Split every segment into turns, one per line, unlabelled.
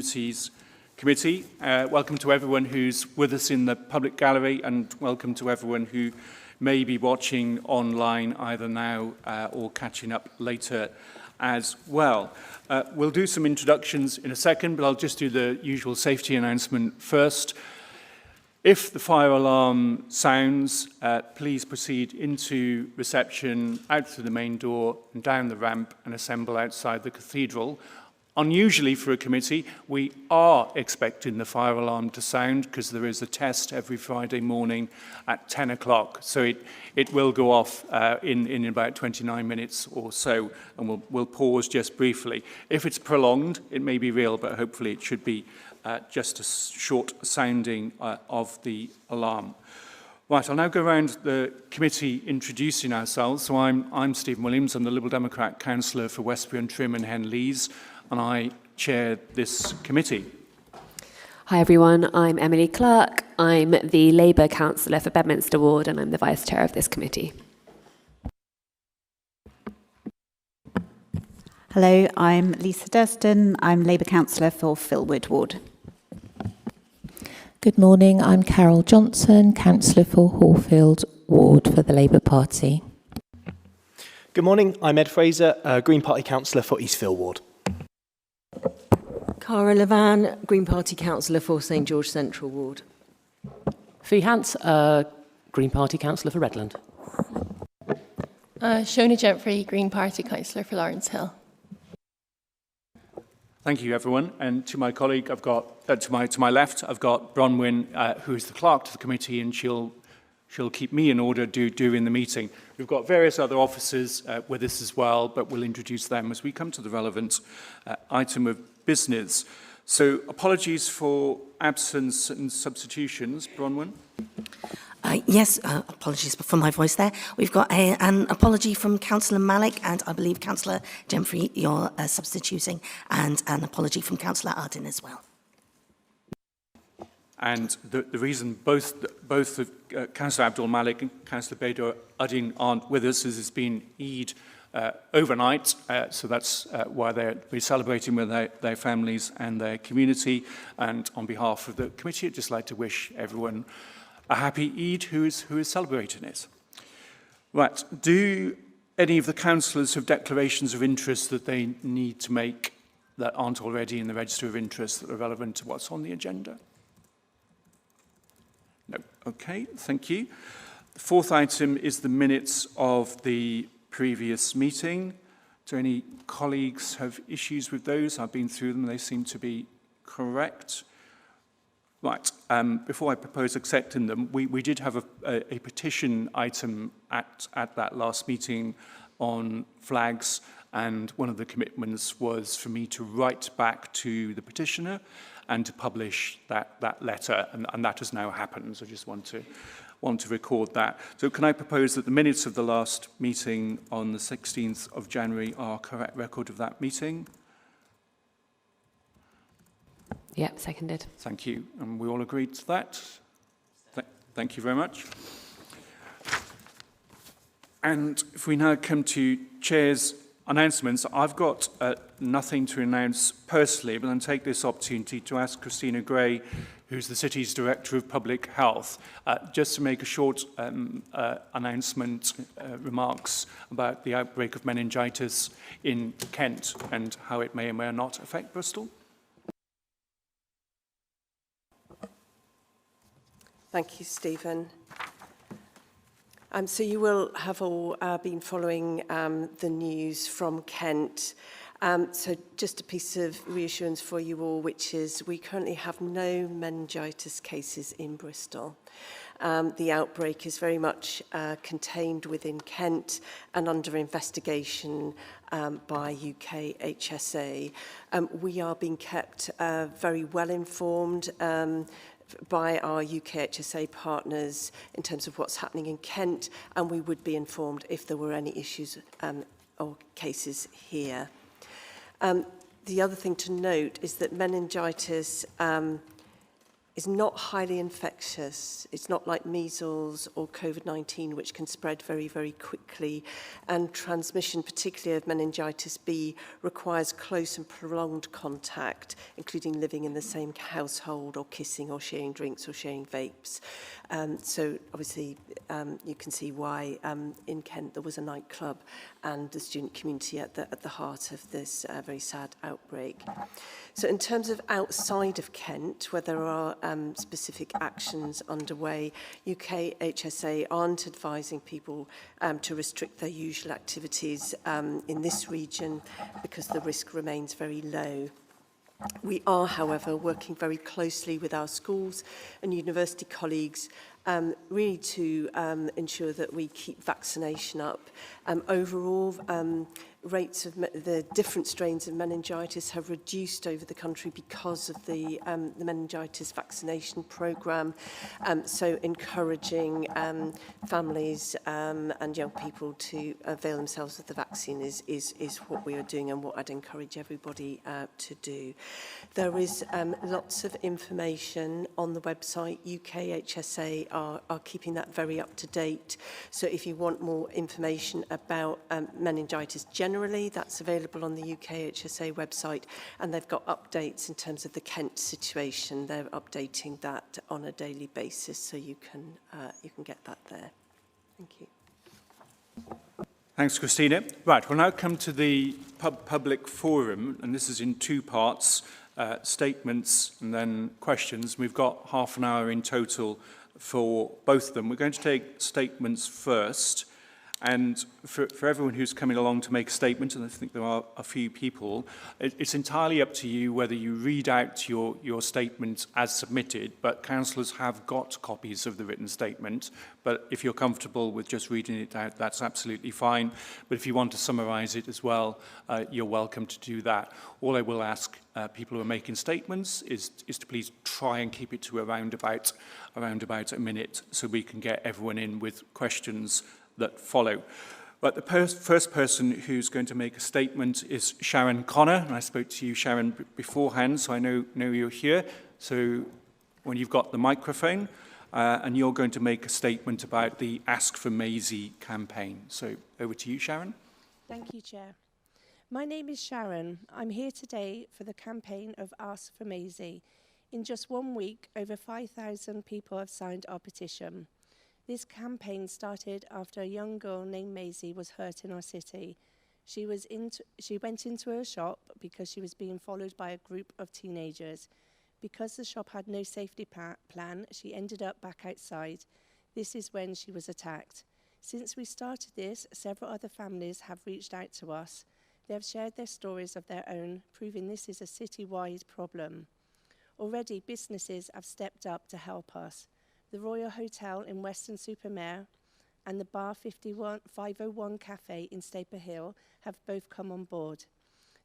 Substitutions Committee. Welcome to everyone who's with us in the public gallery, and welcome to everyone who may be watching online either now or catching up later as well. We'll do some introductions in a second, but I'll just do the usual safety announcement first. If the fire alarm sounds, please proceed into reception, out through the main door and down the ramp and assemble outside the cathedral. Unusually for a committee, we are expecting the fire alarm to sound because there is a test every Friday morning at 10 o'clock. So it will go off in about 29 minutes or so, and we'll pause just briefly. If it's prolonged, it may be real, but hopefully it should be just a short sounding of the alarm. Right, I'll now go around the committee introducing ourselves. So I'm Stephen Williams, I'm the Liberal Democrat Councillor for Westbury and Trim and Henlees, and I chair this committee.
Hi everyone, I'm Emily Clark. I'm the Labour Councillor for Bedminster Ward, and I'm the Vice Chair of this committee.
Hello, I'm Lisa Durston. I'm Labour Councillor for Filwood Ward.
Good morning, I'm Carol Johnson, Councillor for Hallfield Ward for the Labour Party.
Good morning, I'm Ed Fraser, Green Party Councillor for Eastfield Ward.
Cara Levan, Green Party Councillor for St George Central Ward.
Fee Hans, Green Party Councillor for Redland.
Shona Jeffrey, Green Party Councillor for Lawrence Hill.
Thank you, everyone. And to my colleague, I've got to my left, I've got Bronwyn, who is the clerk to the committee, and she'll keep me in order during the meeting. We've got various other officers with us as well, but we'll introduce them as we come to the relevant item of business. So, apologies for absence and substitutions. Bronwyn?
Yes, apologies for my voice there. We've got an apology from Councillor Malik, and I believe Councillor Jemfrey, you're substituting, and an apology from Councillor Ardin as well. And
the reason both Councillor Abdul Malik and Councillor Bader Uddin aren't with us is it's been Eid overnight, so that's why we're celebrating with their families and their community. And on behalf of the committee, I'd just like to wish everyone a happy Eid who is celebrating it. Right, do any of the councillors have declarations of interest that they need to make that aren't already in the register of interest that are relevant to what's on the agenda? No. Okay, thank you. The fourth item is the minutes of the previous meeting. Do any colleagues have issues with those? I've been through them, they seem to be correct. Right, before I propose accepting them, we did have a petition item at that last meeting on flags, and one of the commitments was for me to write back to the petitioner and to publish that letter, and that has now happened, so I just want to record that. So can I propose that the minutes of the last meeting on the 16th of January are a correct record of that meeting?
Yep, seconded.
Thank you. And we all agreed to that? Thank you very much. And if we now come to Chair's announcements, I've got nothing to announce personally, but I'll take this opportunity to ask Christina Gray, who's the City's Director of Public Health, just to make a short announcement, remarks about the outbreak of meningitis in Kent and how it may or may not affect Bristol.
Thank you, Stephen. So you will have all been following the news from Kent. So just a piece of reassurance for you all, which is we currently have no meningitis cases in Bristol. The outbreak is very much contained within Kent and under investigation by UK HSA. We are being kept very well informed by our UK HSA partners in terms of what's happening in Kent, and we would be informed if there were any issues or cases here. The other thing to note is that meningitis is not highly infectious. It's not like measles or COVID-19, which can spread very, very quickly. And transmission, particularly of meningitis B, requires close and prolonged contact, including living in the same household or kissing or sharing drinks or sharing vapes. So obviously you can see why in Kent there was a nightclub and the student community at the heart of this very sad outbreak. So in terms of outside of Kent, where there are specific actions underway, UK HSA aren't advising people to restrict their usual activities in this region because the risk remains very low. We are, however, working very closely with our schools and university colleagues really to ensure that we keep vaccination up. Overall, rates of the different strains of meningitis have reduced over the country because of the meningitis vaccination programme. So encouraging families and young people to avail themselves of the vaccine is what we are doing and what I'd encourage everybody to do. There is lots of information on the website. UK HSA are keeping that very up to date. So if you want more information about meningitis generally, that's available on the UK HSA website, and they've got updates in terms of the Kent situation. They're updating that on a daily basis, so you can get that there. Thank you.
Thanks, Christina. Right, we'll now come to the public forum, and this is in two parts, statements and then questions. We've got half an hour in total for both of them. We're going to take statements first. And for everyone who's coming along to make a statement, and I think there are a few people, it's entirely up to you whether you read out your statement as submitted, but councillors have got copies of the written statement. But if you're comfortable with just reading it out, that's absolutely fine. But if you want to summarise it as well, you're welcome to do that. All I will ask people who are making statements is to please try and keep it to around about a minute so we can get everyone in with questions that follow. But the first person who's going to make a statement is Sharon Connor. And I spoke to you, Sharon, beforehand, so I know you're here. So when you've got the microphone, and you're going to make a statement about the Ask for Maisie campaign. So over to you, Sharon.
Thank you, Chair. My name is Sharon. I'm here today for the campaign of Ask for Maisie. In just 1 week, over 5,000 people have signed our petition. This campaign started after a young girl named Maisie was hurt in our city. She went into a shop because she was being followed by a group of teenagers. Because the shop had no safety plan, she ended up back outside. This is when she was attacked. Since we started this, several other families have reached out to us. They have shared their stories of their own, proving this is a city-wide problem. Already, businesses have stepped up to help us. The Royal Hotel in Weston-super-Mare and the Bar 501 Cafe in Staper Hill have both come on board.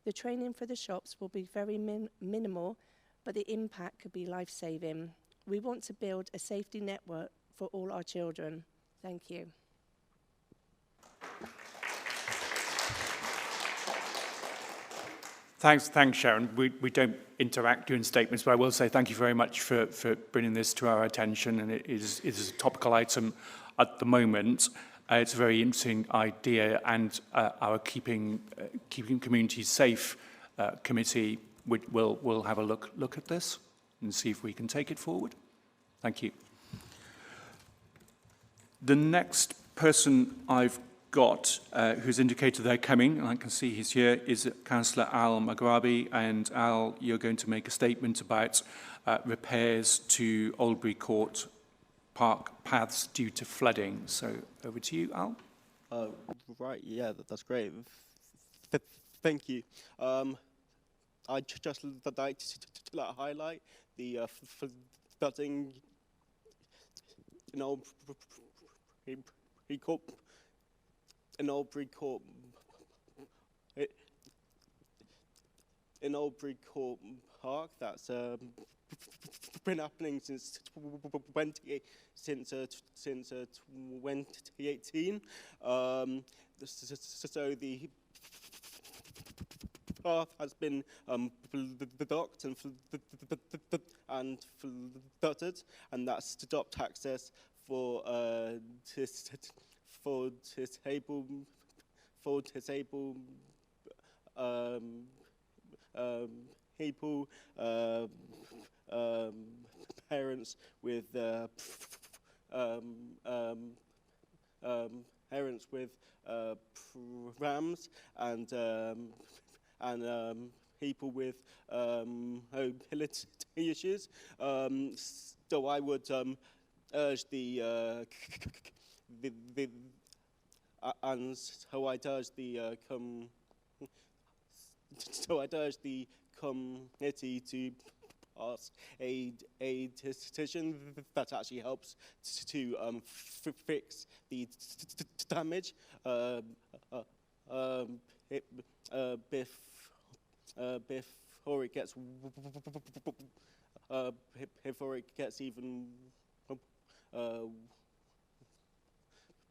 The training for the shops will be very minimal, but the impact could be life-saving. We want to build a safety network for all our children. Thank you.
Thanks, Sharon. We don't interact during statements, but I will say thank you very much for bringing this to our attention, and it is a topical item at the moment. It's a very interesting idea, and our Keeping Communities Safe committee will have a look at this and see if we can take it forward. Thank you. The next person I've got who's indicated they're coming, and I can see he's here, is Councillor Al Maghrabi. And Al, you're going to make a statement about repairs to Oldbury Court Park paths due to flooding. So over to you, Al.
Right, yeah, that's great. Thank you. I'd just like to highlight the flooding in Oldbury Court Park. That's been happening since 2018. So the path has been blocked and flooded, and that's stopped access for disabled people, parents with prams and people with mobility issues. So I would urge I'd urge the committee to pass a petition that actually helps to fix the damage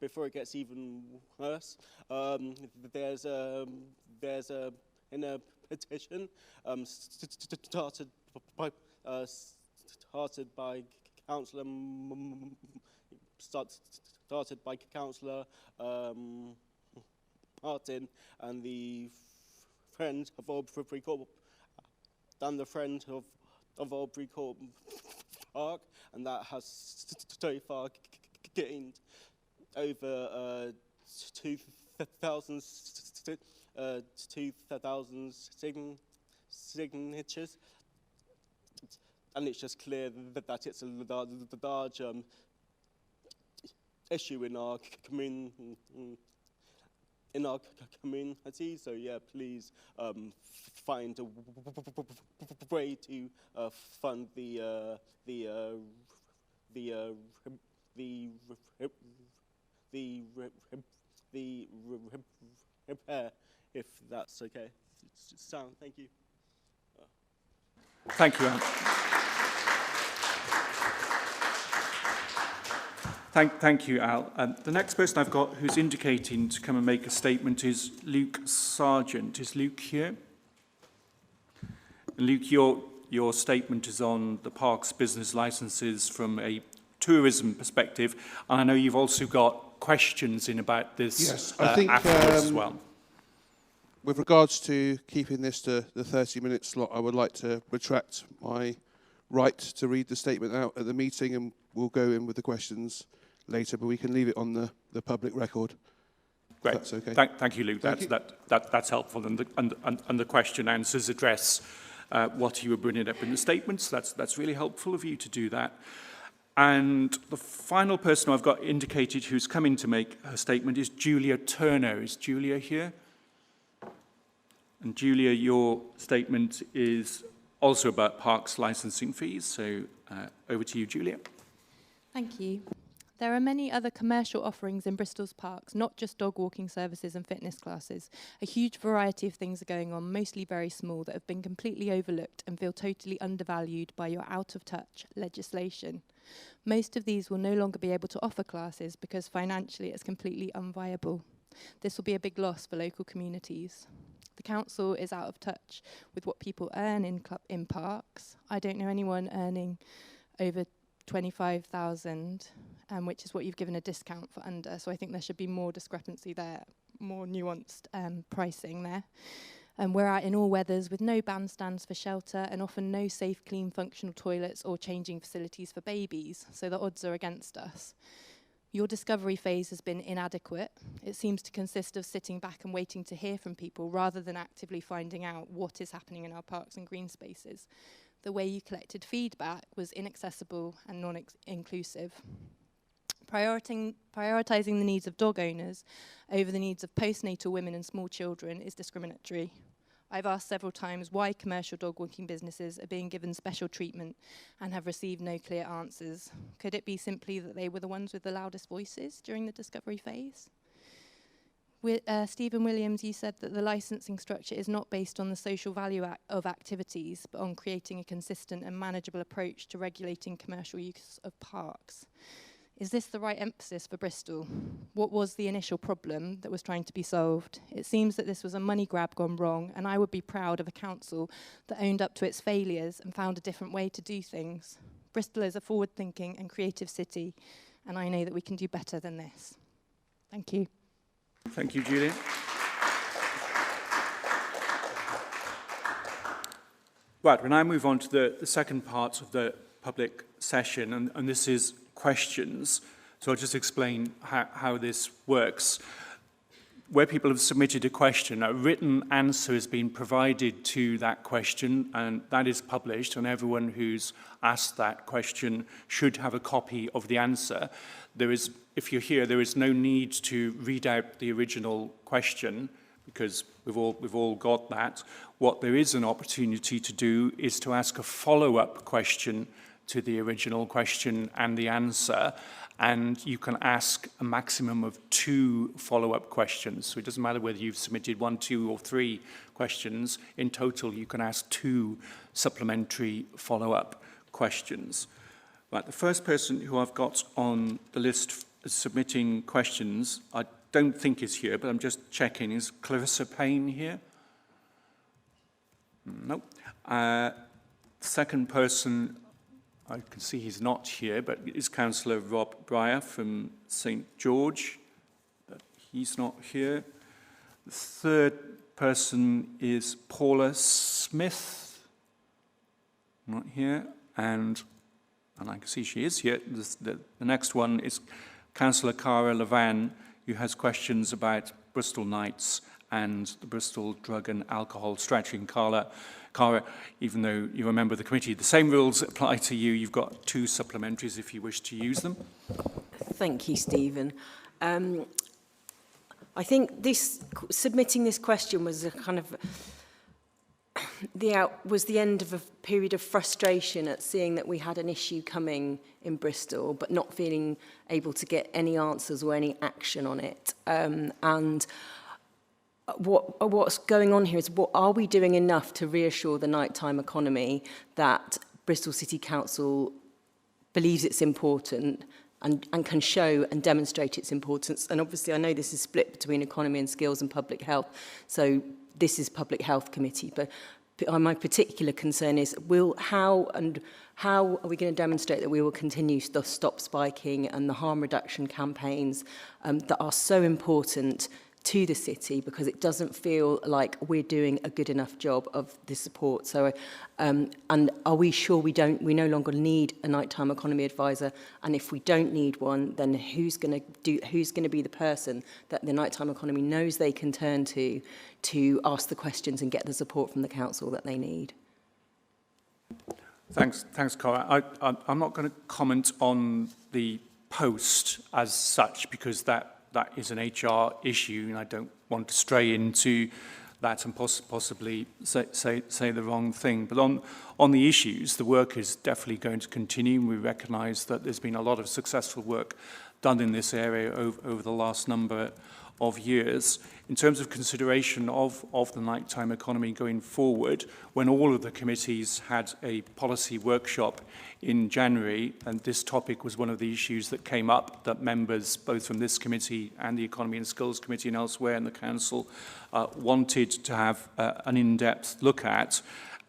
before it gets even worse. There's in a petition started by Councillor Martin and the friend of Oldbury Court of Oldbury Court Park, and that has so far gained over 2,000 signatures, and it's just clear that it's a large issue in our community. So yeah, please find a way to fund the repair, if that's okay. Sound, thank you.
Thank you, Al. Thank you, Al. The next person I've got who's indicating to come and make a statement is Luke Sargent. Is Luke here? And Luke, your statement is on the park's business licences from a tourism perspective, and I know you've also got questions in about this.
Yes, I think
afterwards as well.
With regards to keeping this to the 30-minute slot, I would like to retract my right to read the statement out at the meeting, and we'll go in with the questions later, but we can leave it on the public record.
Great.
That's okay.
Thank you, Luke. That's helpful, and the question answers address what you were bringing up in the statements. That's really helpful of you to do that. And the final person I've got indicated who's coming to make her statement is Julia Turner. Is Julia here? And Julia, your statement is also about parks licensing fees. So over to you, Julia.
Thank you. There are many other commercial offerings in Bristol's parks, not just dog walking services and fitness classes. A huge variety of things are going on, mostly very small, that have been completely overlooked and feel totally undervalued by your out-of-touch legislation. Most of these will no longer be able to offer classes because financially it's completely unviable. This will be a big loss for local communities. The council is out of touch with what people earn in parks. I don't know anyone earning over 25,000, which is what you've given a discount for under. So I think there should be more discrepancy there, more nuanced pricing there. And we're out in all weathers with no bandstands for shelter and often no safe, clean, functional toilets or changing facilities for babies. So the odds are against us. Your discovery phase has been inadequate. It seems to consist of sitting back and waiting to hear from people rather than actively finding out what is happening in our parks and green spaces. The way you collected feedback was inaccessible and non-inclusive. Prioritising the needs of dog owners over the needs of postnatal women and small children is discriminatory. I've asked several times why commercial dog walking businesses are being given special treatment and have received no clear answers. Could it be simply that they were the ones with the loudest voices during the discovery phase? Stephen Williams, you said that the licensing structure is not based on the social value of activities, but on creating a consistent and manageable approach to regulating commercial use of parks. Is this the right emphasis for Bristol? What was the initial problem that was trying to be solved? It seems that this was a money grab gone wrong, and I would be proud of a council that owned up to its failures and found a different way to do things. Bristol is a forward-thinking and creative city, and I know that we can do better than this. Thank you.
Thank you, Julia. Right, we now move on to the second part of the public session, and this is questions. So I'll just explain how this works. Where people have submitted a question, a written answer has been provided to that question, and that is published, and everyone who's asked that question should have a copy of the answer. There is, if you're here, there is no need to read out the original question, because we've all got that. What there is an opportunity to do is to ask a follow-up question to the original question and the answer, and you can ask a maximum of 2 follow-up questions. So it doesn't matter whether you've submitted 1, 2, or 3 questions. In total, you can ask 2 supplementary follow-up questions. Right, the first person who I've got on the list submitting questions, I don't think is here, but I'm just checking. Is Clarissa Payne here? No. Second person, I can see he's not here, but is Councillor Rob Breyer from St George, but he's not here. The third person is Paula Smith, not here, and I can see she is here. The next one is Councillor Cara Levan, who has questions about Bristol Nights and the Bristol Drug and Alcohol Strategy. And Cara, even though you're a member of the committee, the same rules apply to you. You've got 2 supplementaries if you wish to use them.
Thank you, Stephen. I think submitting this question was a kind of the end of a period of frustration at seeing that we had an issue coming in Bristol, but not feeling able to get any answers or any action on it. And what's going on here is, what are we doing enough to reassure the nighttime economy that Bristol City Council believes it's important and can show and demonstrate its importance? And obviously I know this is split between economy and skills and public health, so this is Public Health Committee, but my particular concern is, how are we going to demonstrate that we will continue the stop spiking and the harm reduction campaigns that are so important to the city, because it doesn't feel like we're doing a good enough job of the support. So, and are we sure we no longer need a nighttime economy advisor? And if we don't need one, then who's going to be the person that the nighttime economy knows they can turn to ask the questions and get the support from the council that they need?
Thanks, Cara. I'm not going to comment on the post as such, because that is an HR issue, and I don't want to stray into that and possibly say the wrong thing. But on the issues, the work is definitely going to continue. We recognise that there's been a lot of successful work done in this area over the last number of years. In terms of consideration of the nighttime economy going forward, when all of the committees had a policy workshop in January, and this topic was one of the issues that came up, that members both from this committee and the Economy and Skills Committee and elsewhere in the Council wanted to have an in-depth look at,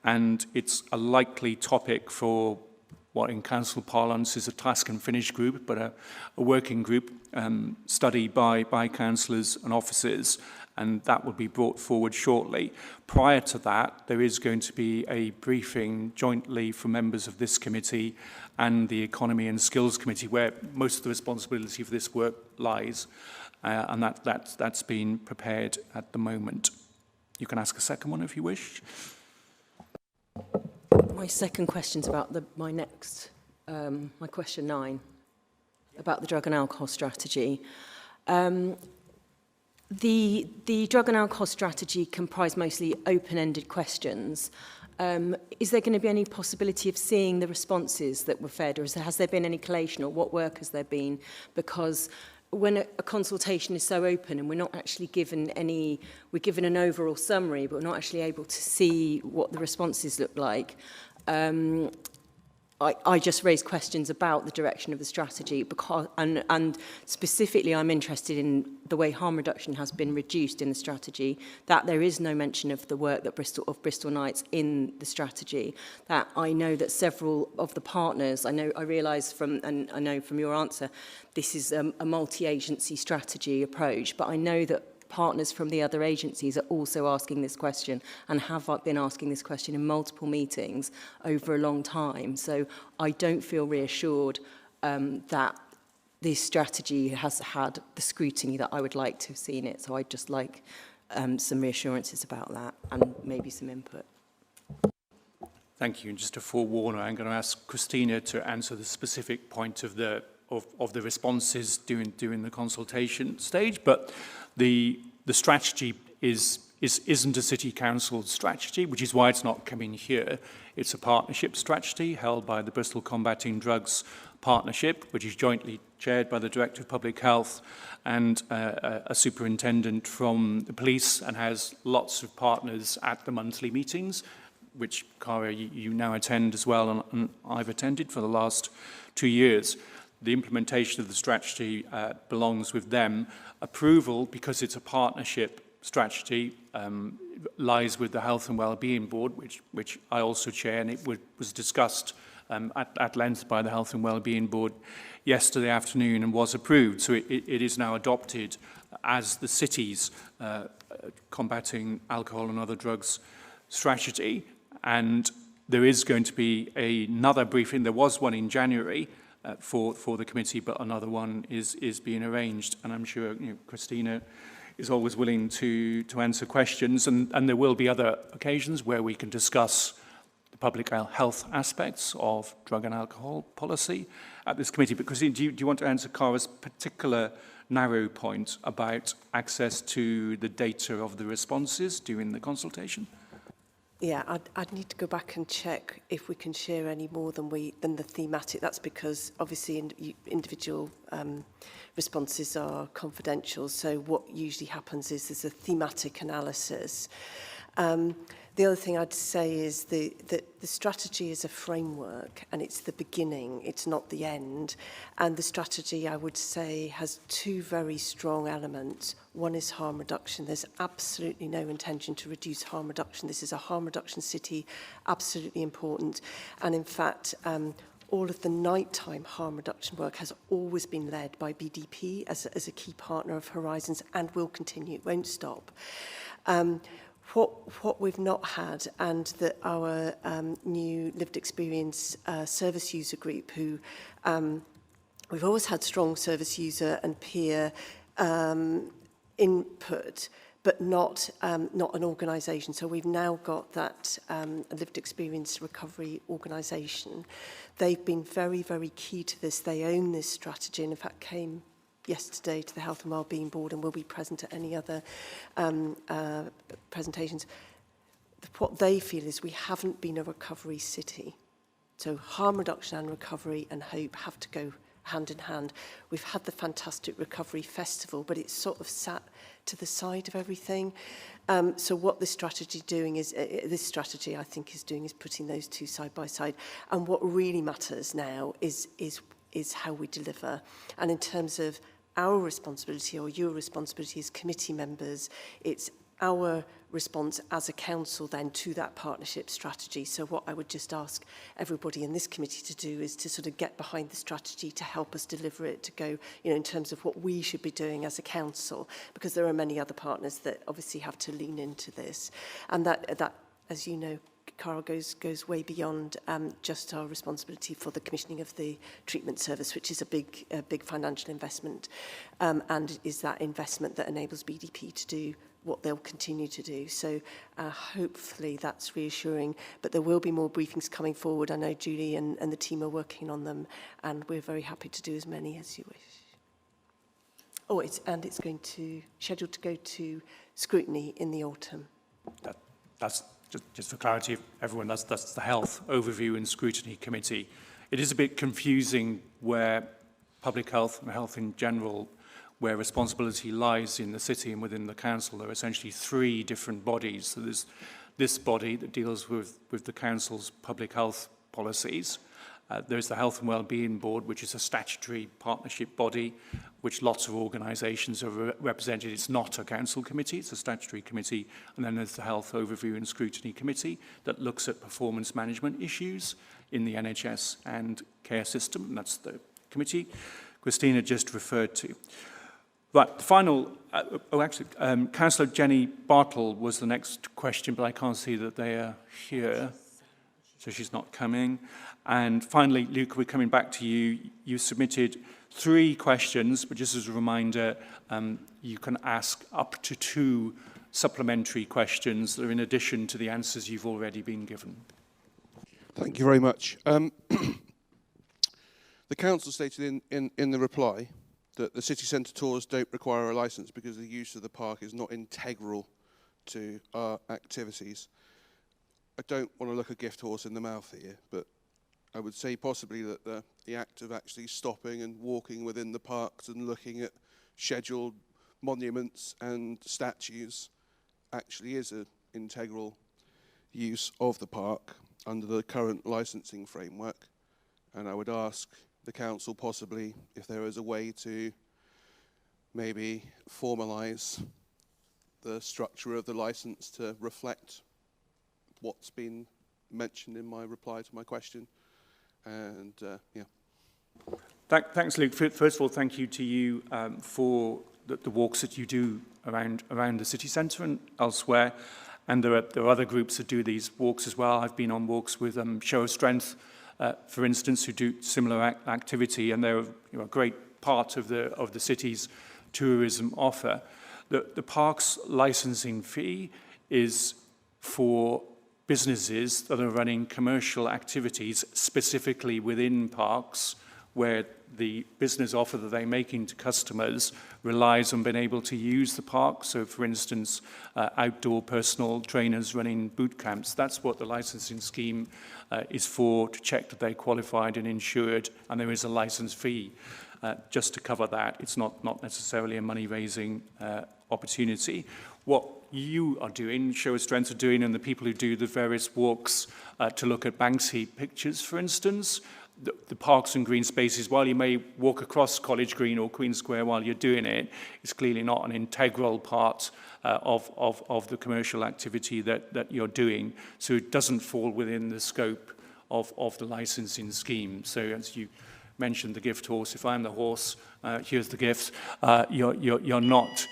and it's a likely topic for what in council parlance is a task and finish group, but a working group study by councillors and officers, and that will be brought forward shortly. Prior to that, there is going to be a briefing jointly for members of this committee and the Economy and Skills Committee, where most of the responsibility for this work lies, and that's been prepared at the moment. You can ask a second one if you wish.
My second question's about my question 9, about the drug and alcohol strategy. The drug and alcohol strategy comprised mostly open-ended questions. Is there going to be any possibility of seeing the responses that were fed, or has there been any collation, or what work has there been? Because when a consultation is so open and we're not actually given we're given an overall summary, but we're not actually able to see what the responses look like. I just raised questions about the direction of the strategy because, and specifically I'm interested in the way harm reduction has been reduced in the strategy, that there is no mention of the work that Bristol Knights in the strategy, that I know that several of the partners, I realise from, and I know from your answer, this is a multi-agency strategy approach, but I know that partners from the other agencies are also asking this question and have been asking this question in multiple meetings over a long time. So I don't feel reassured that this strategy has had the scrutiny that I would like to have seen it. So I'd just like some reassurances about that and maybe some input.
Thank you. And just to forewarn, I'm going to ask Christina to answer the specific point of the responses during the consultation stage, but the strategy isn't a city council strategy, which is why it's not coming here. It's a partnership strategy held by the Bristol Combating Drugs Partnership, which is jointly chaired by the Director of Public Health and a superintendent from the police, and has lots of partners at the monthly meetings, which, Cara, you now attend as well, and I've attended for the last 2 years. The implementation of the strategy belongs with them. Approval, because it's a partnership strategy, lies with the Health and Wellbeing Board, which I also chair, and it was discussed at length by the Health and Wellbeing Board yesterday afternoon and was approved. So it is now adopted as the city's combating alcohol and other drugs strategy. And there is going to be another briefing. There was one in January for the committee, but another one is being arranged. And I'm sure Christina is always willing to answer questions. And there will be other occasions where we can discuss the public health aspects of drug and alcohol policy at this committee. But Christina, do you want to answer Cara's particular narrow point about access to the data of the responses during the consultation?
Yeah, I'd need to go back and check if we can share any more than the thematic. That's because obviously individual responses are confidential. So what usually happens is there's a thematic analysis. The other thing I'd say is that the strategy is a framework and it's the beginning, it's not the end. And the strategy, I would say, has two very strong elements. One is harm reduction. There's absolutely no intention to reduce harm reduction. This is a harm reduction city, absolutely important. And in fact, all of the nighttime harm reduction work has always been led by BDP as a key partner of Horizons and will continue, it won't stop. What we've not had, and that our new lived experience service user group, who we've always had strong service user and peer input, but not an organisation. So we've now got that lived experience recovery organisation. They've been very, very key to this. They own this strategy, and in fact came yesterday to the Health and Wellbeing Board and will be present at any other presentations. What they feel is we haven't been a recovery city. So harm reduction and recovery and hope have to go hand in hand. We've had the fantastic Recovery Festival, but it's sort of sat to the side of everything. So what this strategy doing is, this strategy I think is doing is putting those two side by side. And what really matters now is how we deliver. And in terms of our responsibility or your responsibility as committee members, it's our response as a council then to that partnership strategy. So what I would just ask everybody in this committee to do is to sort of get behind the strategy to help us deliver it, to go, in terms of what we should be doing as a council, because there are many other partners that obviously have to lean into this. And that as you know, Carl, goes way beyond just our responsibility for the commissioning of the treatment service, which is a big financial investment, and is that investment that enables BDP to do what they'll continue to do. So hopefully that's reassuring, but there will be more briefings coming forward. I know Julie and the team are working on them, and we're very happy to do as many as you wish. Oh, it's going to scheduled to go to scrutiny in the autumn.
That's just for clarity of everyone, that's the Health Overview and Scrutiny Committee. It is a bit confusing where public health and health in general, where responsibility lies in the city and within the council. There are essentially three different bodies. So there's this body that deals with the council's public health policies. There's the Health and Wellbeing Board, which is a statutory partnership body, which lots of organisations are represented. It's not a council committee, it's a statutory committee. And then there's the Health Overview and Scrutiny Committee that looks at performance management issues in the NHS and care system. And that's the committee Christina just referred to. Right, the final, Councillor Jenny Bartle was the next question, but I can't see that they are here, so she's not coming. And finally, Luke, we're coming back to you. You submitted 3 questions, but just as a reminder, you can ask up to 2 supplementary questions that are in addition to the answers you've already been given.
Thank you very much. The council stated in the reply that the city centre tours don't require a licence because the use of the park is not integral to our activities. I don't want to look a gift horse in the mouth here, but I would say possibly that the act of actually stopping and walking within the parks and looking at scheduled monuments and statues actually is an integral use of the park under the current licensing framework. And I would ask the council possibly if there is a way to maybe formalise the structure of the licence to reflect what's been mentioned in my reply to my question. And yeah.
Thanks, Luke. First of all, thank you to you for the walks that you do around the city centre and elsewhere. And there are other groups that do these walks as well. I've been on walks with Show of Strength, for instance, who do similar activity, and they're a great part of the city's tourism offer. The park's licensing fee is for businesses that are running commercial activities specifically within parks, where the business offer that they're making to customers relies on being able to use the park. So, for instance, outdoor personal trainers running boot camps. That's what the licensing scheme is for, to check that they're qualified and insured, and there is a license fee just to cover that. It's not necessarily a money-raising opportunity. What you are doing, Show of Strength are doing, and the people who do the various walks to look at Banksy pictures, for instance, the parks and green spaces, while you may walk across College Green or Queen Square while you're doing it, it's clearly not an integral part of the commercial activity that you're doing. So it doesn't fall within the scope of the licensing scheme. So as you mentioned the gift horse, if I'm the horse, here's the gift, you're not.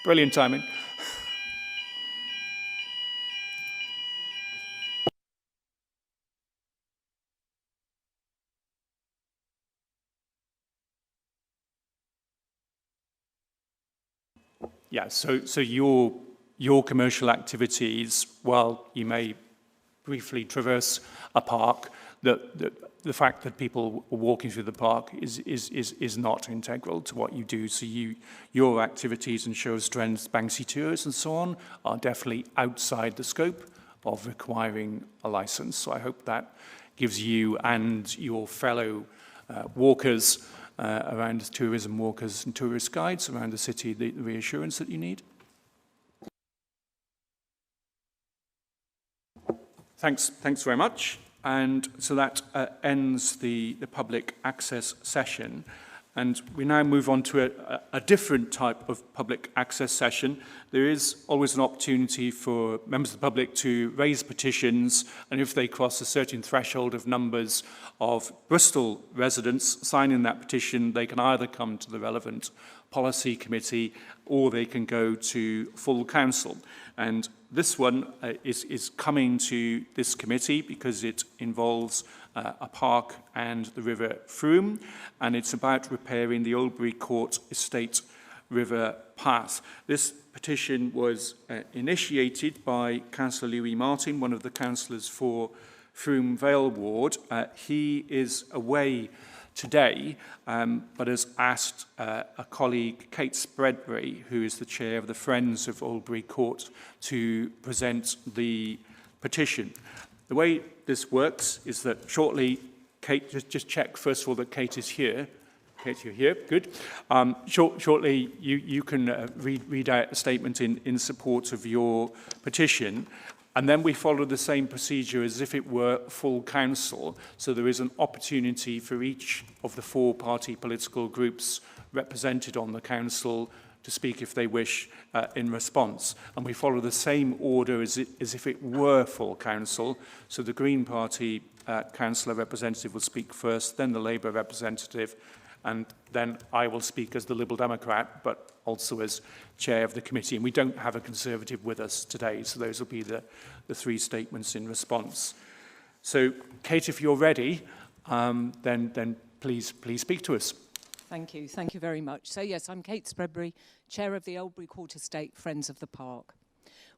Brilliant timing. Yeah, so your commercial activities, while you may briefly traverse a park, the fact that people are walking through the park is not integral to what you do. So your activities and Show of Strength, Banksy tours and so on are definitely outside the scope of requiring a license. So I hope that gives you and your fellow walkers around tourism walkers and tourist guides around the city the reassurance that you need. Thanks very much. And so that ends the public access session. And we now move on to a different type of public access session. There is always an opportunity for members of the public to raise petitions, and if they cross a certain threshold of numbers of Bristol residents signing that petition, they can either come to the relevant policy committee or they can go to full council. And this one is coming to this committee because it involves a park and the River Frome, and it's about repairing the Oldbury Court Estate River Path. This petition was initiated by Councillor Louis Martin, one of the councillors for Frome Vale Ward. He is away today, but has asked a colleague, Kate Spreadbury, who is the chair of the Friends of Oldbury Court, to present the petition. The way this works is that shortly, Kate, just check first of all that Kate is here. Kate, you're here, good. Shortly, you can read out a statement in support of your petition. And then we follow the same procedure as if it were full council. So there is an opportunity for each of the 4 party political groups represented on the council to speak if they wish in response. And we follow the same order as if it were full council. So the Green Party councillor representative will speak first, then the Labour representative, and then I will speak as the Liberal Democrat, but also as chair of the committee. And we don't have a Conservative with us today, so those will be the 3 statements in response. So, Kate, if you're ready, then please speak to us.
Thank you very much. So yes, I'm Kate Spreadbury, chair of the Oldbury Court Estate Friends of the Park.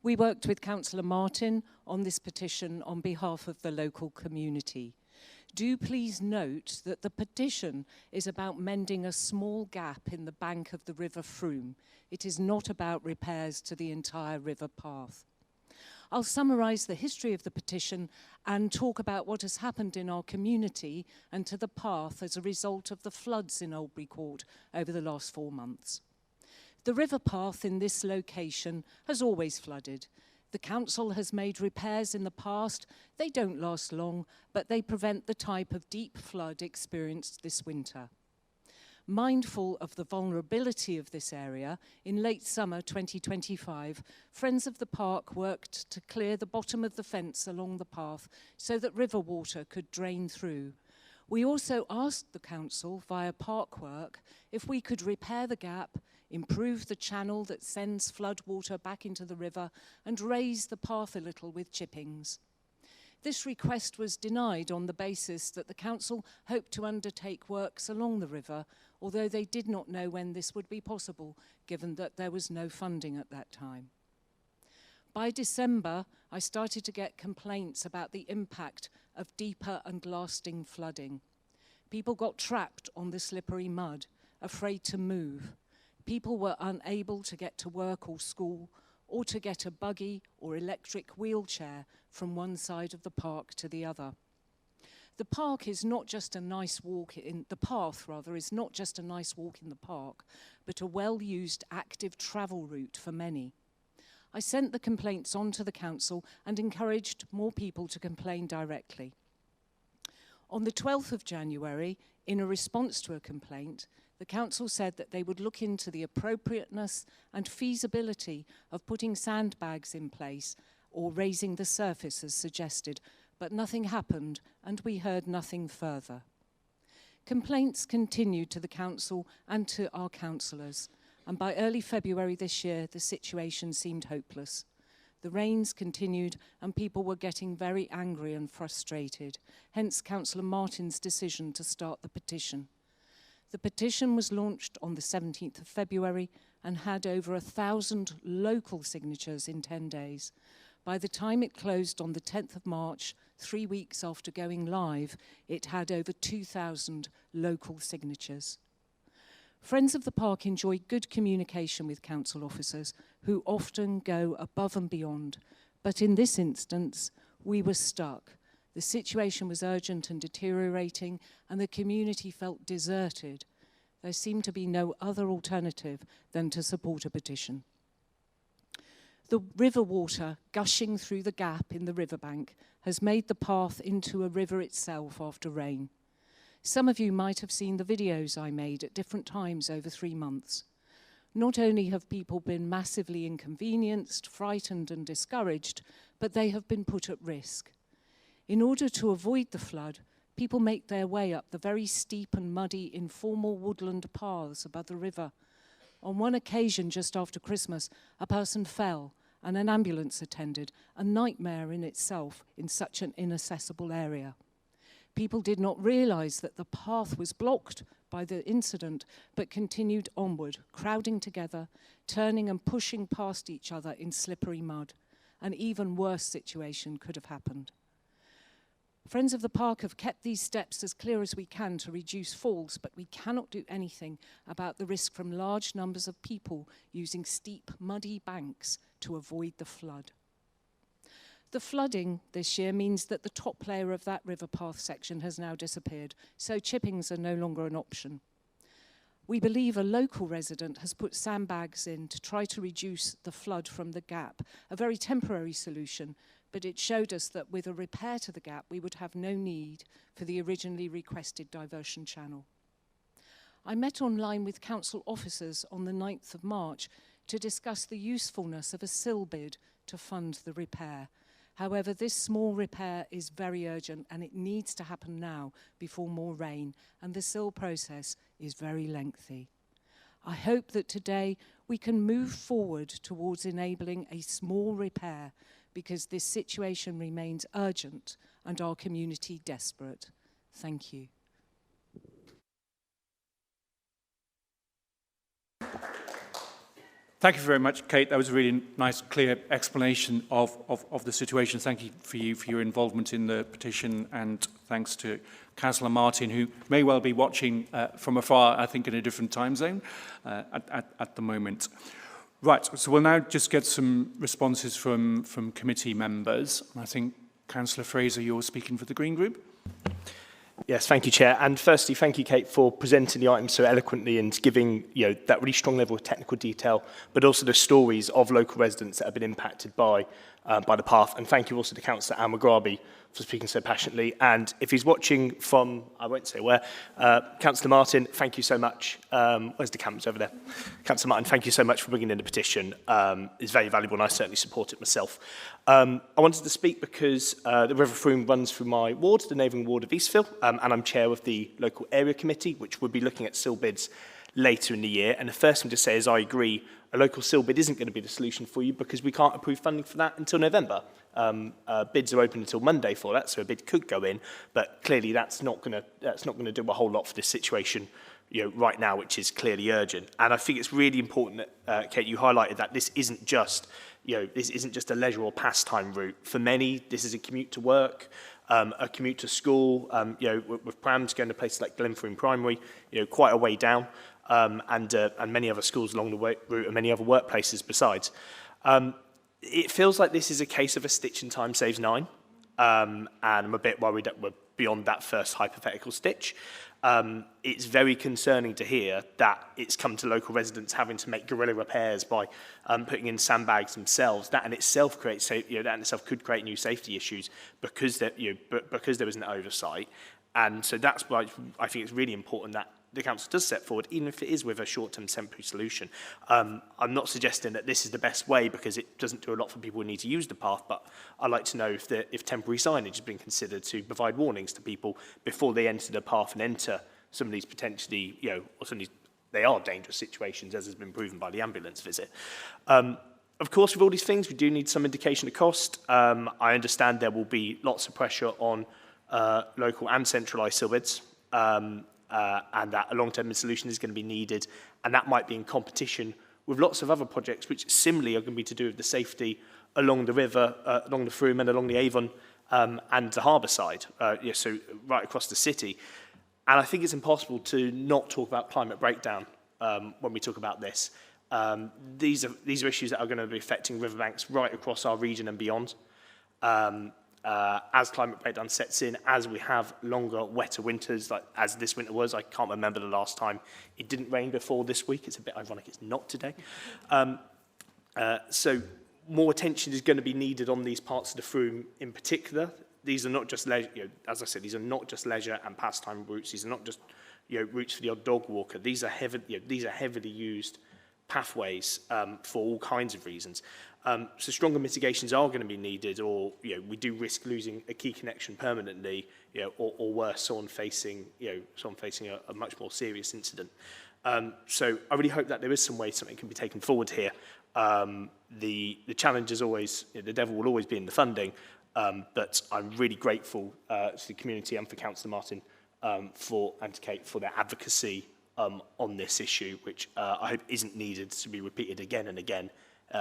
We worked with Councillor Martin on this petition on behalf of the local community. Do please note that the petition is about mending a small gap in the bank of the River Froome. It is not about repairs to the entire river path. I'll summarise the history of the petition and talk about what has happened in our community and to the path as a result of the floods in Oldbury Court over the last 4 months. The river path in this location has always flooded. The council has made repairs in the past. They don't last long, but they prevent the type of deep flood experienced this winter. Mindful of the vulnerability of this area, in late summer 2025, Friends of the Park worked to clear the bottom of the fence along the path so that river water could drain through. We also asked the council via park work if we could repair the gap, improve the channel that sends flood water back into the river, and raise the path a little with chippings. This request was denied on the basis that the council hoped to undertake works along the river, although they did not know when this would be possible, given that there was no funding at that time. By December, I started to get complaints about the impact of deeper and lasting flooding. People got trapped on the slippery mud, afraid to move. People were unable to get to work or school, or to get a buggy or electric wheelchair from one side of the park to the other. The path is not just a nice walk in the park, but a well-used active travel route for many. I sent the complaints on to the council and encouraged more people to complain directly. On the 12th of January, in a response to a complaint, the council said that they would look into the appropriateness and feasibility of putting sandbags in place or raising the surface as suggested, but nothing happened and we heard nothing further. Complaints continued to the council and to our councillors, and by early February this year, the situation seemed hopeless. The rains continued and people were getting very angry and frustrated, hence Councillor Martin's decision to start the petition. The petition was launched on the 17th of February and had over 1,000 local signatures in 10 days. By the time it closed on the 10th of March, 3 weeks after going live, it had over 2,000 local signatures. Friends of the Park enjoy good communication with council officers who often go above and beyond, but in this instance, we were stuck. The situation was urgent and deteriorating, and the community felt deserted. There seemed to be no other alternative than to support a petition. The river water gushing through the gap in the riverbank has made the path into a river itself after rain. Some of you might have seen the videos I made at different times over 3 months. Not only have people been massively inconvenienced, frightened and discouraged, but they have been put at risk. In order to avoid the flood, people make their way up the very steep and muddy informal woodland paths above the river. On one occasion just after Christmas, a person fell and an ambulance attended, a nightmare in itself in such an inaccessible area. People did not realise that the path was blocked by the incident, but continued onward, crowding together, turning and pushing past each other in slippery mud. An even worse situation could have happened. Friends of the Park have kept these steps as clear as we can to reduce falls, but we cannot do anything about the risk from large numbers of people using steep, muddy banks to avoid the flood. The flooding this year means that the top layer of that river path section has now disappeared, so chippings are no longer an option. We believe a local resident has put sandbags in to try to reduce the flood from the gap, a very temporary solution, but it showed us that with a repair to the gap, we would have no need for the originally requested diversion channel. I met online with council officers on the 9th of March to discuss the usefulness of a sill bid to fund the repair. However, this small repair is very urgent and it needs to happen now before more rain, and the sill process is very lengthy. I hope that today we can move forward towards enabling a small repair because this situation remains urgent and our community desperate. Thank you.
Thank you very much, Kate. That was a really nice, clear explanation of the situation. Thank you for your involvement in the petition, and thanks to Councillor Martin, who may well be watching from afar, I think in a different time zone at the moment. Right, so we'll now just get some responses from committee members. I think, Councillor Fraser, you're speaking for the Green Group.
Yes, thank you, Chair. And firstly, thank you, Kate, for presenting the item so eloquently and giving that really strong level of technical detail, but also the stories of local residents that have been impacted by the path. And thank you also to Councillor Al-Maghrabi for speaking so passionately. And if he's watching from, I won't say where, Councillor Martin, thank you so much. Where's the cameras over there? Councillor Martin, thank you so much for bringing in the petition. It's very valuable and I certainly support it myself. I wanted to speak because the River Froome runs through my ward, the neighbouring ward of Eastville, and I'm chair of the local area committee, which will be looking at sill bids later in the year. And the first thing to say is I agree, a local sill bid isn't going to be the solution for you because we can't approve funding for that until November. Bids are open until Monday for that, so a bid could go in, but clearly that's not going to do a whole lot for this situation right now, which is clearly urgent. And I think it's really important that, Kate, you highlighted that this isn't just a leisure or pastime route. For many, this is a commute to work, a commute to school, with prams going to places like Glenfrome Primary, quite a way down, and many other schools along the route and many other workplaces besides. It feels like this is a case of a stitch in time saves nine, and I'm a bit worried that we're beyond that first hypothetical stitch. It's very concerning to hear that it's come to local residents having to make guerrilla repairs by putting in sandbags themselves. That in itself creates, could create new safety issues because there isn't oversight. And so that's why I think it's really important that the council does set forward, even if it is with a short-term temporary solution. I'm not suggesting that this is the best way because it doesn't do a lot for people who need to use the path, but I'd like to know if temporary signage has been considered to provide warnings to people before they enter the path and enter some of these potentially, or some of these, they are dangerous situations, as has been proven by the ambulance visit. Of course, with all these things, we do need some indication of cost. I understand there will be lots of pressure on local and centralised sill bids. And that a long-term solution is going to be needed, and that might be in competition with lots of other projects which similarly are going to be to do with the safety along the river, along the Froome and along the Avon and the harbour side, so right across the city. And I think it's impossible to not talk about climate breakdown when we talk about this. These are issues that are going to be affecting riverbanks right across our region and beyond. As climate breakdown sets in, as we have longer, wetter winters, like as this winter was, I can't remember the last time it didn't rain before this week. It's a bit ironic it's not today. So more attention is going to be needed on these parts of the Froome in particular. These are not just leisure, as I said, these are not just leisure and pastime routes. These are not just routes for the odd dog walker. These are heavily used pathways for all kinds of reasons. So stronger mitigations are going to be needed, or we do risk losing a key connection permanently, or worse, someone facing a much more serious incident. So I really hope that there is some way something can be taken forward here. The challenge is always, the devil will always be in the funding, but I'm really grateful to the community and for Councillor Martin and to Kate for their advocacy on this issue, which I hope isn't needed to be repeated again and again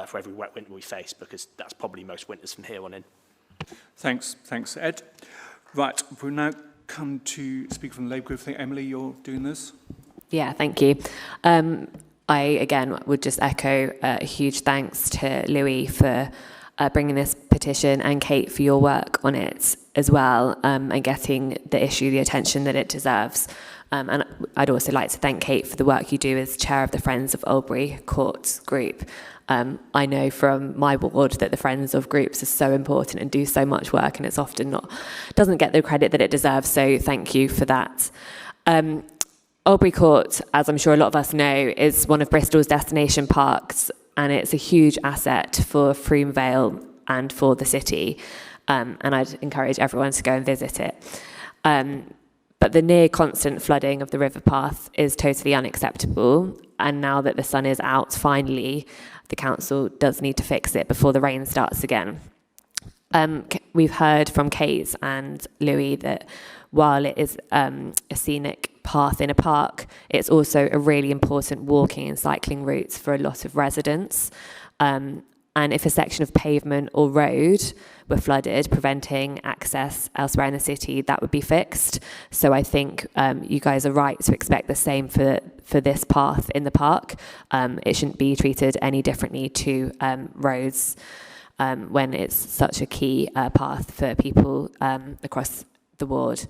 for every wet winter we face, because that's probably most winters from here on in.
Thanks, Ed. Right, we'll now come to speak from the Labour Group. I think, Emily, you're doing this.
Yeah, thank you. I, again, would just echo a huge thanks to Louis for bringing this petition, and Kate for your work on it as well, and getting the issue the attention that it deserves. And I'd also like to thank Kate for the work you do as chair of the Friends of Oldbury Court group. I know from my ward that the Friends of Groups is so important and do so much work, and it's often doesn't get the credit that it deserves, so thank you for that. Oldbury Court, as I'm sure a lot of us know, is one of Bristol's destination parks, and it's a huge asset for Froome Vale and for the city, and I'd encourage everyone to go and visit it. But the near constant flooding of the river path is totally unacceptable, and now that the sun is out finally, the council does need to fix it before the rain starts again. We've heard from Kate and Louis that while it is a scenic path in a park, it's also a really important walking and cycling route for a lot of residents. And if a section of pavement or road were flooded, preventing access elsewhere in the city, that would be fixed. So I think you guys are right to expect the same for this path in the park. It shouldn't be treated any differently to roads when it's such a key path for people across the ward.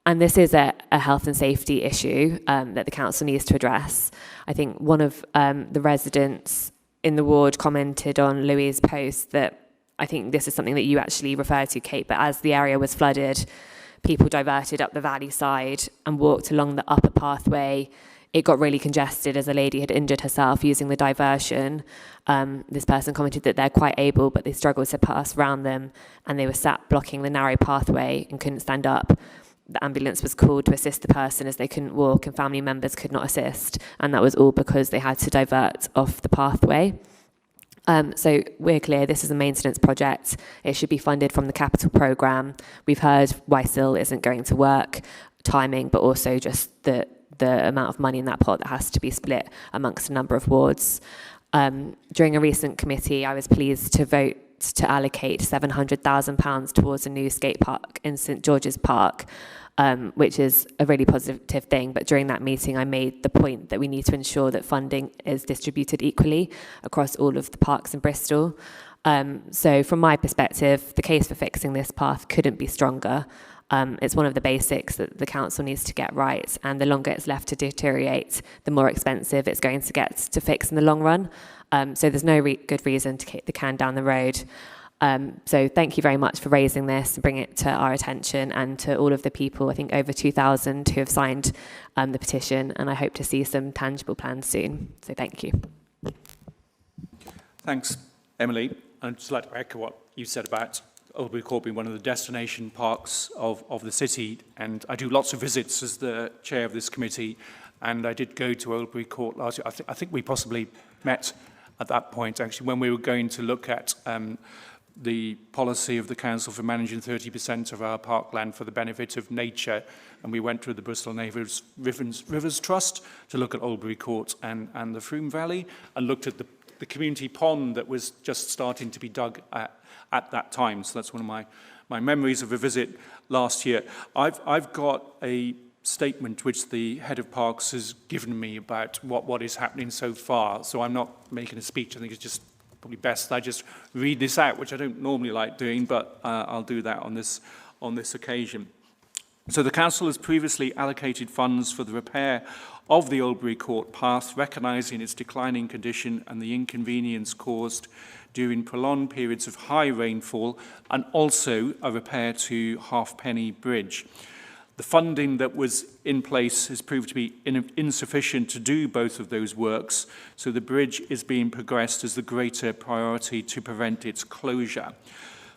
And this is a health and safety issue that the council needs to address. I think one of the residents in the ward commented on Louis' post that I think this is something that you actually referred to, Kate, but as the area was flooded, people diverted up the valley side and walked along the upper pathway. It got really congested as a lady had injured herself using the diversion. This person commented that they're quite able, but they struggled to pass around them, and they were sat blocking the narrow pathway and couldn't stand up. The ambulance was called to assist the person as they couldn't walk, and family members could not assist, and that was all because they had to divert off the pathway. So we're clear this is a maintenance project. It should be funded from the capital programme. We've heard why SIL isn't going to work, timing, but also just the amount of money in that pot that has to be split amongst a number of wards. During a recent committee, I was pleased to vote to allocate £700,000 towards a new skate park in St George's Park, which is a really positive thing. But during that meeting, I made the point that we need to ensure that funding is distributed equally across all of the parks in Bristol. So from my perspective, the case for fixing this path couldn't be stronger. It's one of the basics that the council needs to get right, and the longer it's left to deteriorate, the more expensive it's going to get to fix in the long run. So there's no good reason to kick the can down the road. So thank you very much for raising this and bringing it to our attention, and to all of the people, I think over 2,000 who have signed the petition, and I hope to see some tangible plans soon. So thank you.
Thanks, Emily. I'd just like to echo what you said about Oldbury Court being one of the destination parks of the city, and I do lots of visits as the chair of this committee, and I did go to Oldbury Court last year. I think we possibly met at that point, actually, when we were going to look at the policy of the council for managing 30% of our parkland for the benefit of nature, and we went to the Bristol Rivers Trust to look at Oldbury Court and the Froome Valley, and looked at the community pond that was just starting to be dug at that time. So that's one of my memories of a visit last year. I've got a statement which the head of parks has given me about what is happening so far. So I'm not making a speech. I think it's just probably best I just read this out, which I don't normally like doing, but I'll do that on this occasion. So the council has previously allocated funds for the repair of the Oldbury Court path, recognising its declining condition and the inconvenience caused during prolonged periods of high rainfall, and also a repair to Halfpenny Bridge. The funding that was in place has proved to be insufficient to do both of those works, so the bridge is being progressed as the greater priority to prevent its closure.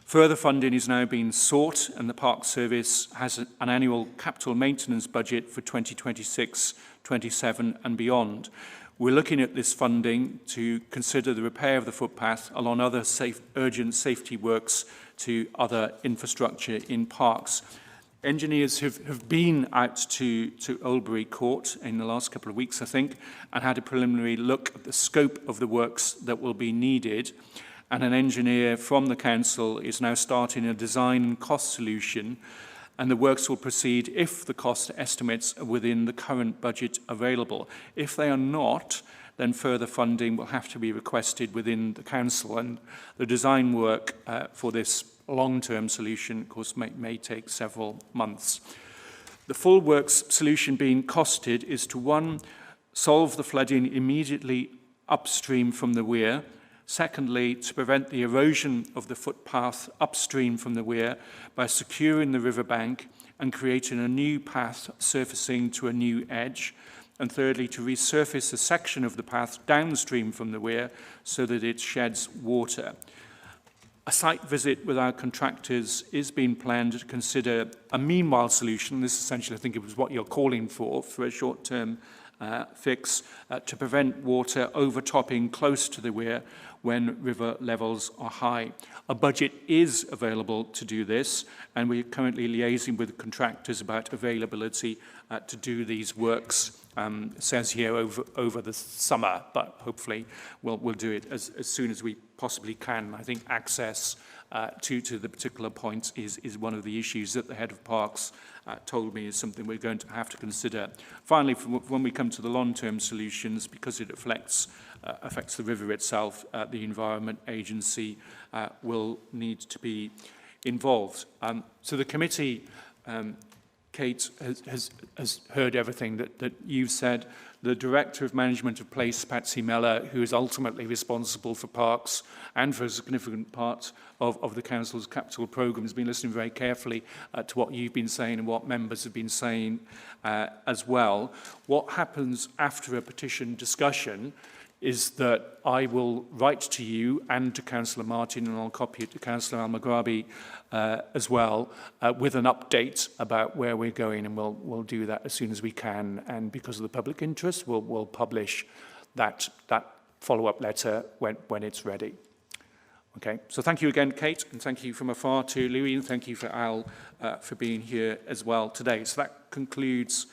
Further funding is now being sought, and the Park Service has an annual capital maintenance budget for 2026, 27 and beyond. We're looking at this funding to consider the repair of the footpath along other urgent safety works to other infrastructure in parks. Engineers have been out to Oldbury Court in the last couple of weeks, I think, and had a preliminary look at the scope of the works that will be needed. And an engineer from the council is now starting a design and cost solution, and the works will proceed if the cost estimates are within the current budget available. If they are not, then further funding will have to be requested within the council, and the design work for this long-term solution, of course, may take several months. The full works solution being costed is to, 1, solve the flooding immediately upstream from the weir, Secondly, to prevent the erosion of the footpath upstream from the weir by securing the riverbank and creating a new path surfacing to a new edge. And thirdly, to resurface a section of the path downstream from the weir so that it sheds water. A site visit with our contractors is being planned to consider a meanwhile solution. This essentially, I think it was what you're calling for a short-term fix to prevent water overtopping close to the weir when river levels are high. A budget is available to do this, and we're currently liaising with contractors about availability to do these works. It says here over the summer, but hopefully we'll do it as soon as we possibly can. I think access to the particular point is one of the issues that the head of parks told me is something we're going to have to consider. Finally, when we come to the long-term solutions, because it affects the river itself, the Environment Agency will need to be involved. So the committee, Kate, has heard everything that you've said. The Director of Management of Place, Patsy Mellor, who is ultimately responsible for parks and for a significant part of the Council's capital programme, has been listening very carefully to what you've been saying and what members have been saying as well. What happens after a petition discussion is that I will write to you and to Councillor Martin, and I'll copy it to Councillor Al-Maghrabi as well, with an update about where we're going, and we'll do that as soon as we can. And because of the public interest, we'll publish that follow-up letter when it's ready. Okay, so thank you again, Kate, and thank you from afar to Louis, and thank you for Al for being here as well today. So that concludes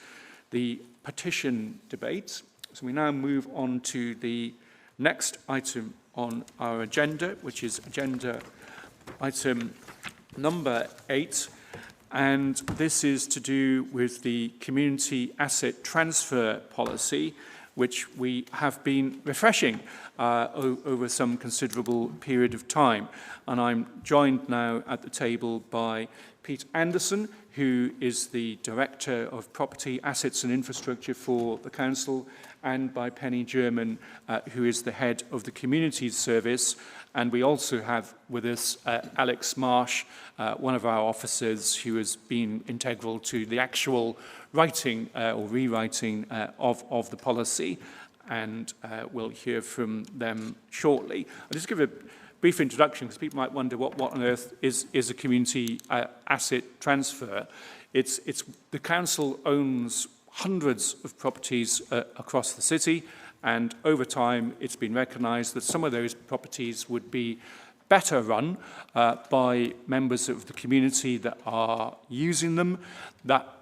the petition debate. So we now move on to the next item on our agenda, which is agenda item number 8. And this is to do with the community asset transfer policy, which we have been refreshing over some considerable period of time. And I'm joined now at the table by Pete Anderson, who is the Director of Property, Assets and Infrastructure for the Council, and by Penny German, who is the Head of the Communities Service. And we also have with us Alex Marsh, one of our officers who has been integral to the actual writing or rewriting of the policy. And we'll hear from them shortly. I'll just give a brief introduction, because people might wonder what on earth is a community asset transfer. It's the council owns hundreds of properties across the city, and over time it's been recognised that some of those properties would be better run by members of the community that are using them. That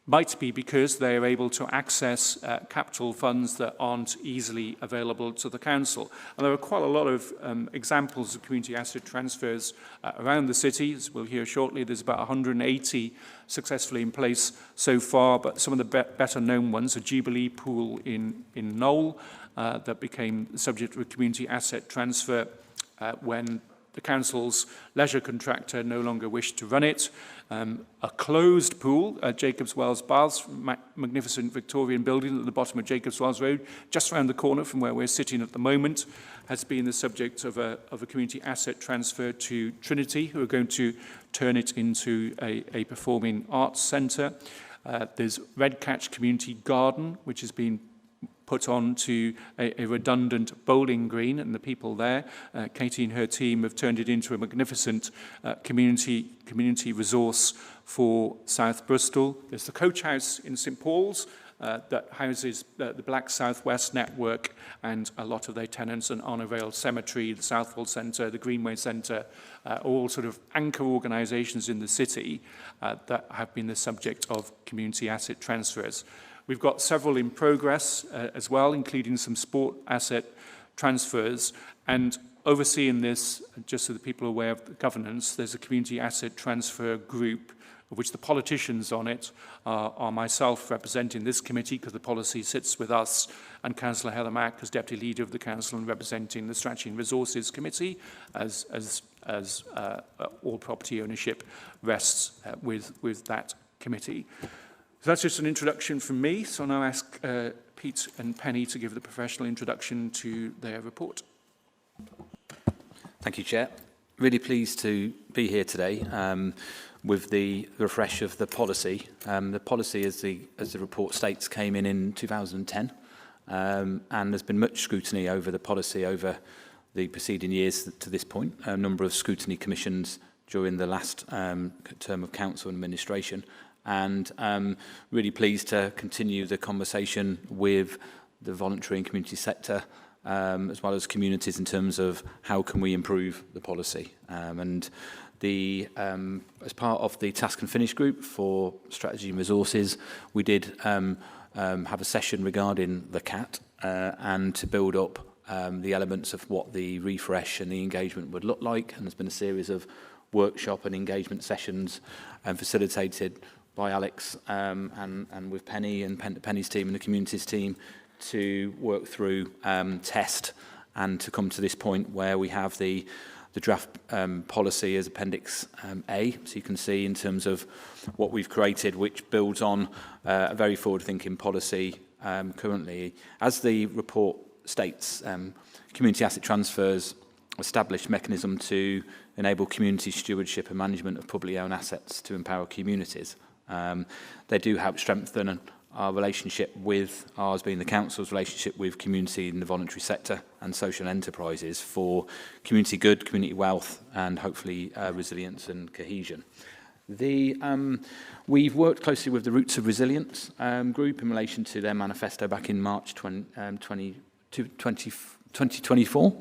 might be because they are able to access capital funds that aren't easily available to the council. And there are quite a lot of examples of community asset transfers around the city. As we'll hear shortly, there's about 180 successfully in place so far, but some of the better known ones are Jubilee Pool in Knowle, that became the subject of a community asset transfer when the council's leisure contractor no longer wished to run it. A closed pool at Jacobs Wells Baths, magnificent Victorian building at the bottom of Jacobs Wells Road, just around the corner from where we're sitting at the moment, has been the subject of a community asset transfer to Trinity, who are going to turn it into a performing arts centre. There's Redcatch Community Garden, which has been put on to a redundant bowling green, and the people there, Katie and her team, have turned it into a magnificent community resource for South Bristol. There's the Coach House in St Paul's that houses the Black South West Network and a lot of their tenants, and Arno Vale Cemetery, the Southwold Centre, the Greenway Centre, all sort of anchor organisations in the city that have been the subject of community asset transfers. We've got several in progress as well, including some sport asset transfers. And overseeing this, just so that people are aware of the governance, there's a community asset transfer group, of which the politicians on it are myself representing this committee, because the policy sits with us, and Councillor Heather Mack as Deputy Leader of the Council and representing the Strategy and Resources Committee, as all property ownership rests with that committee. So that's just an introduction from me. So I'll now ask Pete and Penny to give the professional introduction to their report.
Thank you, Chair. Really pleased to be here today with the refresh of the policy. The policy, as the report states, came in 2010, and there's been much scrutiny over the policy over the preceding years to this point. A number of scrutiny commissions during the last term of council and administration, and really pleased to continue the conversation with the voluntary and community sector, as well as communities in terms of how can we improve the policy. And as part of the task and finish group for strategy and resources, we did have a session regarding the CAT and to build up the elements of what the refresh and the engagement would look like. And there's been a series of workshop and engagement sessions facilitated by Alex and with Penny and Penny's team and the communities team to work through test and to come to this point where we have the draft policy as Appendix A. So you can see in terms of what we've created, which builds on a very forward-thinking policy currently. As the report states, community asset transfers established mechanism to enable community stewardship and management of publicly owned assets to empower communities. They do help strengthen our relationship with, ours being the council's relationship with community in the voluntary sector and social enterprises for community good, community wealth, and hopefully resilience and cohesion. We've worked closely with the Roots of Resilience group in relation to their manifesto back in March 2024,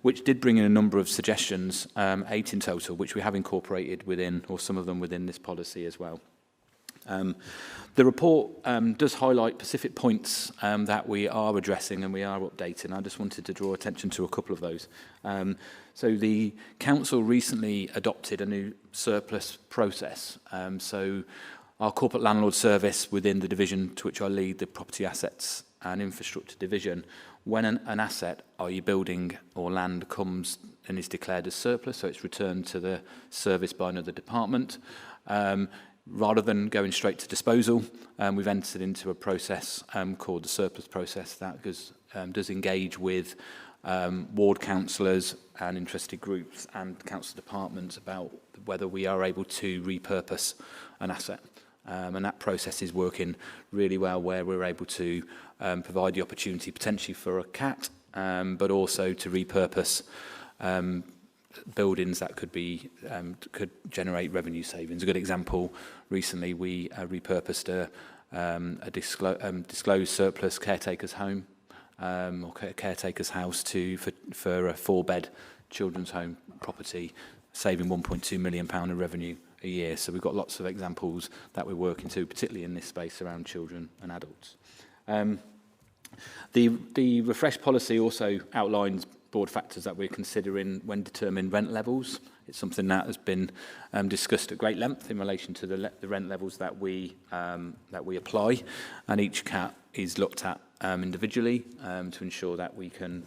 which did bring in a number of suggestions, 8 in total, which we have incorporated within, or some of them within this policy as well. The report does highlight specific points that we are addressing and we are updating. I just wanted to draw attention to a couple of those. So the council recently adopted a new surplus process. So our corporate landlord service within the division to which I lead, the property assets and infrastructure division, when an asset, i.e. building or land, comes and is declared as surplus, so it's returned to the service by another department, rather than going straight to disposal, we've entered into a process called the surplus process that does engage with ward councillors and interested groups and council departments about whether we are able to repurpose an asset. And that process is working really well, where we're able to provide the opportunity potentially for a CAT, but also to repurpose buildings that could generate revenue savings. A good example, recently we repurposed a disclosed surplus caretaker's home or caretaker's house for a 4-bed children's home property, saving £1.2 million of revenue a year. So we've got lots of examples that we're working to, particularly in this space around children and adults. The refresh policy also outlines broad factors that we're considering when determining rent levels. It's something that has been discussed at great length in relation to the rent levels that we apply, and each CAT is looked at individually to ensure that we can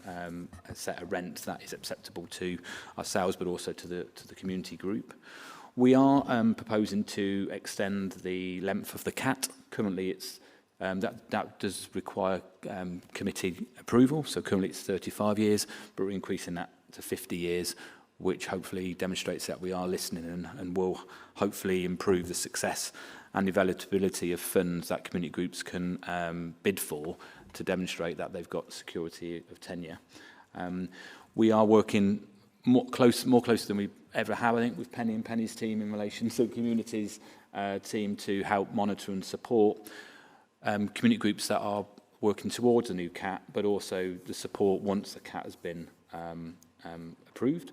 set a rent that is acceptable to ourselves, but also to the community group. We are proposing to extend the length of the CAT. Currently, it's that does require committee approval, so currently it's 35 years, but we're increasing that to 50 years, which hopefully demonstrates that we are listening and will hopefully improve the success and availability of funds that community groups can bid for to demonstrate that they've got security of tenure. We are working more close than we ever have, I think, with Penny and Penny's team in relation to the communities team to help monitor and support community groups that are working towards a new CAT, but also the support once the CAT has been approved.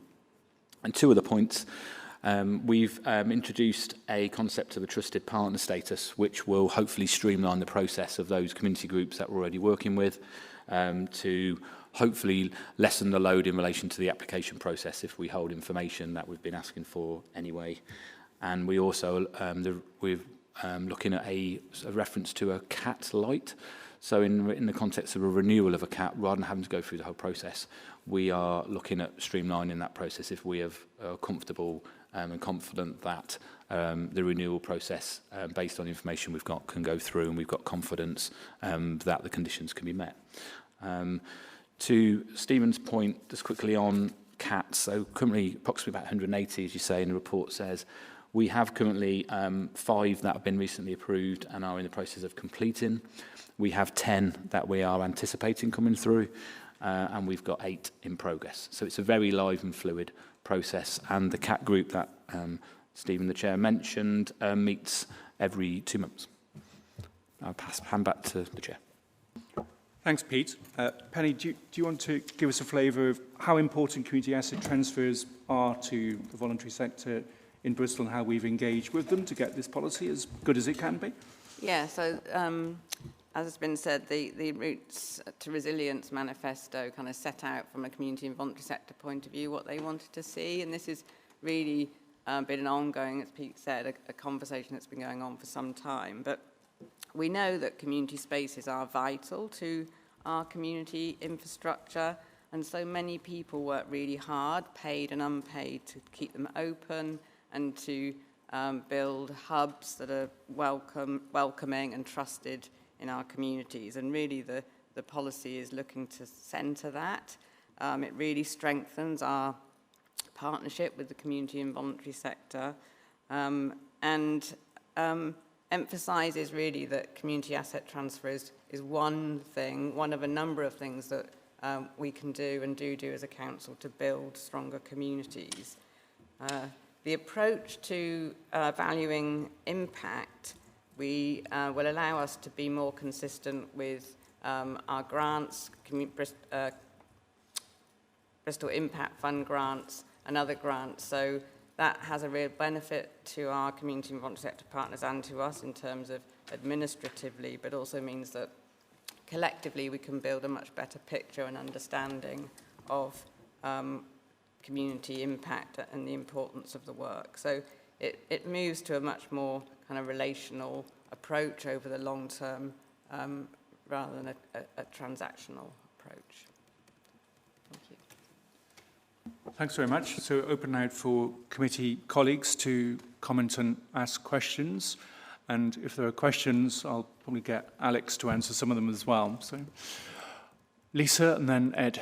And 2 other points, we've introduced a concept of a trusted partner status, which will hopefully streamline the process of those community groups that we're already working with to hopefully lessen the load in relation to the application process if we hold information that we've been asking for anyway. And we also, looking at a reference to a CAT light. So in the context of a renewal of a CAT, rather than having to go through the whole process, we are looking at streamlining that process if we are comfortable and confident that the renewal process, based on information we've got, can go through, and we've got confidence that the conditions can be met. To Stephen's point, just quickly on cats. So currently approximately about 180, as you say, in the report says. We have currently 5 that have been recently approved and are in the process of completing. We have 10 that we are anticipating coming through, and we've got 8 in progress. So it's a very live and fluid process, and the cat group that Stephen, the chair, mentioned meets every 2 months. I'll hand back to the chair.
Thanks, Pete. Penny, do you want to give us a flavour of how important community asset transfers are to the voluntary sector in Bristol and how we've engaged with them to get this policy as good as it can be?
Yeah, so as has been said, the Routes to Resilience manifesto kind of set out from a community and voluntary sector point of view what they wanted to see, and this has really been an ongoing, as Pete said, a conversation that's been going on for some time. But we know that community spaces are vital to our community infrastructure, and so many people work really hard, paid and unpaid, to keep them open and to build hubs that are welcoming and trusted in our communities. And really the policy is looking to centre that. It really strengthens our partnership with the community and voluntary sector, and emphasises really that community asset transfer is one thing, one of a number of things that we can do and do as a council to build stronger communities. The approach to valuing impact will allow us to be more consistent with our grants, Bristol Impact Fund grants and other grants. So that has a real benefit to our community and voluntary sector partners and to us in terms of administratively, but also means that collectively we can build a much better picture and understanding of community impact and the importance of the work. So it moves to a much more kind of relational approach over the long term rather than a transactional approach. Thank you.
Thanks very much. So open now for committee colleagues to comment and ask questions. And if there are questions, I'll probably get Alex to answer some of them as well. So Lisa and then Ed.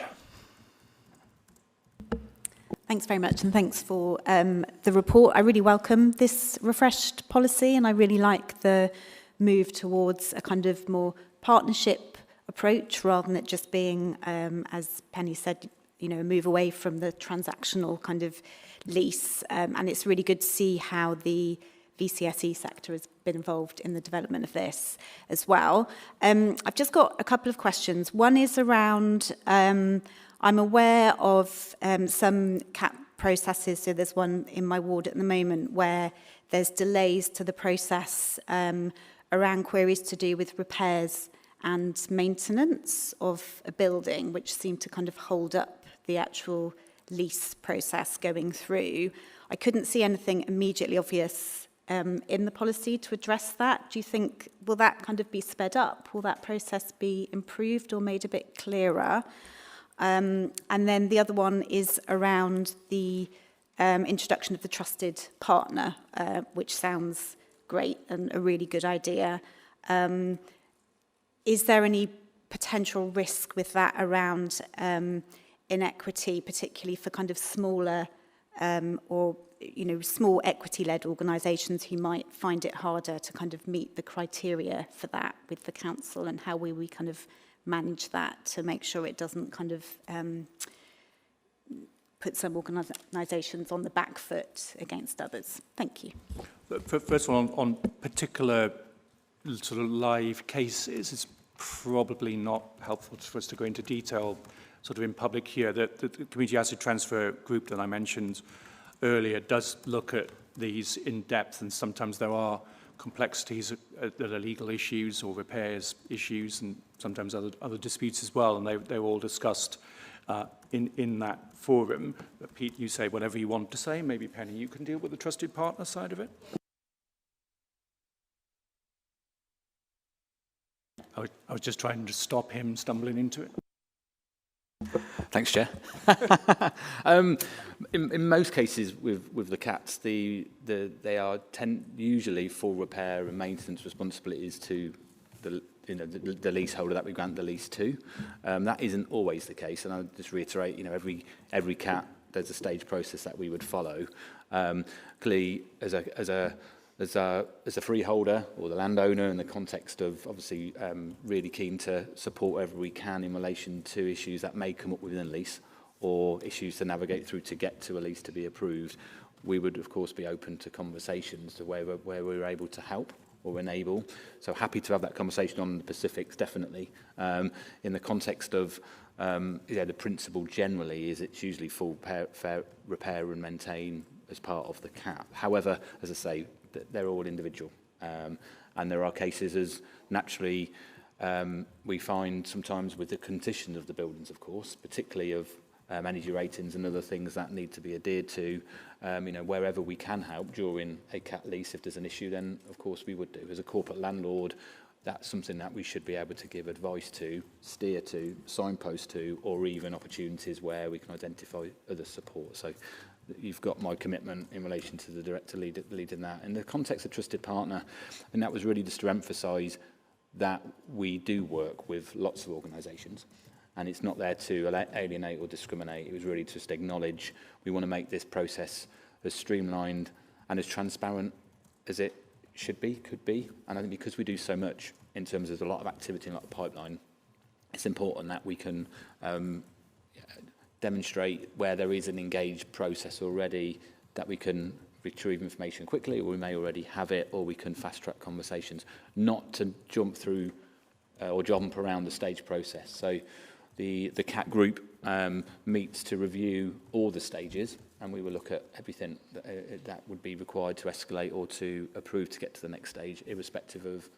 Thanks very much, and thanks for the report. I really welcome this refreshed policy, and I really like the move towards a kind of more partnership approach rather than it just being, as Penny said, a move away from the transactional kind of lease. And it's really good to see how the VCSE sector has been involved in the development of this as well. I've just got a couple of questions. One is around, I'm aware of some CAP processes, so there's one in my ward at the moment where there's delays to the process around queries to do with repairs and maintenance of a building, which seem to kind of hold up the actual lease process going through. I couldn't see anything immediately obvious in the policy to address that. Do you think, will that kind of be sped up? Will that process be improved or made a bit clearer? And then the other one is around the introduction of the trusted partner, which sounds great and a really good idea. Is there any potential risk with that around inequity, particularly for kind of smaller or small equity-led organisations who might find it harder to kind of meet the criteria for that with the council, and how will we kind of manage that to make sure it doesn't kind of put some organisations on the back foot against others? Thank you.
First of all, on particular sort of live cases, it's probably not helpful for us to go into detail sort of in public here. The community asset transfer group that I mentioned earlier does look at these in depth, and sometimes there are complexities that are legal issues or repairs issues, and sometimes other disputes as well, and they're all discussed in that forum. But Pete, you say whatever you want to say. Maybe Penny, you can deal with the trusted partner side of it. I was just trying to stop him stumbling into it.
Thanks, Chair. In most cases with the cats, they are usually full repair and maintenance responsibilities to the leaseholder that we grant the lease to. That isn't always the case, and I'll just reiterate, every cat there's a stage process that we would follow. Clearly, as a freeholder or the landowner, in the context of obviously really keen to support wherever we can in relation to issues that may come up within a lease or issues to navigate through to get to a lease to be approved, we would of course be open to conversations to where we're able to help or enable. So happy to have that conversation on the specifics, definitely. In the context of the principle generally is it's usually full fair repair and maintain as part of the cap. However, as I say, they're all individual. And there are cases, as naturally we find sometimes with the condition of the buildings, of course, particularly of energy ratings and other things that need to be adhered to, wherever we can help during a cat lease, if there's an issue, then of course we would do. As a corporate landlord, that's something that we should be able to give advice to, steer to, signpost to, or even opportunities where we can identify other support. So you've got my commitment in relation to the director leading that. In the context of trusted partner, and that was really just to emphasise that we do work with lots of organisations, and it's not there to alienate or discriminate. It was really just acknowledge we want to make this process as streamlined and as transparent as it should be, could be. And I think because we do so much in terms of a lot of activity and a lot of pipeline, it's important that we can demonstrate where there is an engaged process already, that we can retrieve information quickly, or we may already have it, or we can fast-track conversations, not to jump through or jump around the stage process. So the CAT group meets to review all the stages, and we will look at everything that would be required to escalate or to approve to get to the next stage, irrespective of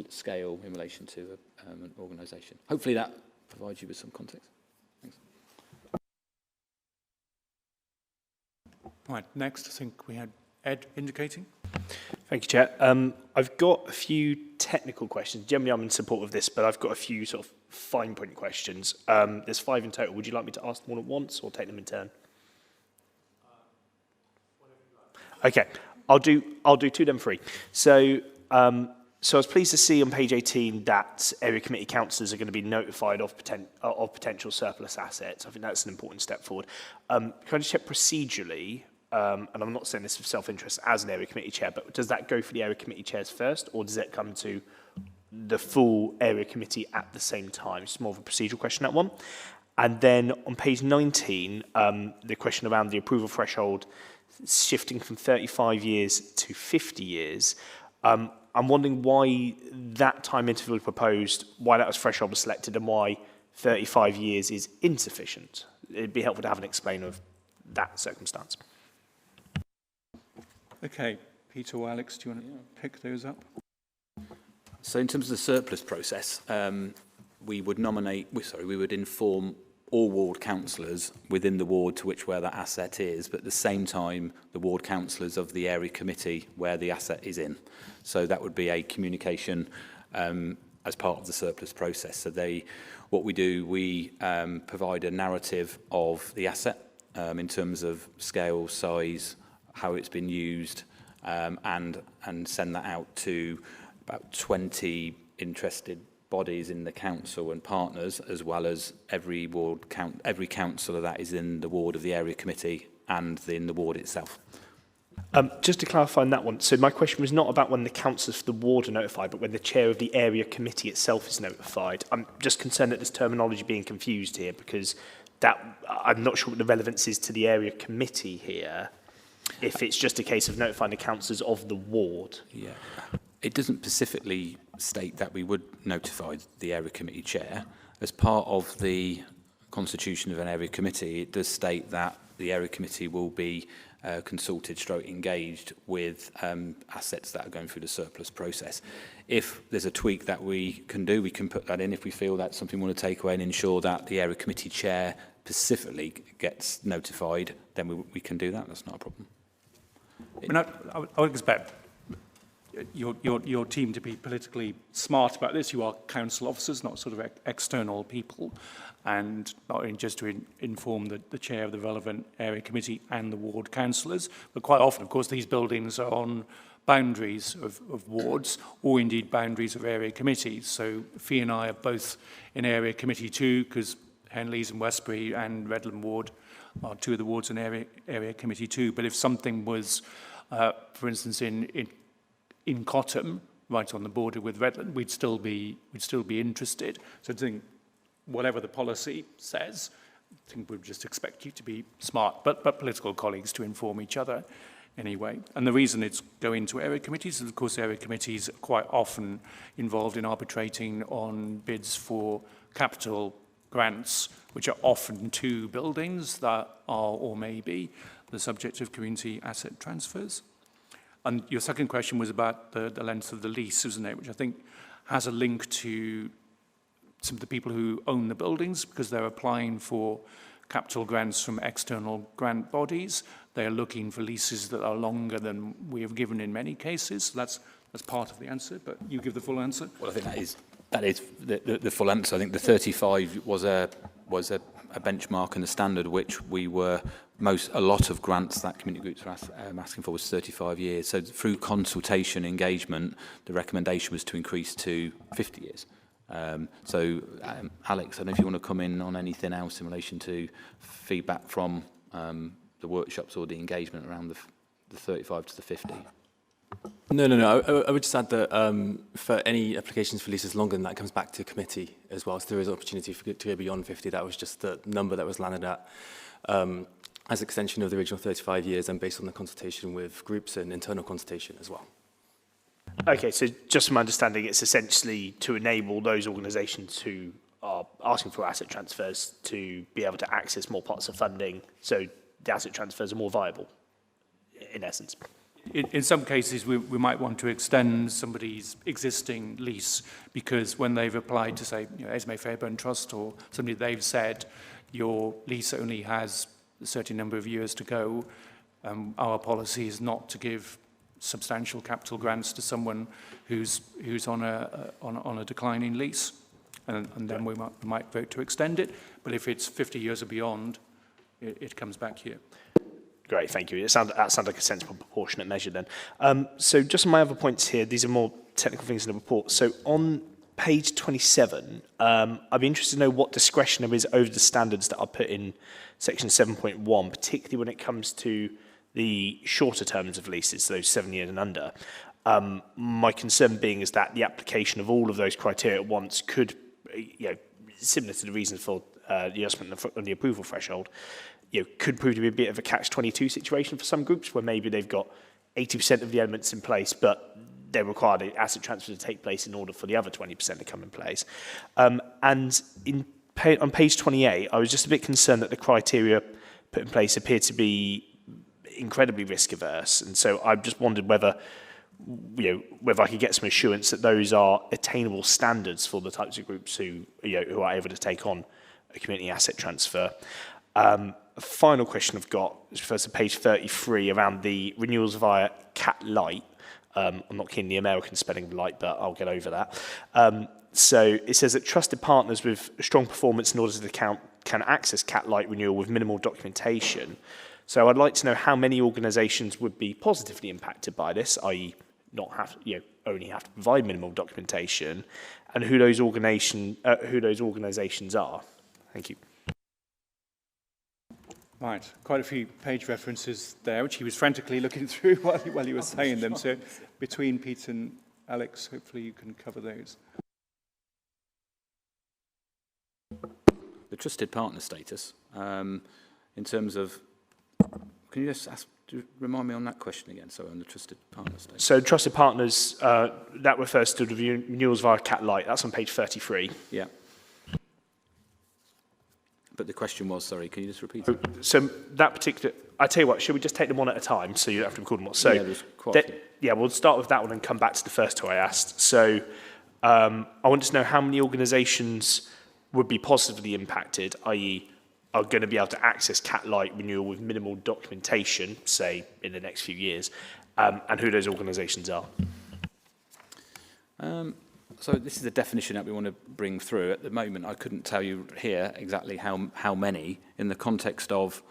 scale in relation to an organisation. Hopefully that provides you with some context. Thanks.
Right, next I think we had Ed indicating.
Thank you, Chair. I've got a few technical questions. Generally, I'm in support of this, but I've got a few sort of fine point questions. There's 5 in total. Would you like me to ask them all at once or take them in turn? Okay, I'll do 2, then 3. So I was pleased to see on page 18 that area committee councillors are going to be notified of potential surplus assets. I think that's an important step forward. Can I just check procedurally? And I'm not saying this for self-interest as an area committee chair, but does that go for the area committee chairs first, or does it come to the full area committee at the same time? It's more of a procedural question, that one. And then on page 19, the question around the approval threshold shifting from 35 years to 50 years. I'm wondering why that time interval proposed, why that threshold was selected, and why 35 years is insufficient. It'd be helpful to have an explainer of that circumstance.
Okay, Peter or Alex, do you want to pick those up?
So in terms of the surplus process, we would inform all ward councillors within the ward to where that asset is, but at the same time, the ward councillors of the area committee where the asset is in. So that would be a communication as part of the surplus process. So what we do, we provide a narrative of the asset in terms of scale, size, how it's been used, and send that out to about 20 interested bodies in the council and partners, as well as every councillor that is in the ward of the area committee and in the ward itself.
Just to clarify on that one, so my question was not about when the councillors for the ward are notified, but when the chair of the area committee itself is notified. I'm just concerned that there's terminology being confused here, because I'm not sure what the relevance is to the area committee here, if it's just a case of notifying the councillors of the ward.
Yeah. It doesn't specifically state that we would notify the area committee chair. As part of the constitution of an area committee, it does state that the area committee will be consulted / engaged with assets that are going through the surplus process. If there's a tweak that we can do, we can put that in. If we feel that's something we want to take away and ensure that the area committee chair specifically gets notified, then we can do that. That's not a problem.
I would expect your team to be politically smart about this. You are council officers, not sort of external people, and not only just to inform the chair of the relevant area committee and the ward councillors, but quite often, of course, these buildings are on boundaries of wards, or indeed boundaries of area committees. So Fee and I are both in area committee too, because Henleys and Westbury and Redland Ward two of the wards and area committee too. But if something was, for instance, in Cottam, right on the border with Redland, we'd still be interested. So I think whatever the policy says, I think we'd just expect you to be smart, but political colleagues to inform each other anyway. And the reason it's going to area committees is, of course, area committees are quite often involved in arbitrating on bids for capital grants, which are often to buildings that are or may be the subject of community asset transfers. And your second question was about the length of the lease, isn't it? Which I think has a link to some of the people who own the buildings, because they're applying for capital grants from external grant bodies. They are looking for leases that are longer than we have given in many cases. So that's part of the answer, but you give the full answer.
Well, I think that is the full answer. I think the 35 was a benchmark and a standard which we were a lot of grants that community groups were asking for was 35 years. So through consultation engagement, the recommendation was to increase to 50 years. Alex, I don't know if you want to come in on anything else in relation to feedback from the workshops or the engagement around the 35 to the 50.
No. I would just add that for any applications for leases longer than that, it comes back to committee as well. So there is an opportunity to go beyond 50. That was just the number that was landed at as extension of the original 35 years and based on the consultation with groups and internal consultation as well.
Okay, so just from my understanding, it's essentially to enable those organisations who are asking for asset transfers to be able to access more parts of funding, so the asset transfers are more viable, in essence.
In some cases, we might want to extend somebody's existing lease, because when they've applied to, say, Esme Fairburn Trust or somebody, they've said your lease only has a certain number of years to go. Our policy is not to give substantial capital grants to someone who's on a declining lease, and then we might vote to extend it. But if it's 50 years or beyond, it comes back here.
Great, thank you. That sounds like a sensible proportionate measure then. So just on my other points here, these are more technical things in the report. So on page 27, I'd be interested to know what discretion there is over the standards that are put in section 7.1, particularly when it comes to the shorter terms of leases, those 7 years and under. My concern being is that the application of all of those criteria at once could, similar to the reasons for the adjustment on the approval threshold, could prove to be a bit of a catch-22 situation for some groups, where maybe they've got 80% of the elements in place, but they require the asset transfer to take place in order for the other 20% to come in place. And on page 28, I was just a bit concerned that the criteria put in place appeared to be incredibly risk averse, and so I just wondered whether I could get some assurance that those are attainable standards for the types of groups who are able to take on a community asset transfer. A final question I've got is refers to page 33 around the renewals via Cat Light. I'm not keen on the American spelling of light, but I'll get over that. So it says that trusted partners with strong performance in order to account can access Cat Light renewal with minimal documentation. So I'd like to know how many organisations would be positively impacted by this, i.e. only have to provide minimal documentation, and who those organisations are. Thank you.
Right, quite a few page references there, which he was frantically looking through while he was saying them. So between Pete and Alex, hopefully you can cover those.
The trusted partner status, in terms of, can you just remind me on that question again, sorry, on the trusted partner status?
So trusted partners, that refers to the renewals via Cat Light. That's on page 33.
Yeah. But the question was, sorry, can you just repeat it?
So that particular, I tell you what, should we just take them one at a time so you don't have to record them all? So
yeah, there's quite a few.
Yeah, we'll start with that one and come back to the first two I asked. So I wanted to know how many organisations would be positively impacted, i.e. are going to be able to access Cat Light renewal with minimal documentation, say, in the next few years, and who those organisations are.
So this is the definition that we want to bring through. At the moment, I couldn't tell you here exactly how many, in the context of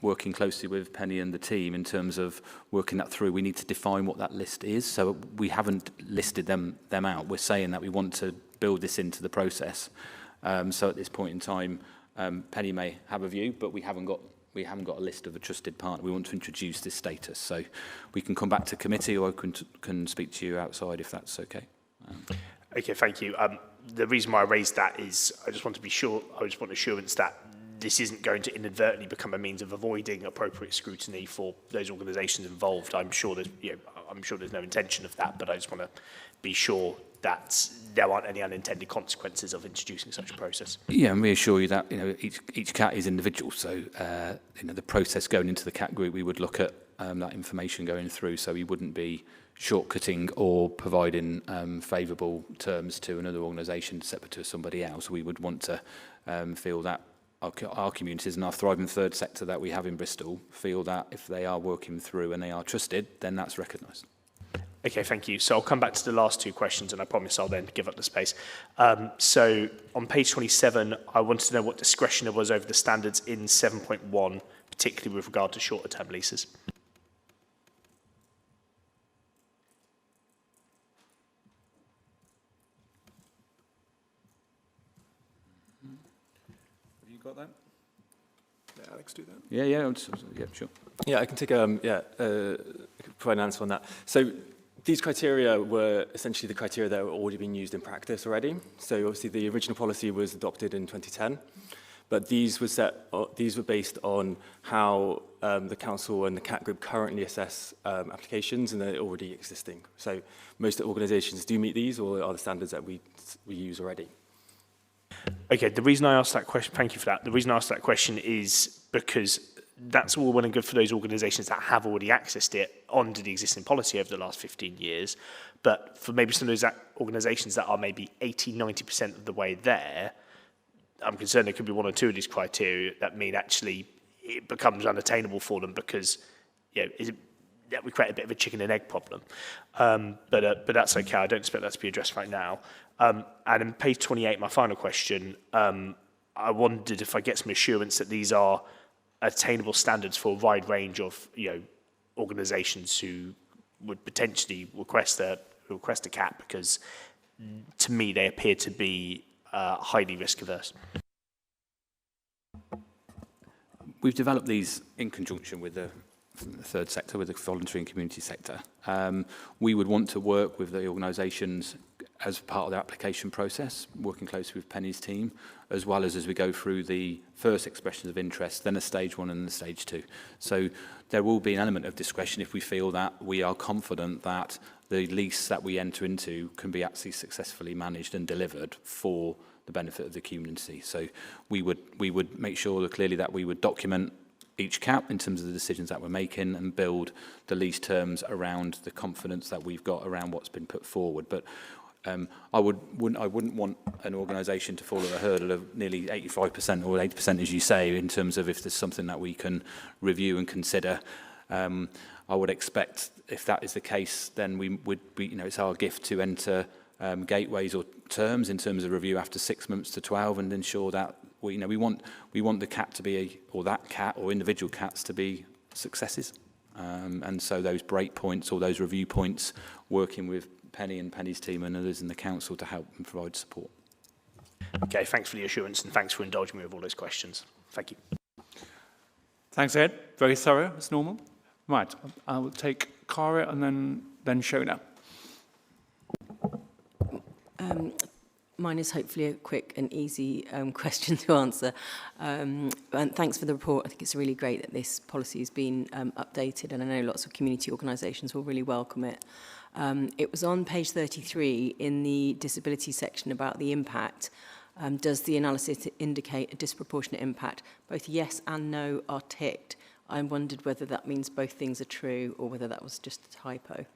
working closely with Penny and the team in terms of working that through. We need to define what that list is. So we haven't listed them out. We're saying that we want to build this into the process. So at this point in time, Penny may have a view, but we haven't got a list of a trusted partner. We want to introduce this status, so we can come back to committee, or I can speak to you outside if that's okay.
Okay, thank you. The reason why I raised that is I just want assurance that this isn't going to inadvertently become a means of avoiding appropriate scrutiny for those organisations involved. I'm sure there's no intention of that, but I just want to be sure that there aren't any unintended consequences of introducing such a process.
Yeah, and reassure you that each cat is individual. So the process going into the cat group, we would look at that information going through, so we wouldn't be shortcutting or providing favourable terms to another organisation separate to somebody else. We would want to feel that our communities and our thriving third sector that we have in Bristol feel that if they are working through and they are trusted, then that's recognised.
Okay, thank you. So I'll come back to the last two questions, and I promise I'll then give up the space. So on page 27, I wanted to know what discretion there was over the standards in 7.1, particularly with regard to shorter term leases.
Have you got that? Let Alex do that.
Yeah, sure.
Yeah, I can take provide an answer on that. So these criteria were essentially the criteria that were already being used in practice already. So obviously the original policy was adopted in 2010, but these were based on how the council and the CAT group currently assess applications, and they're already existing. So most organisations do meet these, or are the standards that we use already.
Okay, the reason I asked that question, thank you for that. The reason I asked that question is because that's all well and good for those organisations that have already accessed it under the existing policy over the last 15 years. But for maybe some of those organisations that are maybe 80–90% of the way there, I'm concerned there could be one or two of these criteria that mean actually it becomes unattainable for them because that would create a bit of a chicken and egg problem. But that's okay. I don't expect that to be addressed right now. And on page 28, my final question, I wondered if I get some assurance that these are attainable standards for a wide range of organisations who would potentially request a cap, because to me they appear to be highly risk averse.
We've developed these in conjunction with the third sector, with the voluntary and community sector. We would want to work with the organisations as part of the application process, working closely with Penny's team, as well as we go through the first expressions of interest, then a stage 1 and a stage 2. So there will be an element of discretion if we feel that we are confident that the lease that we enter into can be actually successfully managed and delivered for the benefit of the community. So we would make sure that clearly that we would document each cap in terms of the decisions that we're making and build the lease terms around the confidence that we've got around what's been put forward. But I wouldn't want an organisation to fall at a hurdle of nearly 85% or 80%, as you say, in terms of if there's something that we can review and consider. I would expect if that is the case, then we would be, it's our gift to enter gateways or terms in terms of review after 6 months to 12 and ensure that we want the cat to be or that cat or individual cats to be successes. And so those break points or those review points, working with Penny and Penny's team and others in the council to help and provide support.
Okay, thanks for the assurance and thanks for indulging me with all those questions. Thank you.
Thanks, Ed. Very thorough, as normal. Right, I will take Cara and then Shona.
Mine is hopefully a quick and easy question to answer. And thanks for the report. I think it's really great that this policy has been updated, and I know lots of community organisations will really welcome it. It was on page 33 in the disability section about the impact. Does the analysis indicate a disproportionate impact? Both yes and no are ticked. I wondered whether that means both things are true or whether that was just a typo.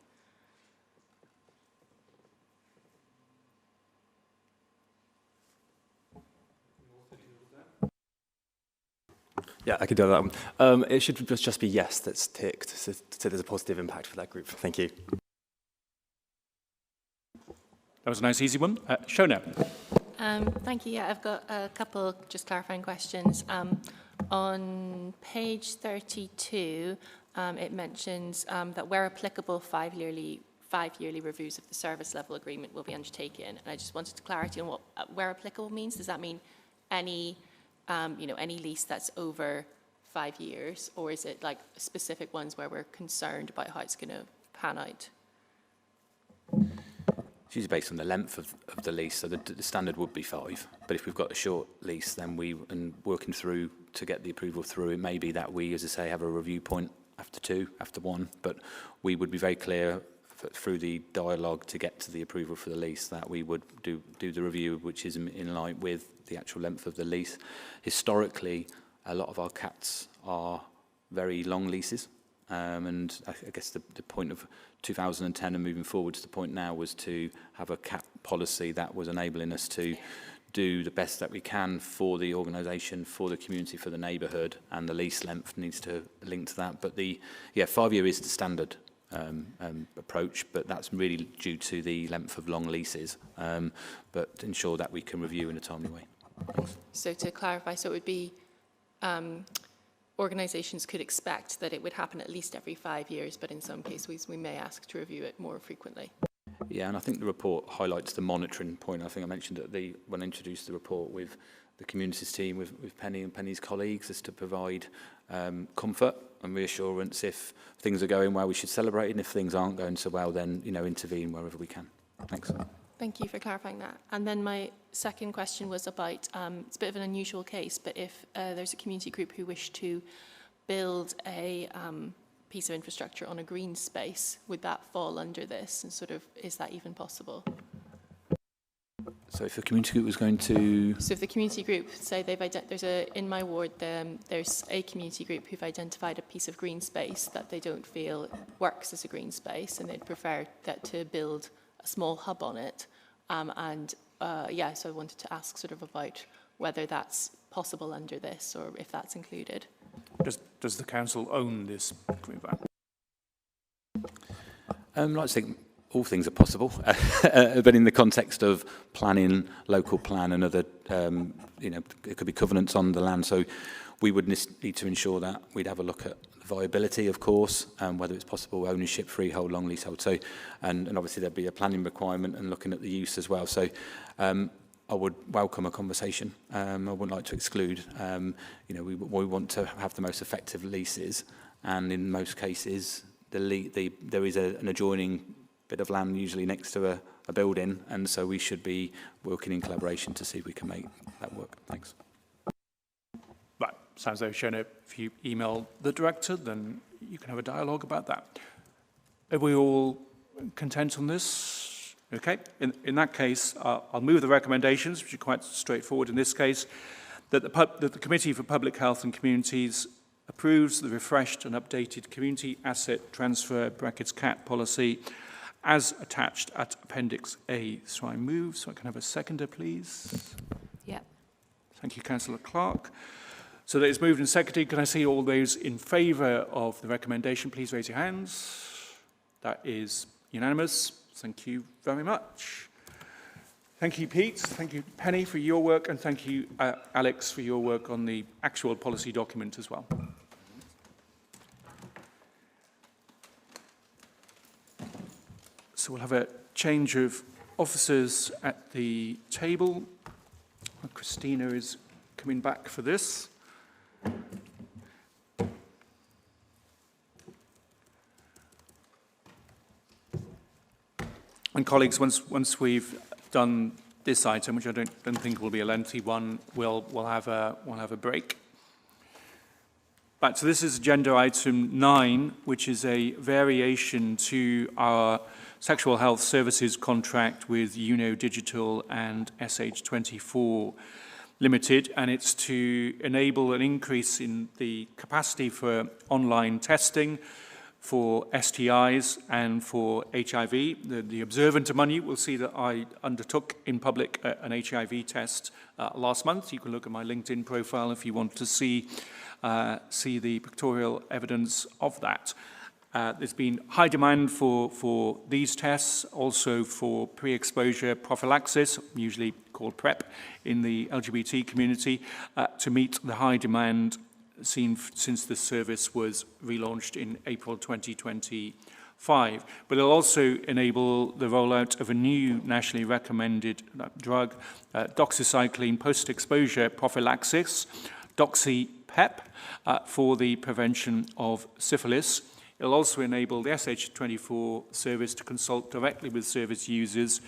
Yeah, I could do that one. It should just be yes that's ticked, so there's a positive impact for that group. Thank you.
That was a nice, easy one. Shona.
Thank you. Yeah, I've got a couple just clarifying questions. On page 32, it mentions that where applicable, five-yearly reviews of the service level agreement will be undertaken. And I just wanted clarity on what where applicable means. Does that mean any you know, any lease that's over 5 years, or is it like specific ones where we're concerned about how it's going to pan out?
It's usually based on the length of the lease, so the standard would be 5. But if we've got a short lease, then and working through to get the approval through, it may be that we, as I say, have a review point after 2, after 1. But we would be very clear through the dialogue to get to the approval for the lease that we would do the review, which is in line with the actual length of the lease. Historically, a lot of our CATs are very long leases. And I guess the point of 2010 and moving forward to the point now was to have a CAT policy that was enabling us to do the best that we can for the organisation, for the community, for the neighbourhood, and the lease length needs to link to that. But 5-year is the standard approach, but that's really due to the length of long leases, but ensure that we can review in a timely way.
So to clarify, so it would be organisations could expect that it would happen at least every 5 years, but in some cases we may ask to review it more frequently.
Yeah, and I think the report highlights the monitoring point. I think I mentioned when I introduced the report with the communities team, with Penny and Penny's colleagues, is to provide comfort and reassurance. If things are going well, we should celebrate, and if things aren't going so well, then intervene wherever we can. Thanks.
Thank you for clarifying that. And then my second question was about, it's a bit of an unusual case, but if there's a community group who wish to build a piece of infrastructure on a green space, would that fall under this? And sort of, is that even possible?
So if the community group was going to...
So if the community group, say in my ward, there's a community group who've identified a piece of green space that they don't feel works as a green space, and they'd prefer to build a small hub on it. So I wanted to ask sort of about whether that's possible under this or if that's included.
Does the council own this green van?
I'd like to think all things are possible, but in the context of planning, local plan and other, it could be covenants on the land. So we would need to ensure that we'd have a look at viability, of course, whether it's possible ownership, freehold, long leasehold. So, and obviously there'd be a planning requirement and looking at the use as well. So I would welcome a conversation. I wouldn't like to exclude. We want to have the most effective leases, and in most cases, there is an adjoining bit of land usually next to a building, and so we should be working in collaboration to see if we can make that work. Thanks.
Right, sounds like Shona, if you email the director, then you can have a dialogue about that. Are we all content on this? Okay, in that case, I'll move the recommendations, which are quite straightforward in this case, that the Committee for Public Health and Communities approves the refreshed and updated Community Asset Transfer (CAT) policy as attached at Appendix A. So I move, so I can have a seconder, please.
Yeah.
Thank you, Councillor Clark. So that is moved and seconded. Can I see all those in favour of the recommendation? Please raise your hands. That is unanimous. Thank you very much. Thank you, Pete. Thank you, Penny, for your work, and thank you, Alex, for your work on the actual policy document as well. So we'll have a change of officers at the table. Christina is coming back for this. And colleagues, once we've done this item, which I don't think will be a lengthy one, we'll have a break. Right, so this is agenda item 9, which is a variation to our sexual health services contract with Yuno Digital and SH24 Ltd, and it's to enable an increase in the capacity for online testing for STIs and for HIV. The observant among you will see that I undertook in public an HIV test last month. You can look at my LinkedIn profile if you want to see the pictorial evidence of that. There's been high demand for these tests, also for pre-exposure prophylaxis, usually called PrEP, in the LGBT community, to meet the high demand seen since the service was relaunched in April 2021. 5. But it'll also enable the rollout of a new nationally recommended drug, doxycycline post-exposure prophylaxis, DoxyPEP, for the prevention of syphilis. It'll also enable the SH24 service to consult directly with service users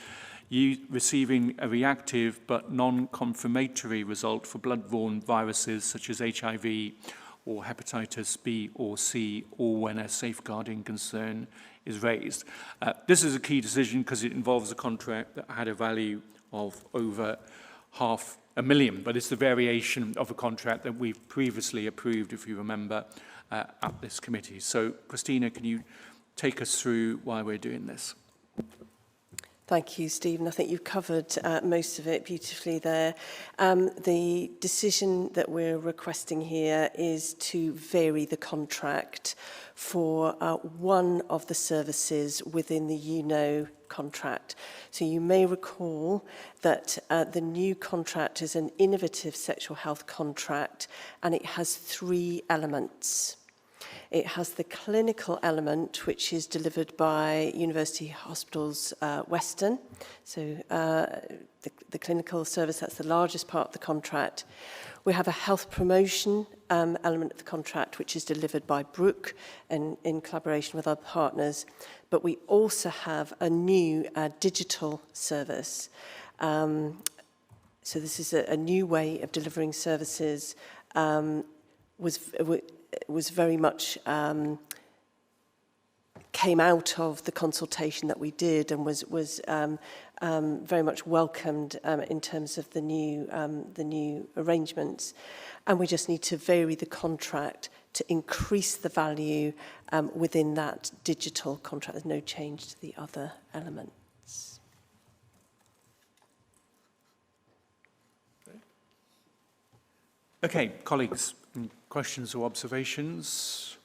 receiving a reactive but non-confirmatory result for blood-borne viruses such as HIV or hepatitis B or C, or when a safeguarding concern is raised. This is a key decision because it involves a contract that had a value of over $500,000, but it's the variation of a contract that we've previously approved, if you remember, at this committee. So, Christina, can you take us through why we're doing this?
Thank you, Stephen. I think you've covered most of it beautifully there. The decision that we're requesting here is to vary the contract for one of the services within the Yuno contract. So you may recall that the new contract is an innovative sexual health contract, and it has 3 elements. It has the clinical element, which is delivered by University Hospitals Western. So the clinical service, that's the largest part of the contract. We have a health promotion element of the contract, which is delivered by Brook in collaboration with our partners. But we also have a new digital service. So this is a new way of delivering services. Was very much came out of the consultation that we did, and was very much welcomed in terms of the new arrangements. And we just need to vary the contract to increase the value within that digital contract. There's no change to the other elements.
Okay, colleagues. Questions or observations?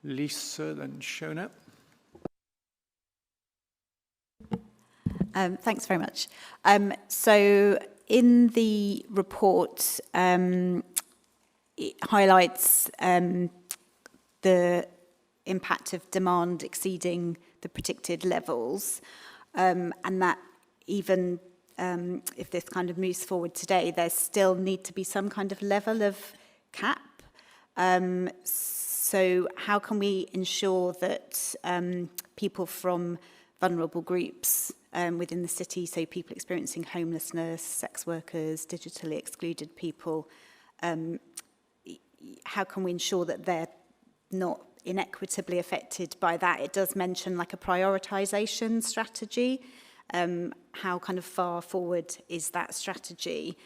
Lisa, then Shona.
Thanks very much. So in the report, it highlights the impact of demand exceeding the predicted levels, and that even if this kind of moves forward today, there still need to be some kind of level of cap. So how can we ensure that people from vulnerable groups within the city, so people experiencing homelessness, sex workers, digitally excluded people, how can we ensure that they're not inequitably affected by that? It does mention like a prioritisation strategy. How kind of far forward is that strategy?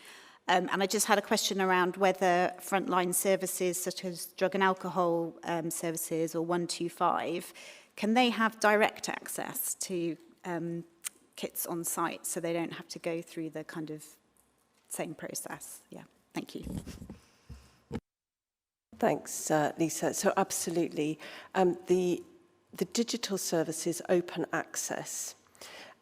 And I just had a question around whether frontline services such as drug and alcohol services or 125, can they have direct access to kits on site so they don't have to go through the kind of same process? Yeah, thank you.
Thanks, Lisa. So absolutely. The digital service is open access.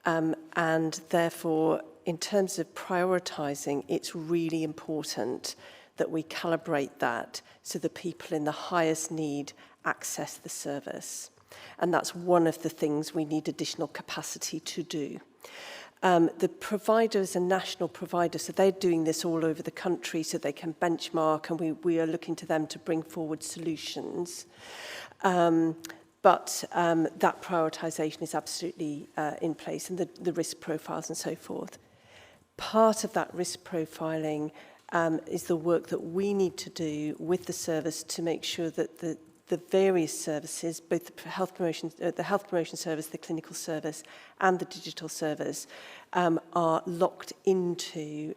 And therefore, in terms of prioritising, it's really important that we calibrate that so the people in the highest need access the service. And that's one of the things we need additional capacity to do. The provider is a national provider, so they're doing this all over the country so they can benchmark, and we are looking to them to bring forward solutions. But that prioritisation is absolutely in place, and the risk profiles and so forth. Part of that risk profiling is the work that we need to do with the service to make sure that the various services, both the health promotion service, the clinical service, and the digital service, are locked into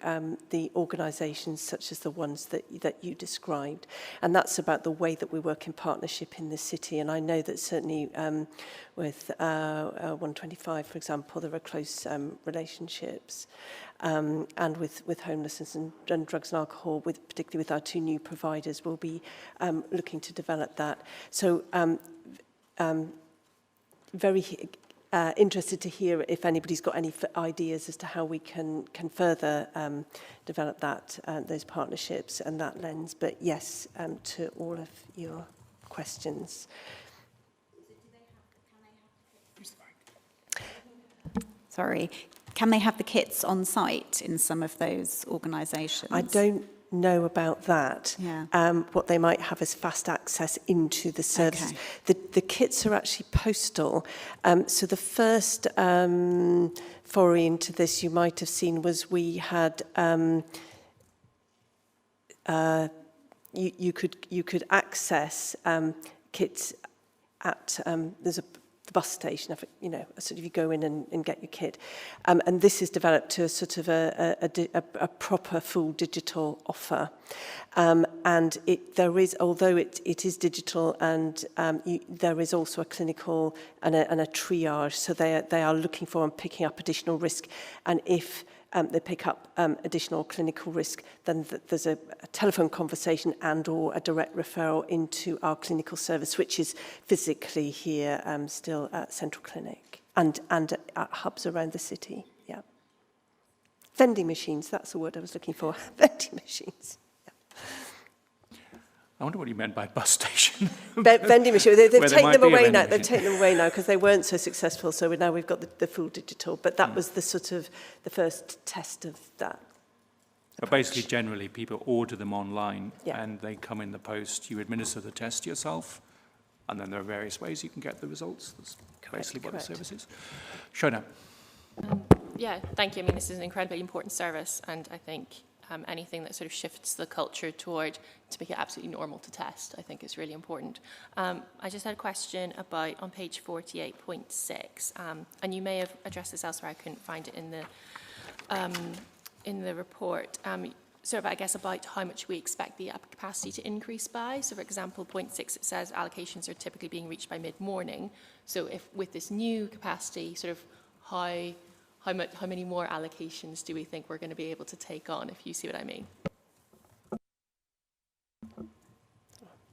the organisations such as the ones that you described. And that's about the way that we work in partnership in the city. And I know that certainly with 125, for example, there are close relationships. And with homelessness and drugs and alcohol, particularly with our 2 new providers, we'll be looking to develop that. So very interested to hear if anybody's got any ideas as to how we can further develop that, those partnerships and that lens. But yes, to all of your questions.
sorry, can they have the kits on site in some of those organisations?
I don't know about that.
Yeah.
What they might have is fast access into the services.
Okay.
The kits are actually postal. So the first foray into this you might have seen was we had you could access kits at there's the bus station, you know, sort of you go in and get your kit. And this is developed to a sort of a proper full digital offer. And there is, although it is digital, and there is also a clinical and a triage. So they are looking for and picking up additional risk. And if they pick up additional clinical risk, then there's a telephone conversation and or a direct referral into our clinical service, which is physically here still at Central Clinic and at hubs around the city. Yeah. Vending machines, that's the word I was looking for. Vending machines.
I wonder what you meant by bus station.
Vending machines. They've taken them away now.
Machine.
They've taken them away now because they weren't so successful. So now we've got the full digital. But that was the sort of the first test of that.
But basically, generally, people order them online
Yeah.
and they come in the post. You administer the test yourself, and then there are various ways you can get the results. That's basically what the service is. Shona.
Yeah, thank you. I mean, this is an incredibly important service, and I think anything that sort of shifts the culture toward to make it absolutely normal to test, I think is really important. I just had a question about on page 48.6, and you may have addressed this elsewhere. I couldn't find it in the report. Sort of, I guess, about how much we expect the capacity to increase by. So, for example, point 6, it says allocations are typically being reached by mid-morning. So, if with this new capacity, sort of how many more allocations do we think we're going to be able to take on, if you see what I mean?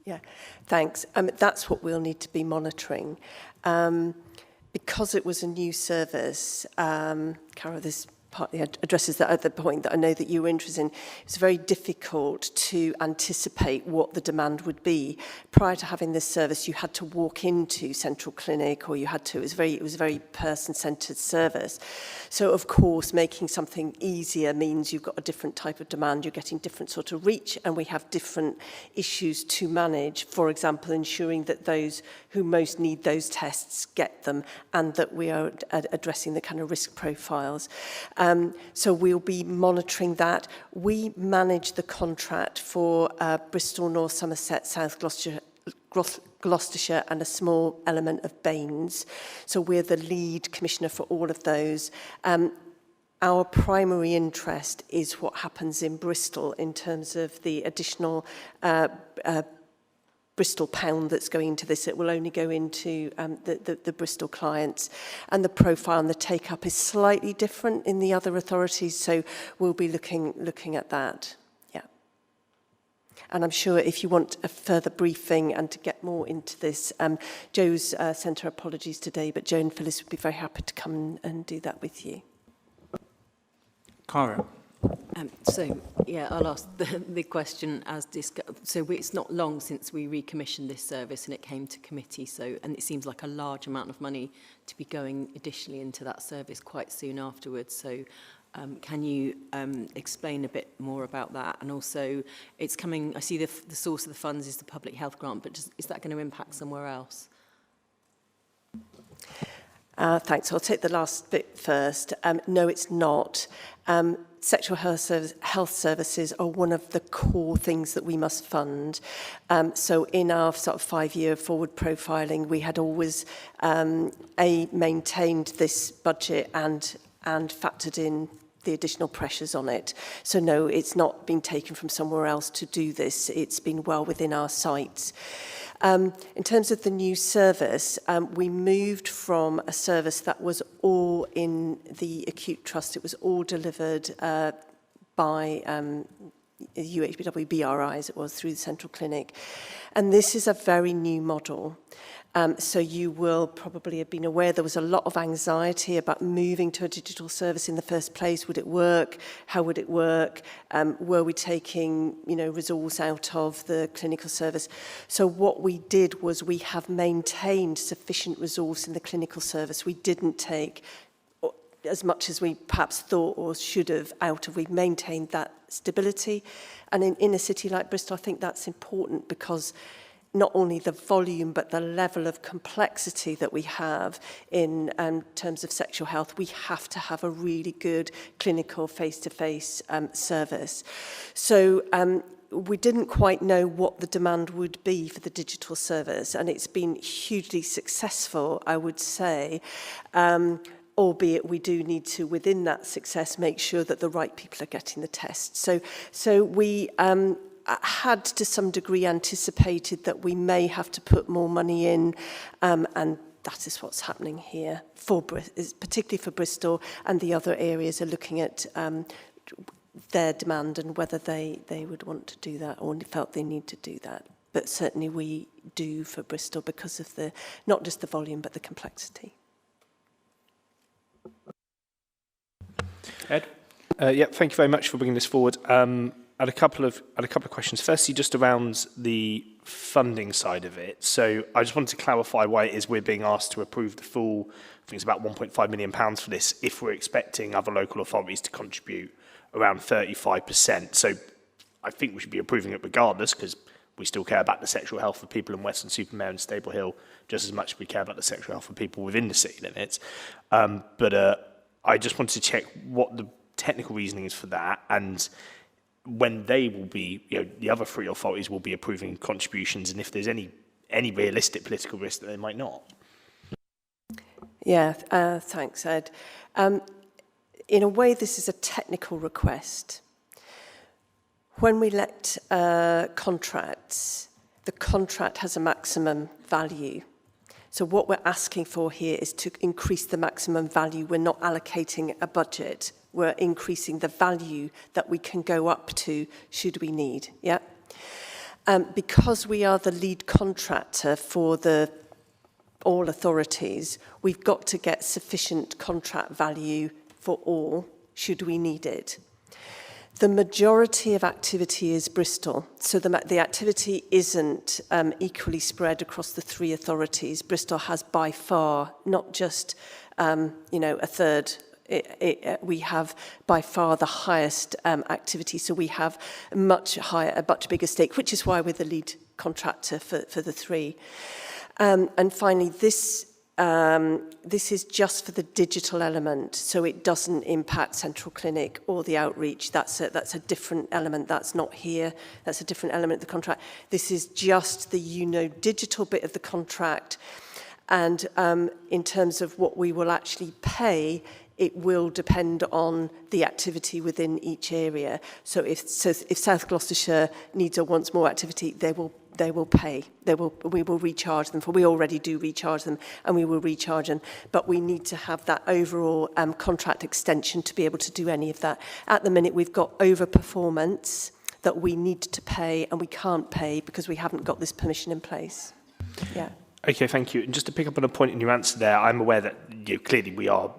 Yeah, thanks. That's what we'll need to be monitoring. Because it was a new service, Carol, this partly addresses that other point that I know that you were interested in. It was very difficult to anticipate what the demand would be. Prior to having this service, you had to walk into Central Clinic, or you had to, it was a very person-centred service. So, of course, making something easier means you've got a different type of demand, you're getting different sort of reach, and we have different issues to manage. For example, ensuring that those who most need those tests get them, and that we are addressing the kind of risk profiles. So we'll be monitoring that. We manage the contract for Bristol, North Somerset, South Gloucestershire and a small element of Baines. So we're the lead commissioner for all of those. Our primary interest is what happens in Bristol in terms of the additional Bristol pound that's going into this. It will only go into the Bristol clients, and the profile and the take-up is slightly different in the other authorities, so we'll be looking at that. Yeah. And I'm sure if you want a further briefing and to get more into this, Joe's sent her apologies today, but Joe and Phyllis would be very happy to come and do that with you.
Cara.
So, yeah, I'll ask the question as discussed. So it's not long since we recommissioned this service and it came to committee. So, and it seems like a large amount of money to be going additionally into that service quite soon afterwards. So can you explain a bit more about that? And also, it's coming, I see the source of the funds is the public health grant, but is that going to impact somewhere else?
Thanks. I'll take the last bit first. No, it's not. Sexual health services are one of the core things that we must fund. So in our sort of 5-year forward profiling, we had always maintained this budget and factored in the additional pressures on it. So no, it's not been taken from somewhere else to do this. It's been well within our sights. In terms of the new service, we moved from a service that was all in the acute trust. It was all delivered by UHBW BRI, as it was, through the Central Clinic. And this is a very new model. So you will probably have been aware there was a lot of anxiety about moving to a digital service in the first place. Would it work? How would it work? Were we taking, resource out of the clinical service? So what we did was we have maintained sufficient resource in the clinical service. We didn't take as much as we perhaps thought or should have out of. We've maintained that stability. And in a city like Bristol, I think that's important because not only the volume, but the level of complexity that we have in terms of sexual health, we have to have a really good clinical face-to-face service. So we didn't quite know what the demand would be for the digital service, and it's been hugely successful, I would say, albeit we do need to, within that success, make sure that the right people are getting the tests. So we had to some degree anticipated that we may have to put more money in, and that is what's happening here, particularly for Bristol, and the other areas are looking at their demand and whether they would want to do that or felt they need to do that. But certainly we do for Bristol because of not just the volume but the complexity.
Ed? Yeah, thank you very much for bringing this forward. I had a couple of questions. Firstly, just around the funding side of it. So I just wanted to clarify why it is we're being asked to approve the full, I think it's about £1.5 million for this, if we're expecting other local authorities to contribute around 35%. So I think we should be approving it regardless, because we still care about the sexual health of people in Weston-super-Mare and Stable Hill just as much as we care about the sexual health of people within the city limits. But I just wanted to check what the technical reasoning is for that, and when they will be, the other three authorities will be approving contributions, and if there's any realistic political risk that they might not.
Yeah, thanks, Ed. In a way, this is a technical request. When we let contracts, the contract has a maximum value. So what we're asking for here is to increase the maximum value. We're not allocating a budget. We're increasing the value that we can go up to should we need. Yeah. Because we are the lead contractor for all authorities, we've got to get sufficient contract value for all should we need it. The majority of activity is Bristol, so the activity isn't equally spread across the three authorities. Bristol has by far not just a third. We have by far the highest activity, so we have a much bigger stake, which is why we're the lead contractor for the three. And finally, this is just for the digital element, so it doesn't impact Central Clinic or the outreach. That's a different element. That's not here. That's a different element of the contract. This is just the Yuno Digital bit of the contract. And in terms of what we will actually pay, it will depend on the activity within each area. So if South Gloucestershire needs or wants more activity, they will pay. We will recharge them, for we already do recharge them, and we will recharge them. But we need to have that overall contract extension to be able to do any of that. At the minute, we've got overperformance that we need to pay, and we can't pay because we haven't got this permission in place. Yeah.
Okay, thank you. And just to pick up on a point in your answer there, I'm aware that clearly we are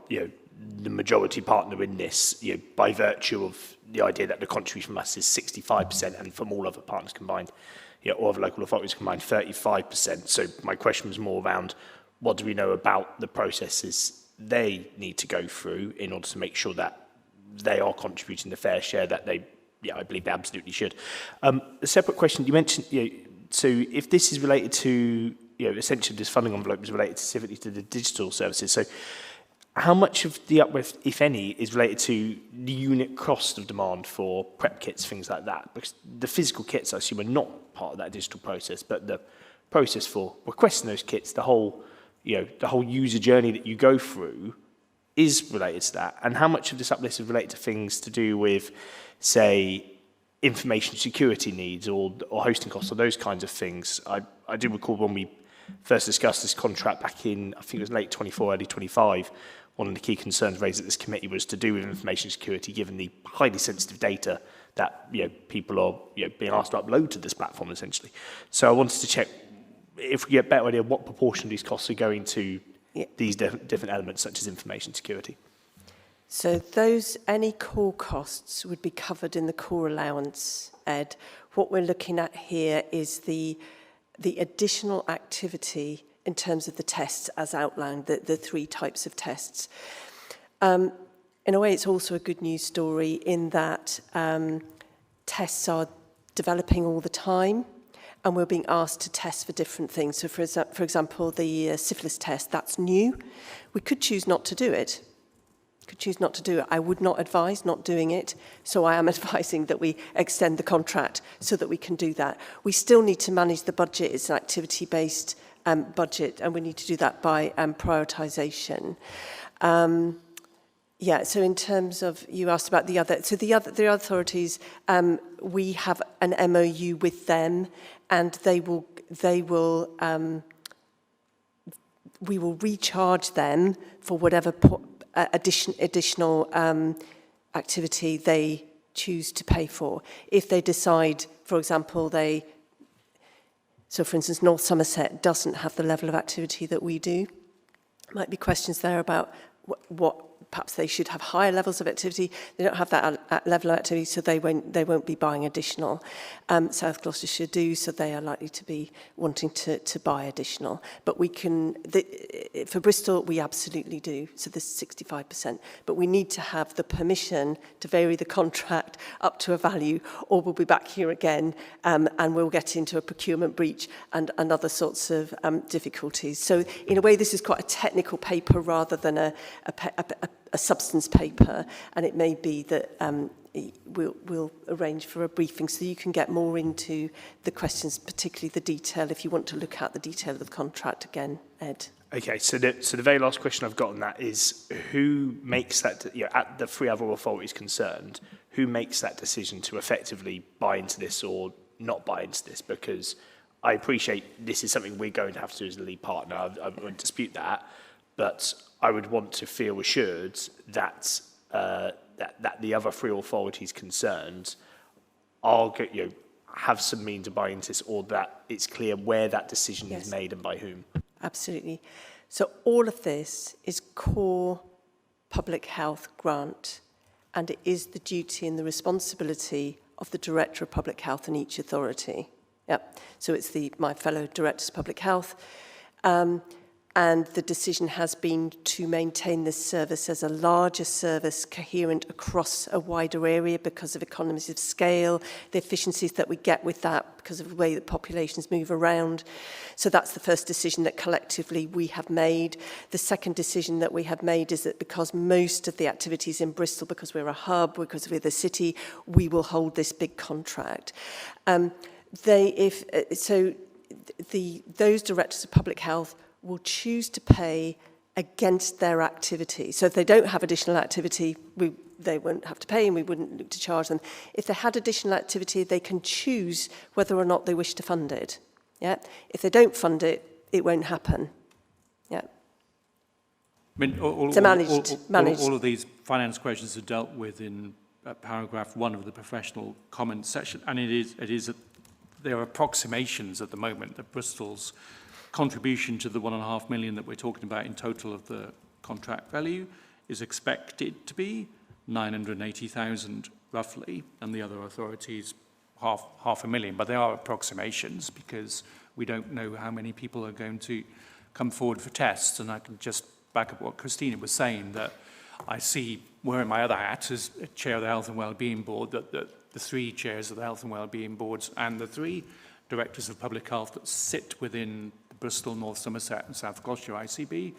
the majority partner in this, by virtue of the idea that the contribution from us is 65%, and from all other partners combined, all other local authorities combined 35%. So my question was more around what do we know about the processes they need to go through in order to make sure that they are contributing the fair share that I believe they absolutely should. A separate question, you mentioned, so if this is related to, essentially this funding envelope is related specifically to the digital services, so how much of the uplift, if any, is related to the unit cost of demand for prep kits, things like that? Because the physical kits, I assume, are not part of that digital process, but the process for requesting those kits, the whole user journey that you go through is related to that. And how much of this uplift is related to things to do with, say, information security needs or hosting costs or those kinds of things? I do recall when we first discussed this contract back in, I think it was late 24, early 25, one of the key concerns raised at this committee was to do with information security, given the highly sensitive data that people are being asked to upload to this platform, essentially. So I wanted to check if we get a better idea of what proportion of these costs are going to these different elements, such as information security.
So any core costs would be covered in the core allowance, Ed. What we're looking at here is the additional activity in terms of the tests as outlined, the three types of tests. In a way, it's also a good news story in that tests are developing all the time, and we're being asked to test for different things. So, for example, the syphilis test, that's new. We could choose not to do it. I would not advise not doing it, so I am advising that we extend the contract so that we can do that. We still need to manage the budget. It's an activity-based budget, and we need to do that by prioritisation. Yeah, so in terms of, you asked about the other authorities, we have an MOU with them, and we will recharge them for whatever additional activity they choose to pay for. If they decide, for example, so for instance, North Somerset doesn't have the level of activity that we do. Might be questions there about what perhaps they should have higher levels of activity. They don't have that level of activity, so they won't be buying additional. South Gloucestershire do, so they are likely to be wanting to buy additional. But we can, for Bristol, we absolutely do, so this is 65%. But we need to have the permission to vary the contract up to a value, or we'll be back here again, and we'll get into a procurement breach and other sorts of difficulties. So in a way, this is quite a technical paper rather than a substance paper, and it may be that we'll arrange for a briefing so you can get more into the questions, particularly the detail, if you want to look at the detail of the contract again, Ed.
Okay, so the very last question I've got on that is, who makes that, at the three other authorities concerned, who makes that decision to effectively buy into this or not buy into this? Because I appreciate this is something we're going to have to do as a lead partner. I won't dispute that. But I would want to feel assured that that the other three authorities concerned are have some means of buying into this, or that it's clear where that decision is made and by whom.
Absolutely. So all of this is core public health grant, and it is the duty and the responsibility of the Director of Public Health in each authority. Yep. So it's my fellow Directors of Public Health. And the decision has been to maintain this service as a larger service, coherent across a wider area because of economies of scale, the efficiencies that we get with that because of the way that populations move around. So that's the first decision that collectively we have made. The second decision that we have made is that because most of the activities in Bristol, because we're a hub, because we're the city, we will hold this big contract. Those directors of public health will choose to pay against their activity. So if they don't have additional activity, they won't have to pay and we wouldn't look to charge them. If they had additional activity, they can choose whether or not they wish to fund it. Yeah. If they don't fund it, it won't happen. Yeah.
I mean, all of these finance questions are dealt with in paragraph 1 of the professional comments section, and there are approximations at the moment that Bristol's contribution to the 1.5 million that we're talking about in total of the contract value is expected to be 980,000 roughly, and the other authorities half a million. But they are approximations because we don't know how many people are going to come forward for tests. And I can just back up what Christina was saying, that I see wearing my other hat as chair of the Health and Wellbeing Board, that the three chairs of the Health and Wellbeing Boards and the three directors of public health that sit within Bristol, North Somerset and South Gloucestershire ICB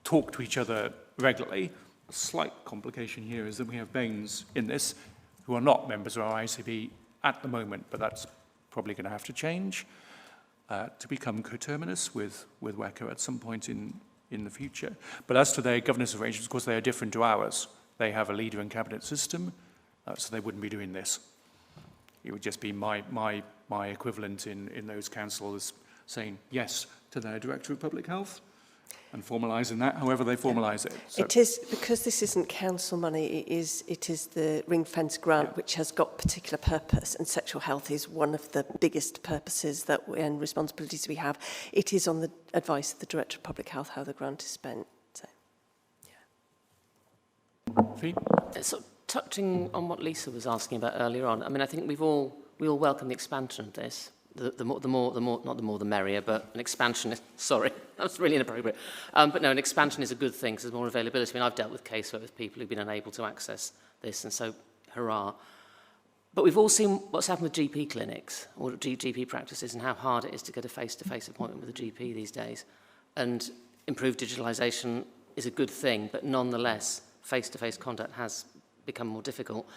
talk to each other regularly. A slight complication here is that we have Baines in this who are not members of our ICB at the moment, but that's probably going to have to change to become coterminous with WECA at some point in the future. But as to their governance arrangements, of course, they are different to ours. They have a leader and cabinet system, so they wouldn't be doing this. It would just be my equivalent in those councils saying yes to their Director of Public Health and formalising that however they formalise it. So
it is, because this isn't council money, it is the ring-fence grant, which has got particular purpose, and sexual health is one of the biggest purposes and responsibilities we have. It is on the advice of the Director of Public Health how the grant is spent. So,
yeah. So, touching on what Lisa was asking about earlier on, I mean, I think we all welcome the expansion of this, the more, not the more the merrier, but an expansion is, sorry, that's really inappropriate. But no, an expansion is a good thing because there's more availability. I mean, I've dealt with casework with people who've been unable to access this, and so hurrah. But we've all seen what's happened with GP clinics or GP practices and how hard it is to get a face-to-face appointment with a GP these days. And improved digitalisation is a good thing, but nonetheless, face-to-face contact has become more difficult.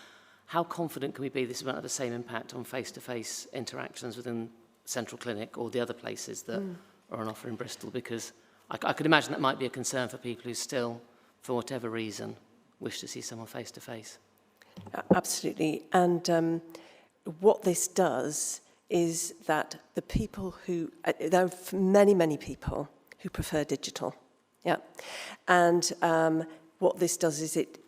How confident can we be this won't have the same impact on face-to-face interactions within Central Clinic or the other places that are on offer in Bristol? Because I could imagine that might be a concern for people who still, for whatever reason, wish to see someone face-to-face.
Absolutely. And what this does is that the people who, there are many, many people who prefer digital. Yeah. And what this does is it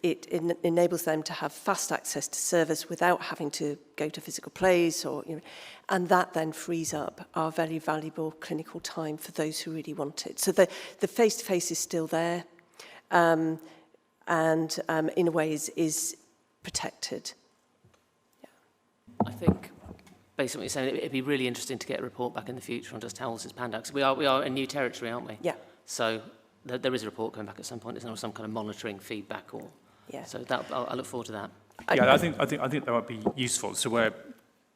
enables them to have fast access to service without having to go to physical place, or, you know, and that then frees up our very valuable clinical time for those who really want it. So the face-to-face is still there, and in a way is protected.
Yeah. I think, based on what you're saying, it'd be really interesting to get a report back in the future on just how all this has panned out. 'Cause we are in new territory, aren't we?
Yeah.
So there is a report coming back at some point. Isn't there some kind of monitoring feedback, or?
Yeah.
So I look forward to that.
Yeah, I think that would be useful. So where,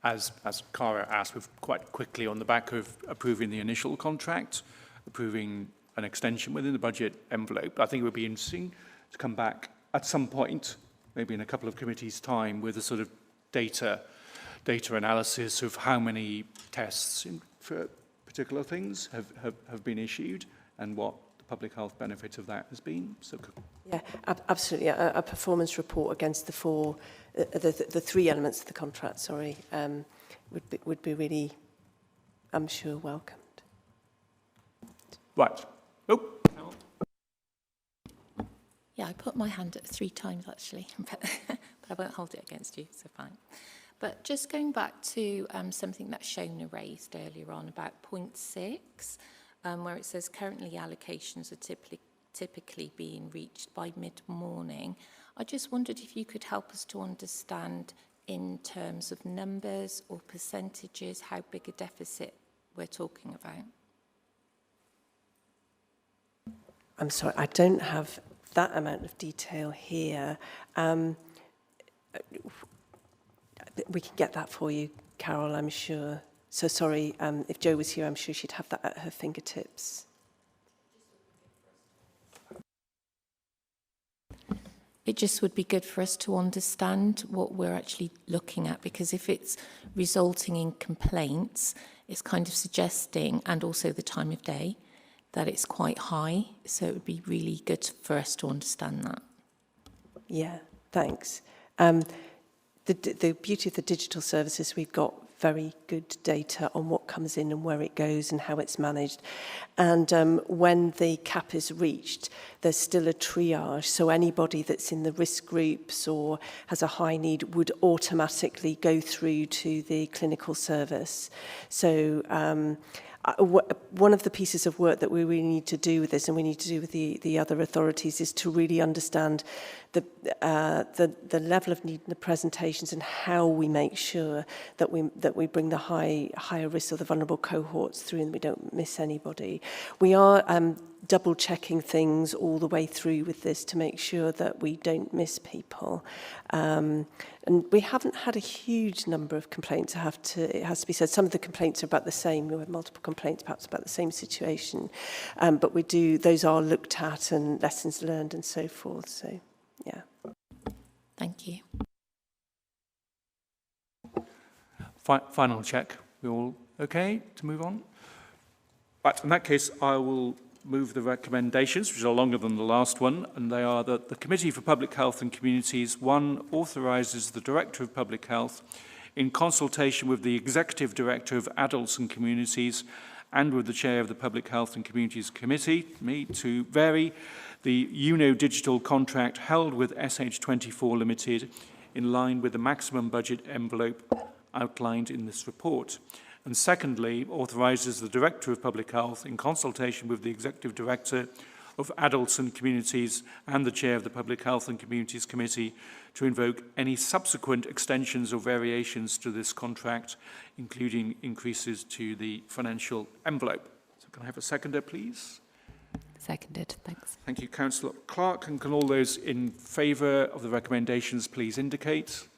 as Cara asked, we've quite quickly on the back of approving the initial contract, approving an extension within the budget envelope. I think it would be interesting to come back at some point, maybe in a couple of committees' time, with a sort of data analysis of how many tests for particular things have been issued and what the public health benefit of that has been. So,
yeah, absolutely. A performance report against the three elements of the contract, sorry, would be really, I'm sure, welcomed.
Right. Oh.
Yeah, I put my hand up 3 times actually, but I won't hold it against you, so fine. But just going back to something that Shona raised earlier on about point 6, where it says currently allocations are typically being reached by mid-morning. I just wondered if you could help us to understand in terms of numbers or percentages how big a deficit we're talking about.
I'm sorry, I don't have that amount of detail here. We can get that for you, Carol, I'm sure. So sorry, if Jo was here, I'm sure she'd have that at her fingertips.
It just would be good for us to understand what we're actually looking at, because if it's resulting in complaints, it's kind of suggesting, and also the time of day, that it's quite high. So it would be really good for us to understand that.
Yeah, thanks. The beauty of the digital services, we've got very good data on what comes in and where it goes and how it's managed. And when the cap is reached, there's still a triage. So anybody that's in the risk groups or has a high need would automatically go through to the clinical service. So one of the pieces of work that we really need to do with this, and we need to do with the other authorities, is to really understand the level of need in the presentations and how we make sure that we bring the higher risk or the vulnerable cohorts through and we don't miss anybody. We are double checking things all the way through with this to make sure that we don't miss people. And we haven't had a huge number of complaints, it has to be said. Some of the complaints are about the same. We had multiple complaints perhaps about the same situation. But those are looked at and lessons learned and so forth. So, yeah.
Thank you.
Final check. We all okay to move on? Right, in that case, I will move the recommendations, which are longer than the last one, and they are that the Committee for Public Health and Communities, 1, authorises the Director of Public Health, in consultation with the Executive Director of Adults and Communities and with the Chair of the Public Health and Communities Committee, me, to vary the Yuno Digital contract held with SH24 Ltd in line with the maximum budget envelope outlined in this report. And secondly, authorises the Director of Public Health, in consultation with the Executive Director of Adults and Communities and the Chair of the Public Health and Communities Committee to invoke any subsequent extensions or variations to this contract, including increases to the financial envelope. So can I have a seconder, please?
Seconded, thanks.
Thank you, Councillor Clark. And can all those in favour of the recommendations please indicate?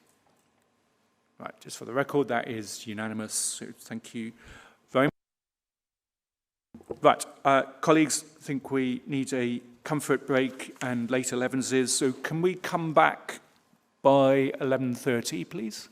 Right, just for the record, that is unanimous. So thank you very much. Right, colleagues, I think we need a comfort break and late 11s. So can we come back by 11:30, please?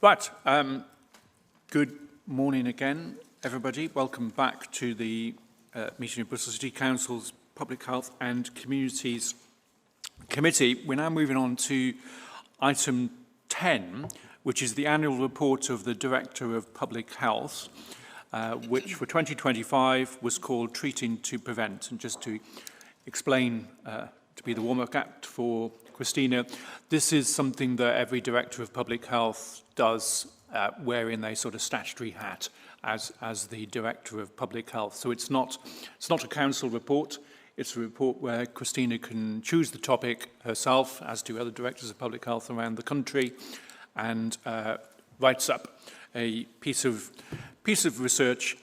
Right, good morning again, everybody. Welcome back to the meeting of Bristol City Council's Public Health and Communities Committee. We're now moving on to item 10, which is the annual report of the Director of Public Health, which for 2025 was called Treating to Prevent. And just to explain, to be the warm-up act for Christina, this is something that every Director of Public Health does, wearing a sort of statutory hat as the Director of Public Health. So it's not a council report. It's a report where Christina can choose the topic herself, as do other Directors of Public Health around the country, and writes up a piece of research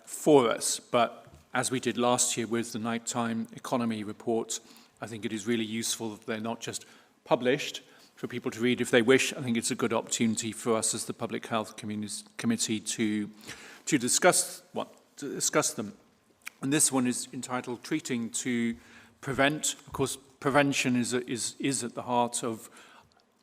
for us. But as we did last year with the nighttime economy report, I think it is really useful that they're not just published for people to read if they wish. I think it's a good opportunity for us as the Public Health Committee to discuss them. And this one is entitled Treating to Prevent. Of course, prevention is at the heart of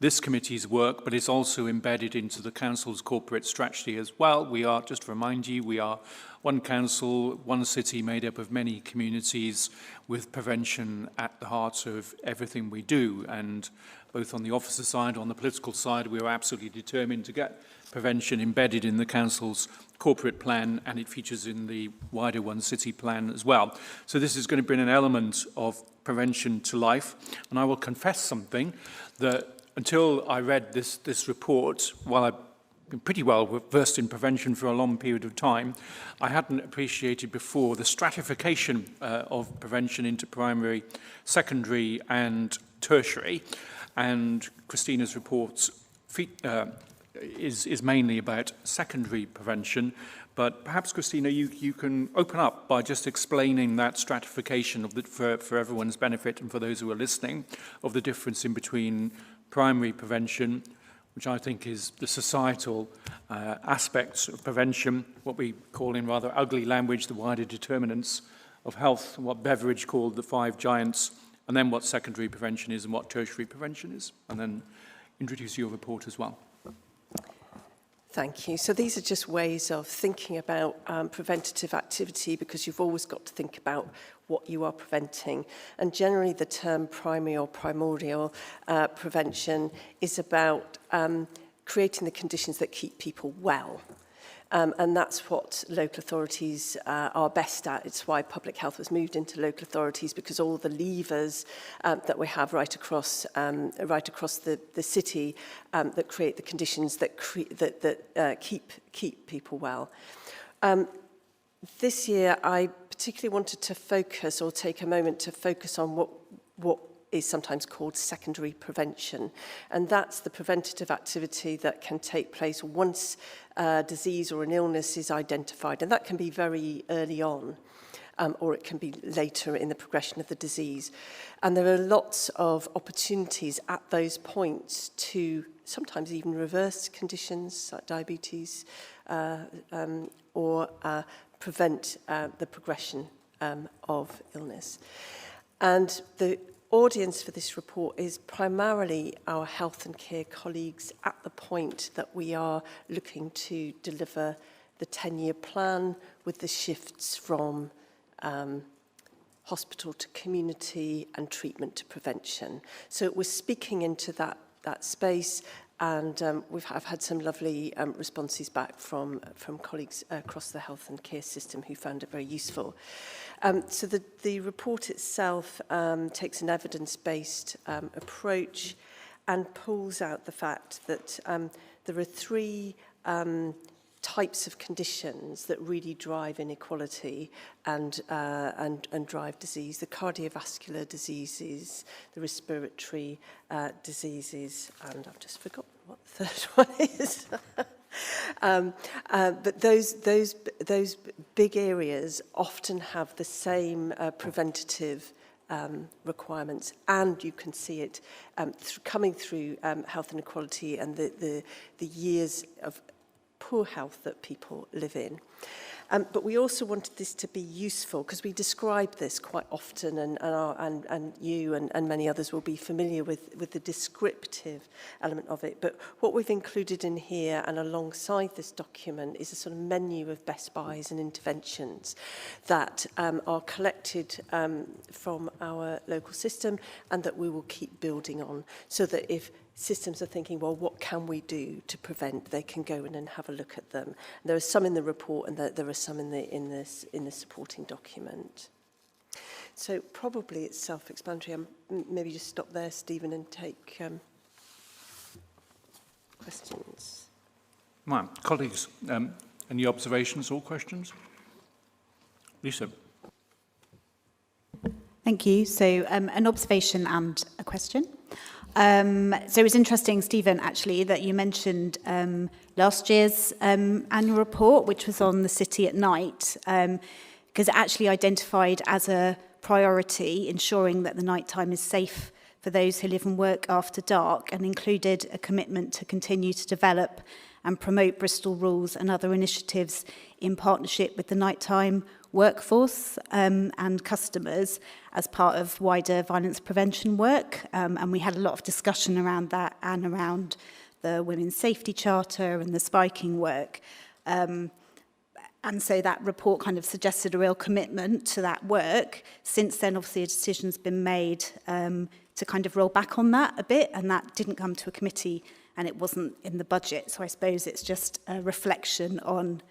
this committee's work, but it's also embedded into the council's corporate strategy as well. We are, just to remind you, we are one council, one city made up of many communities with prevention at the heart of everything we do. And both on the officer side, on the political side, we are absolutely determined to get prevention embedded in the council's corporate plan, and it features in the wider One City plan as well. So this is going to bring an element of prevention to life. And I will confess something, that until I read this report, while I've been pretty well versed in prevention for a long period of time, I hadn't appreciated before the stratification of prevention into primary, secondary and tertiary. And Christina's report is mainly about secondary prevention. But perhaps, Christina, you can open up by just explaining that stratification of for everyone's benefit and for those who are listening, of the difference in between primary prevention, which I think is the societal aspects of prevention, what we call in rather ugly language the wider determinants of health, what Beveridge called the 5 giants, and then what secondary prevention is and what tertiary prevention is, and then introduce your report as well.
Thank you. So these are just ways of thinking about preventative activity, because you've always got to think about what you are preventing. And generally the term primary or primordial prevention is about creating the conditions that keep people well. And that's what local authorities are best at. It's why public health was moved into local authorities, because all the levers that we have right across the city that create the conditions that keep people well. This year, I particularly wanted to focus, or take a moment to focus on what is sometimes called secondary prevention. And that's the preventative activity that can take place once a disease or an illness is identified. And that can be very early on, or it can be later in the progression of the disease. And there are lots of opportunities at those points to sometimes even reverse conditions like diabetes, or prevent the progression of illness. And the audience for this report is primarily our health and care colleagues at the point that we are looking to deliver the 10-year plan with the shifts from hospital to community and treatment to prevention. So we're speaking into that space, and I've had some lovely responses back from colleagues across the health and care system who found it very useful. So the report itself takes an evidence-based approach and pulls out the fact that there are 3 types of conditions that really drive inequality and drive disease: the cardiovascular diseases, the respiratory diseases, and I've just forgotten what the third one is. But those big areas often have the same preventative requirements, and you can see it coming through health inequality and the years of poor health that people live in. But we also wanted this to be useful because we describe this quite often, and you and many others will be familiar with the descriptive element of it. But what we've included in here and alongside this document is a sort of menu of best buys and interventions that are collected from our local system and that we will keep building on, so that if systems are thinking, well, what can we do to prevent? They can go in and have a look at them. There are some in the report, and there are some in the supporting document. So probably it's self-explanatory. Maybe just stop there, Stephen, and take questions.
Right, colleagues, any observations or questions? Lisa.
Thank you. So an observation and a question. So it was interesting, Stephen, actually, that you mentioned last year's annual report, which was on the city at night, because it actually identified as a priority ensuring that the nighttime is safe for those who live and work after dark, and included a commitment to continue to develop and promote Bristol rules and other initiatives in partnership with the nighttime workforce and customers as part of wider violence prevention work. And we had a lot of discussion around that and around the Women's Safety Charter and the spiking work. And so that report kind of suggested a real commitment to that work. Since then, obviously, a decision's been made to kind of roll back on that a bit, and that didn't come to a committee and it wasn't in the budget. So I suppose it's just a reflection on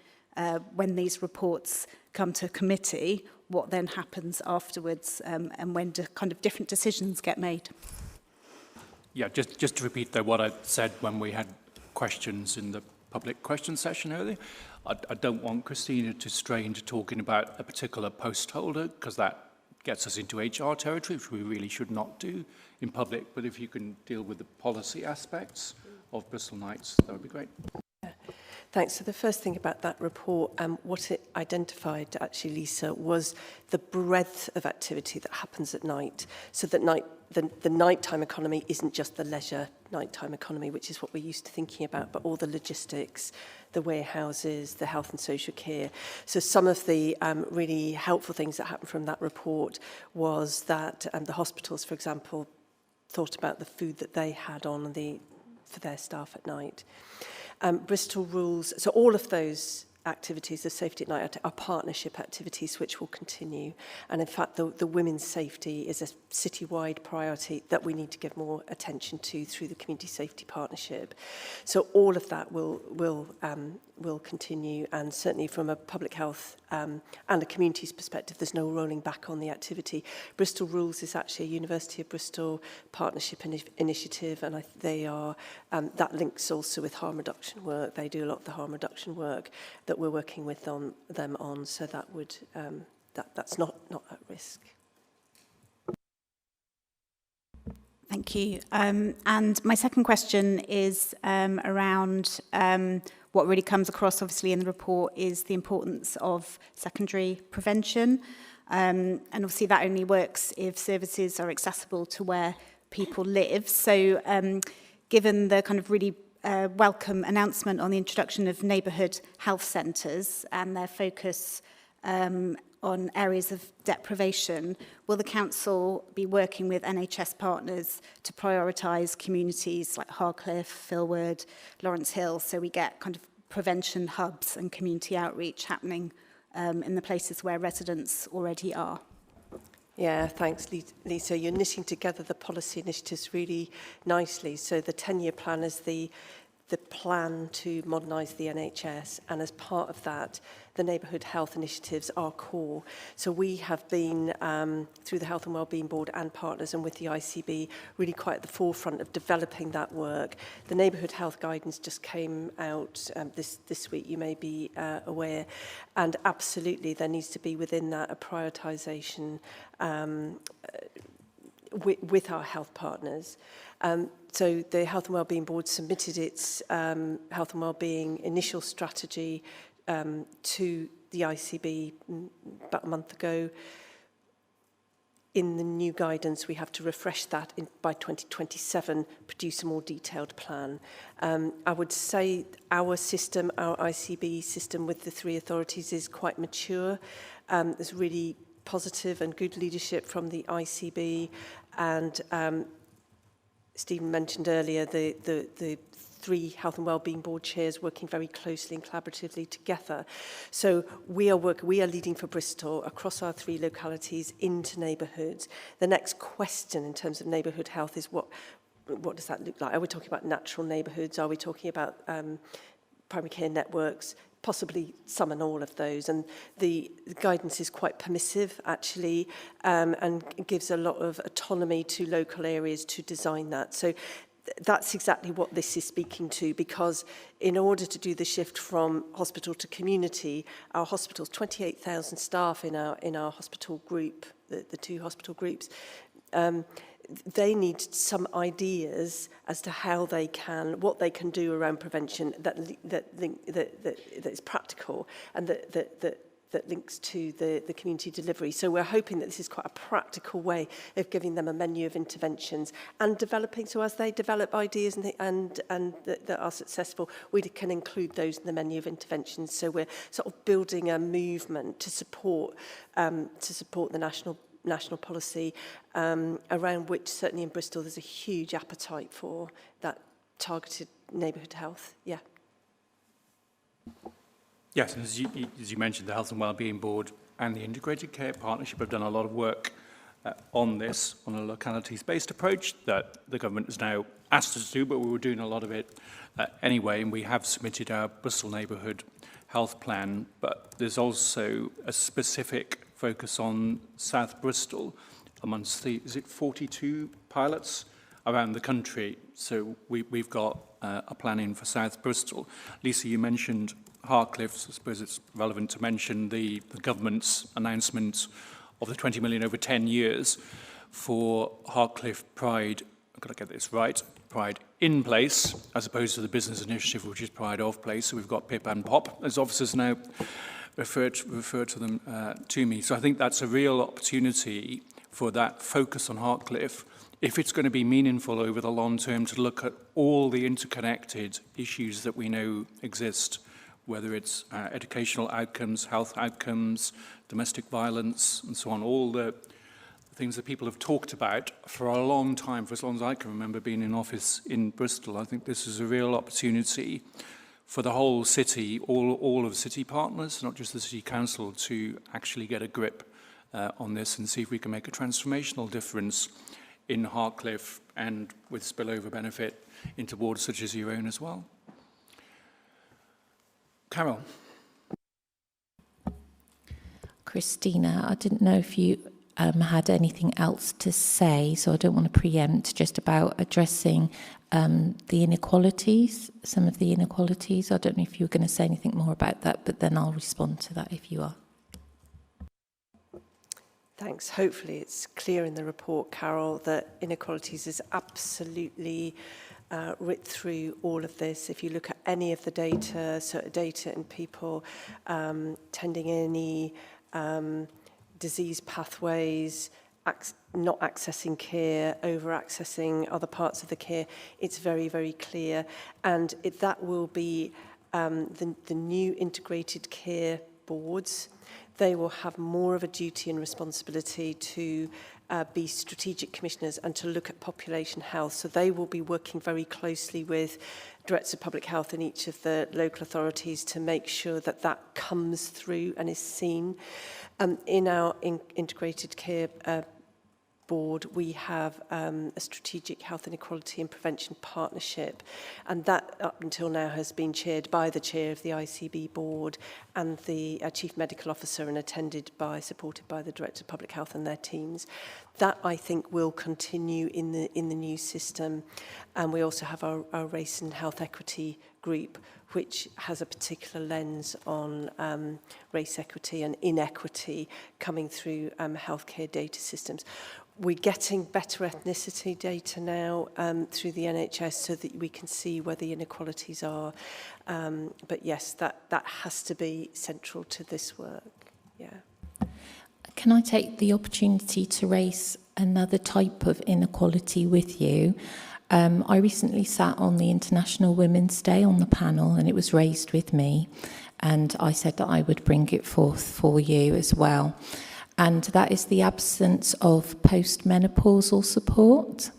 when these reports come to committee, what then happens afterwards, and when kind of different decisions get made.
Yeah, just to repeat though what I said when we had questions in the public question session earlier, I don't want Christina to stray into talking about a particular post holder, because that gets us into HR territory, which we really should not do in public. But if you can deal with the policy aspects of Bristol Nights, that would be great.
Thanks. So the first thing about that report, what it identified, actually, Lisa, was the breadth of activity that happens at night. So that the nighttime economy isn't just the leisure nighttime economy, which is what we're used to thinking about, but all the logistics, the warehouses, the health and social care. So some of the really helpful things that happened from that report was that the hospitals, for example, thought about the food that they had on for their staff at night. Bristol rules, so all of those activities of safety at night are partnership activities which will continue. And in fact, the women's safety is a citywide priority that we need to give more attention to through the Community Safety Partnership. So all of that will continue, and certainly from a public health and a community's perspective, there's no rolling back on the activity. Bristol Rules is actually a University of Bristol partnership initiative, and they are that links also with harm reduction work. They do a lot of the harm reduction work that we're working with them on, so that would that's not at risk.
Thank you. And my second question is around what really comes across, obviously, in the report is the importance of secondary prevention. And obviously that only works if services are accessible to where people live. So given the kind of really welcome announcement on the introduction of neighbourhood health centres and their focus on areas of deprivation, will the council be working with NHS partners to prioritise communities like Harcliffe, Filward, Lawrence Hill, so we get kind of prevention hubs and community outreach happening in the places where residents already are?
Yeah, thanks, Lisa. You're knitting together the policy initiatives really nicely. So the 10-year plan is the plan to modernise the NHS, and as part of that, the neighbourhood health initiatives are core. So we have been, through the Health and Wellbeing Board and partners and with the ICB, really quite at the forefront of developing that work. The neighbourhood health guidance just came out this week, you may be aware, and absolutely there needs to be within that a prioritisation with our health partners. So the Health and Wellbeing Board submitted its health and wellbeing initial strategy to the ICB about a month ago. in the new guidance, we have to refresh that by 2027, produce a more detailed plan. I would say our system, our ICB system with the 3 authorities is quite mature. There's really positive and good leadership from the ICB, and Stephen mentioned earlier the 3 Health and Wellbeing Board chairs working very closely and collaboratively together. So we are leading for Bristol across our 3 localities into neighbourhoods. The next question in terms of neighbourhood health is what does that look like? Are we talking about natural neighbourhoods? Are we talking about primary care networks? Possibly some and all of those. And the guidance is quite permissive, actually, and gives a lot of autonomy to local areas to design that. So that's exactly what this is speaking to, because in order to do the shift from hospital to community, our hospitals, 28,000 staff in our hospital group, the 2 hospital groups, they need some ideas as to how what they can do around prevention that is practical and that links to the community delivery. So we're hoping that this is quite a practical way of giving them a menu of interventions and developing, so as they develop ideas and that are successful, we can include those in the menu of interventions. So we're sort of building a movement to support the national policy, around which certainly in Bristol there's a huge appetite for that targeted neighbourhood health. Yeah.
Yes, and as you mentioned, the Health and Wellbeing Board and the Integrated Care Partnership have done a lot of work on this, on a localities-based approach that the government has now asked us to do, but we were doing a lot of it anyway, and we have submitted our Bristol Neighbourhood Health Plan, but there's also a specific focus on South Bristol amongst the, 42 pilots around the country. So we've got a plan in for South Bristol. Lisa, you mentioned Harcliffe. So I suppose it's relevant to mention the government's announcement of the 20 million over 10 years for Harcliffe Pride, I've got to get this right, Pride in place, as opposed to the business initiative, which is Pride off place. So we've got PIP and POP as officers now refer to them to me. So I think that's a real opportunity for that focus on Harcliffe, if it's going to be meaningful over the long term, to look at all the interconnected issues that we know exist, whether it's educational outcomes, health outcomes, domestic violence, and so on, all the things that people have talked about for a long time, for as long as I can remember being in office in Bristol. I think this is a real opportunity for the whole city, all of the city partners, not just the city council, to actually get a grip on this and see if we can make a transformational difference in Harcliffe and with spillover benefit into wards such as your own as well. Carol.
Christina, I didn't know if you had anything else to say, so I don't want to preempt, just about addressing the inequalities, some of the inequalities. I don't know if you were going to say anything more about that, but then I'll respond to that if you are.
Thanks. Hopefully it's clear in the report, Carol, that inequalities is absolutely writ through all of this. If you look at any of the data, so data in people tending any disease pathways, not accessing care, over-accessing other parts of the care, it's very, very clear. And that will be the new integrated care boards. They will have more of a duty and responsibility to be strategic commissioners and to look at population health. So they will be working very closely with directors of public health in each of the local authorities to make sure that that comes through and is seen. In our integrated care board, we have a strategic health inequality and prevention partnership, and that up until now has been chaired by the chair of the ICB board and the chief medical officer, and supported by the director of public health and their teams. That, I think, will continue in the new system. And we also have our race and health equity group, which has a particular lens on race equity and inequity coming through healthcare data systems. We're getting better ethnicity data now through the NHS so that we can see where the inequalities are. But yes, that has to be central to this work. Yeah.
Can I take the opportunity to raise another type of inequality with you? I recently sat on the International Women's Day on the panel, and it was raised with me, and I said that I would bring it forth for you as well. And that is the absence of postmenopausal support.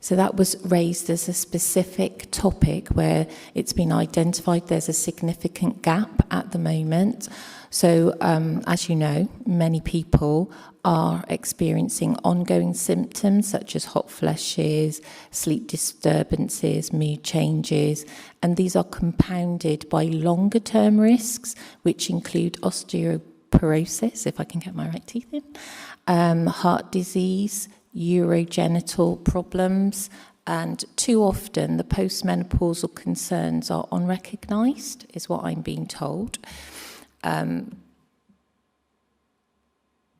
So that was raised as a specific topic where it's been identified there's a significant gap at the moment. So, as you know, many people are experiencing ongoing symptoms such as hot flushes, sleep disturbances, mood changes, and these are compounded by longer term risks, which include osteoporosis, if I can get my right teeth in, heart disease, urogenital problems, and too often the postmenopausal concerns are unrecognised, is what I'm being told.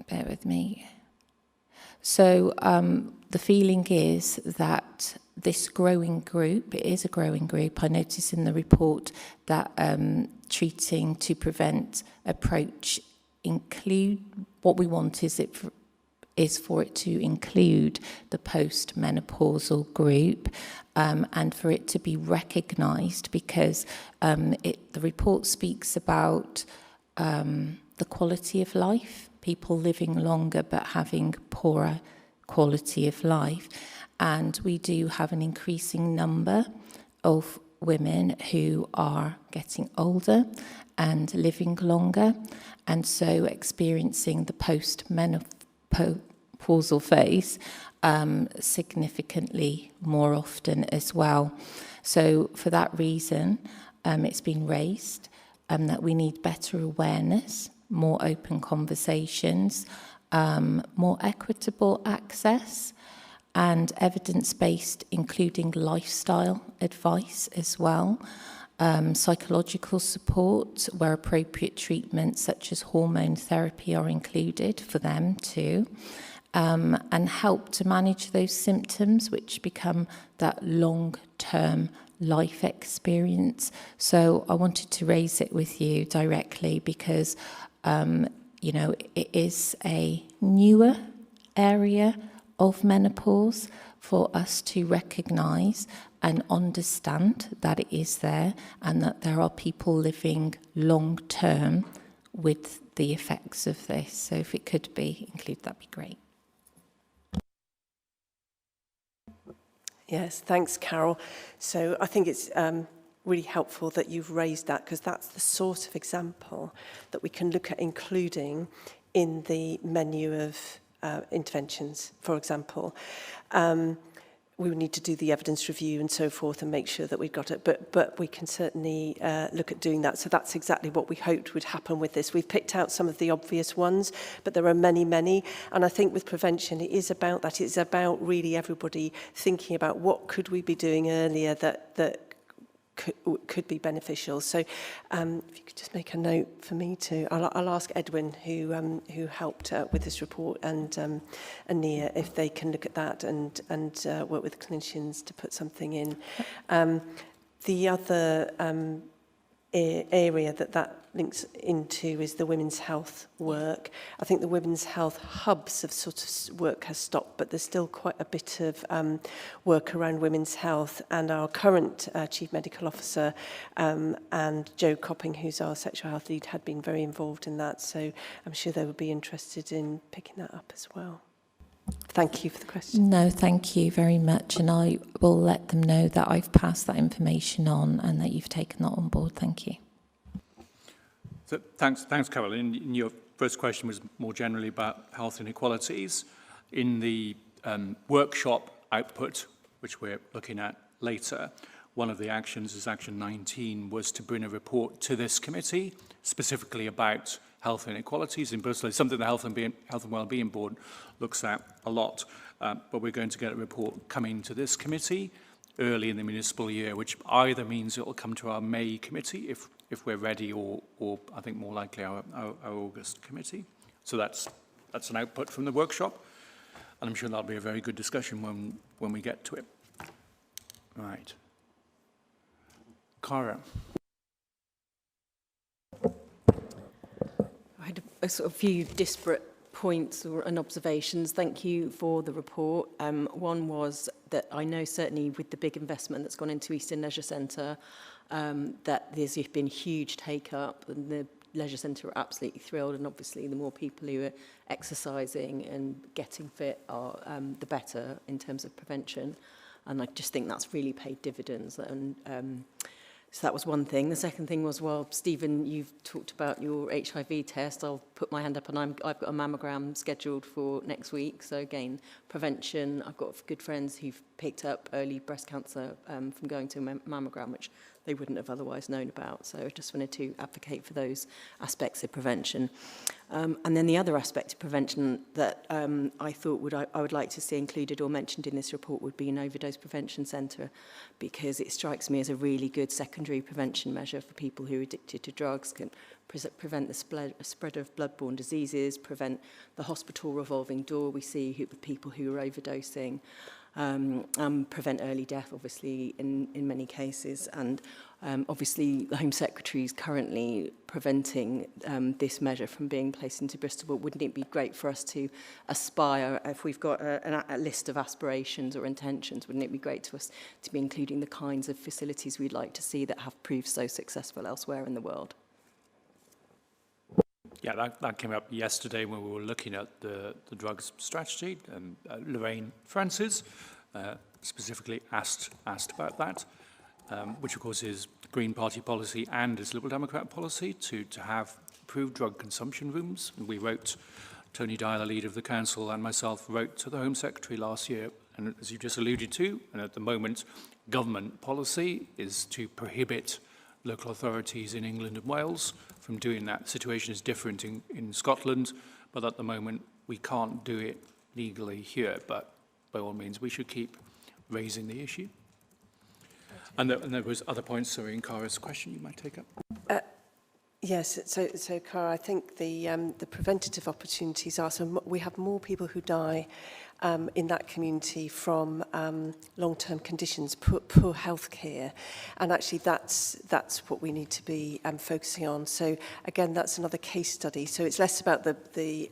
Bear with me. So the feeling is that this growing group, it is a growing group. I notice in the report that treating to prevent approach include, what we want is for it to include the postmenopausal group and for it to be recognised, because the report speaks about the quality of life, people living longer but having poorer quality of life. And we do have an increasing number of women who are getting older and living longer, and so experiencing the postmenopausal phase significantly more often as well. So for that reason, it's been raised that we need better awareness, more open conversations, more equitable access, and evidence-based, including lifestyle advice as well, psychological support where appropriate treatments such as hormone therapy are included for them too, and help to manage those symptoms which become that long-term life experience. So I wanted to raise it with you directly because, you know, it is a newer area of menopause for us to recognise and understand that it is there and that there are people living long term with the effects of this. So if it could be included, that'd be great.
Yes, thanks, Carol. So I think it's really helpful that you've raised that, because that's the sort of example that we can look at including in the menu of interventions, for example. We would need to do the evidence review and so forth and make sure that we've got it, but we can certainly look at doing that. So that's exactly what we hoped would happen with this. We've picked out some of the obvious ones, but there are many, many. And I think with prevention, it is about that. It's about really everybody thinking about what could we be doing earlier that could be beneficial. So if you could just make a note for me to, I'll ask Edwin, who helped with this report, and Nia, if they can look at that and work with clinicians to put something in. The other area that links into is the women's health work. I think the women's health hubs of sort of work has stopped, but there's still quite a bit of work around women's health, and our current Chief Medical Officer and Jo Copping, who's our sexual health lead, had been very involved in that, so I'm sure they would be interested in picking that up as well. Thank you for the question.
No, thank you very much, and I will let them know that I've passed that information on and that you've taken that on board. Thank you.
So thanks, Carol. In your first question was more generally about health inequalities. In the workshop output, which we're looking at later, one of the actions is Action 19, was to bring a report to this committee specifically about health inequalities in Bristol. It's something the Health and Wellbeing Board looks at a lot, but we're going to get a report coming to this committee early in the municipal year, which either means it will come to our May committee if we're ready, or I think more likely our August committee. So that's an output from the workshop, and I'm sure that'll be a very good discussion when we get to it. Right. Cara.
I had a sort of few disparate
points and observations. Thank you for the report. One was that I know certainly with the big investment that's gone into Eastern Leisure Centre, that there's been huge take-up, and the Leisure Centre are absolutely thrilled, and obviously the more people who are exercising and getting fit are the better in terms of prevention. And I just think that's really paid dividends. And so that was one thing. The second thing was, well, Stephen, you've talked about your HIV test. I'll put my hand up, and I've got a mammogram scheduled for next week. So again, prevention. I've got good friends who've picked up early breast cancer from going to a mammogram, which they wouldn't have otherwise known about. So I just wanted to advocate for those aspects of prevention. And then the other aspect of prevention that I thought I would like to see included or mentioned in this report would be an overdose prevention centre, because it strikes me as a really good secondary prevention measure for people who are addicted to drugs, can prevent the spread of bloodborne diseases, prevent the hospital revolving door we see with people who are overdosing, prevent early death, obviously, in many cases. And obviously, the Home Secretary is currently preventing this measure from being placed into Bristol. But wouldn't it be great for us to aspire, if we've got a list of aspirations or intentions, wouldn't it be great to us to be including the kinds of facilities we'd like to see that have proved so successful elsewhere in the world?
Yeah, that came up yesterday when we were looking at the drugs strategy, and Lorraine Francis specifically asked about that, which of course is the Green Party policy and is Liberal Democrat policy to have approved drug consumption rooms. And we wrote, Tony Dyer, the leader of the council, and myself wrote to the Home Secretary last year, and as you just alluded to, and at the moment, government policy is to prohibit local authorities in England and Wales from doing that. The situation is different in Scotland, but at the moment we can't do it legally here. But by all means, we should keep raising the issue. And there was other points, sorry, in Cara's question you might take up.
Yes, so Cara, I think the preventative opportunities are, so we have more people who die in that community from long-term conditions, poor health care, and actually that's what we need to be focusing on. So again, that's another case study. So it's less about the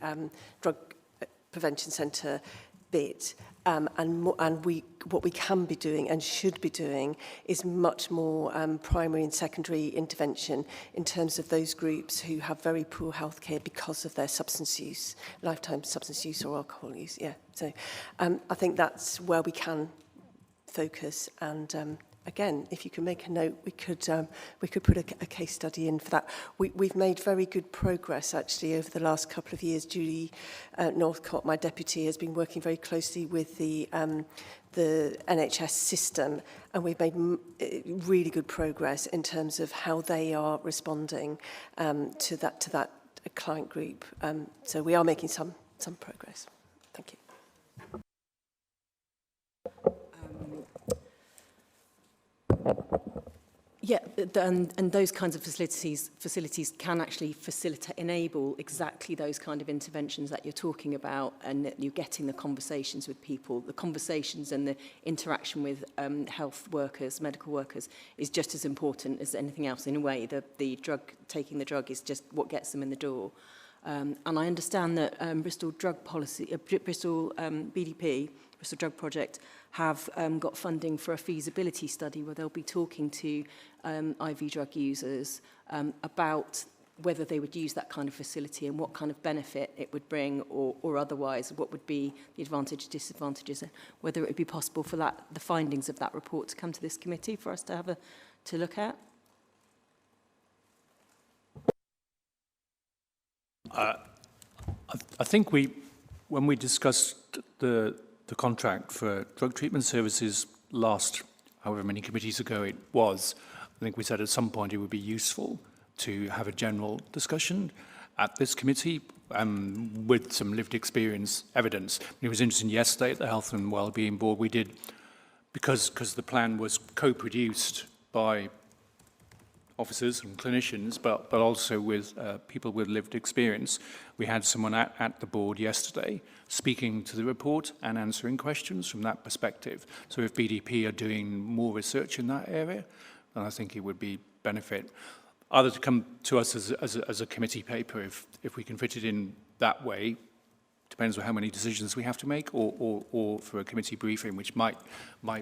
drug prevention centre bit, what we can be doing and should be doing is much more primary and secondary intervention in terms of those groups who have very poor healthcare because of their substance use, lifetime substance use or alcohol use. Yeah, so I think that's where we can focus. And again, if you can make a note, we could put a case study in for that. We've made very good progress actually over the last couple of years. Julie Northcott, my deputy, has been working very closely with the NHS system, and we've made really good progress in terms of how they are responding to that client group. So we are making some progress. Thank you.
Yeah, and those kinds of facilities can actually enable exactly those kind of interventions that you're talking about, and that you're getting the conversations with people. The conversations and the interaction with health workers, medical workers, is just as important as anything else. In a way, taking the drug is just what gets them in the door. And I understand that Bristol Drug Policy, Bristol BDP, Bristol Drug Project, have got funding for a feasibility study where they'll be talking to IV drug users about whether they would use that kind of facility and what kind of benefit it would bring, or otherwise what would be the advantages, disadvantages, and whether it would be possible for the findings of that report to come to this committee for us to look at.
I think when we discussed the contract for drug treatment services last, however many committees ago it was, I think we said at some point it would be useful to have a general discussion at this committee with some lived experience evidence. It was interesting yesterday at the Health and Wellbeing Board, we did, because the plan was co-produced by officers and clinicians, but also with people with lived experience. We had someone at the board yesterday speaking to the report and answering questions from that perspective. So if BDP are doing more research in that area, then I think it would be benefit either to come to us as a committee paper if we can fit it in that way, depends on how many decisions we have to make, or for a committee briefing, which might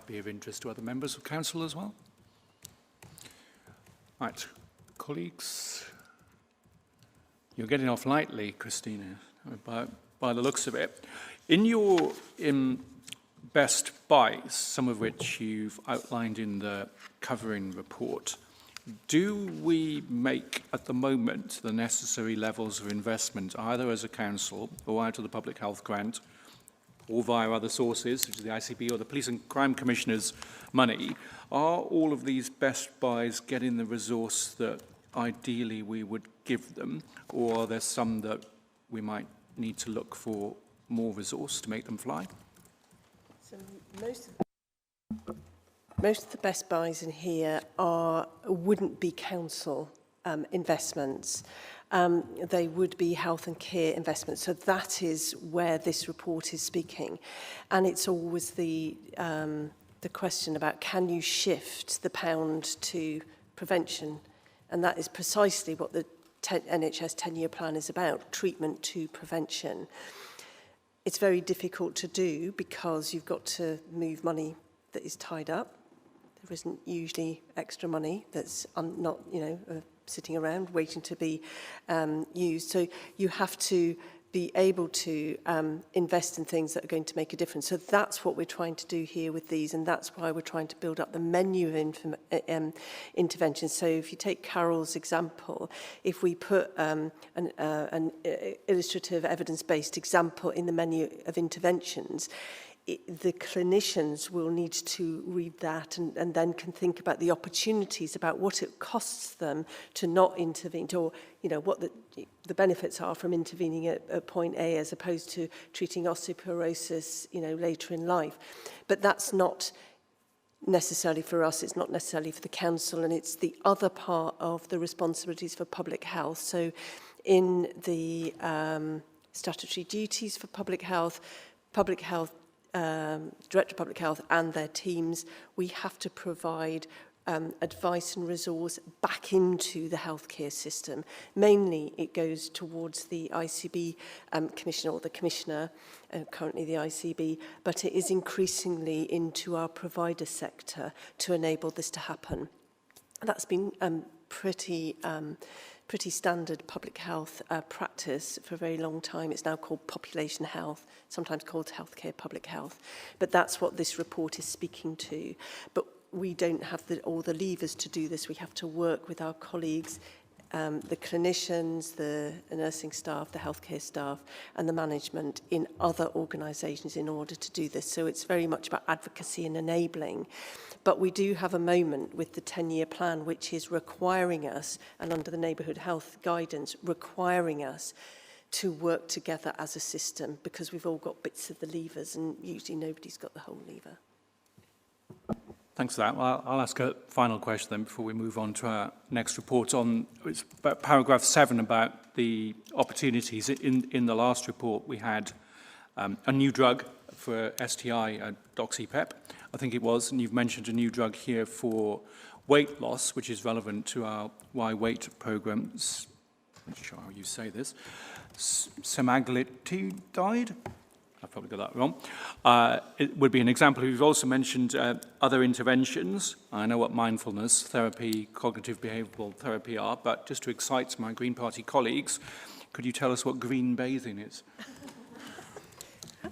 be of interest to other members of council as well. Right, colleagues, you're getting off lightly, Christina, by the looks of it. In your best buys, some of which you've outlined in the covering report, do we make, at the moment, the necessary levels of investment, either as a council or out of the public health grant, or via other sources, such as the ICB or the Police and Crime Commissioner's money? Are all of these best buys getting the resource that ideally we would give them, or are there some that we might need to look for more resource to make them fly?
So most of the best buys in here wouldn't be council investments. They would be health and care investments. So that is where this report is speaking. And it's always the question about, can you shift the pound to prevention? And that is precisely what the NHS 10-year plan is about, treatment to prevention. It's very difficult to do because you've got to move money that is tied up. There isn't usually extra money that's not, sitting around waiting to be used. So you have to be able to invest in things that are going to make a difference. So that's what we're trying to do here with these, and that's why we're trying to build up the menu of interventions. So if you take Carol's example, if we put an illustrative evidence-based example in the menu of interventions, the clinicians will need to read that and then can think about the opportunities, about what it costs them to not intervene, or what the benefits are from intervening at point A as opposed to treating osteoporosis later in life. But that's not necessarily for us, it's not necessarily for the council, and it's the other part of the responsibilities for public health. So in the statutory duties for public health, Director of Public Health and their teams, we have to provide advice and resource back into the healthcare system. Mainly it goes towards the ICB Commissioner, or the Commissioner, currently the ICB, but it is increasingly into our provider sector to enable this to happen. That's been pretty standard public health practice for a very long time. It's now called population health, sometimes called healthcare public health. But that's what this report is speaking to. But we don't have all the levers to do this. We have to work with our colleagues, the clinicians, the nursing staff, the healthcare staff, and the management in other organisations in order to do this. So it's very much about advocacy and enabling. But we do have a moment with the 10-year plan, which is requiring us, and under the neighbourhood health guidance, requiring us to work together as a system, because we've all got bits of the levers, and usually nobody's got the whole lever.
Thanks for that. Well, I'll ask a final question then before we move on to our next report on it's about paragraph 7 about the opportunities. In the last report, we had a new drug for STI, doxypep, I think it was, and you've mentioned a new drug here for weight loss, which is relevant to our Why Wait programs. I'm not sure how you say this. Semaglutide? I probably got that wrong. It would be an example. You've also mentioned other interventions. I know what mindfulness therapy, cognitive behavioural therapy are, but just to excite my Green Party colleagues, could you tell us what green bathing is?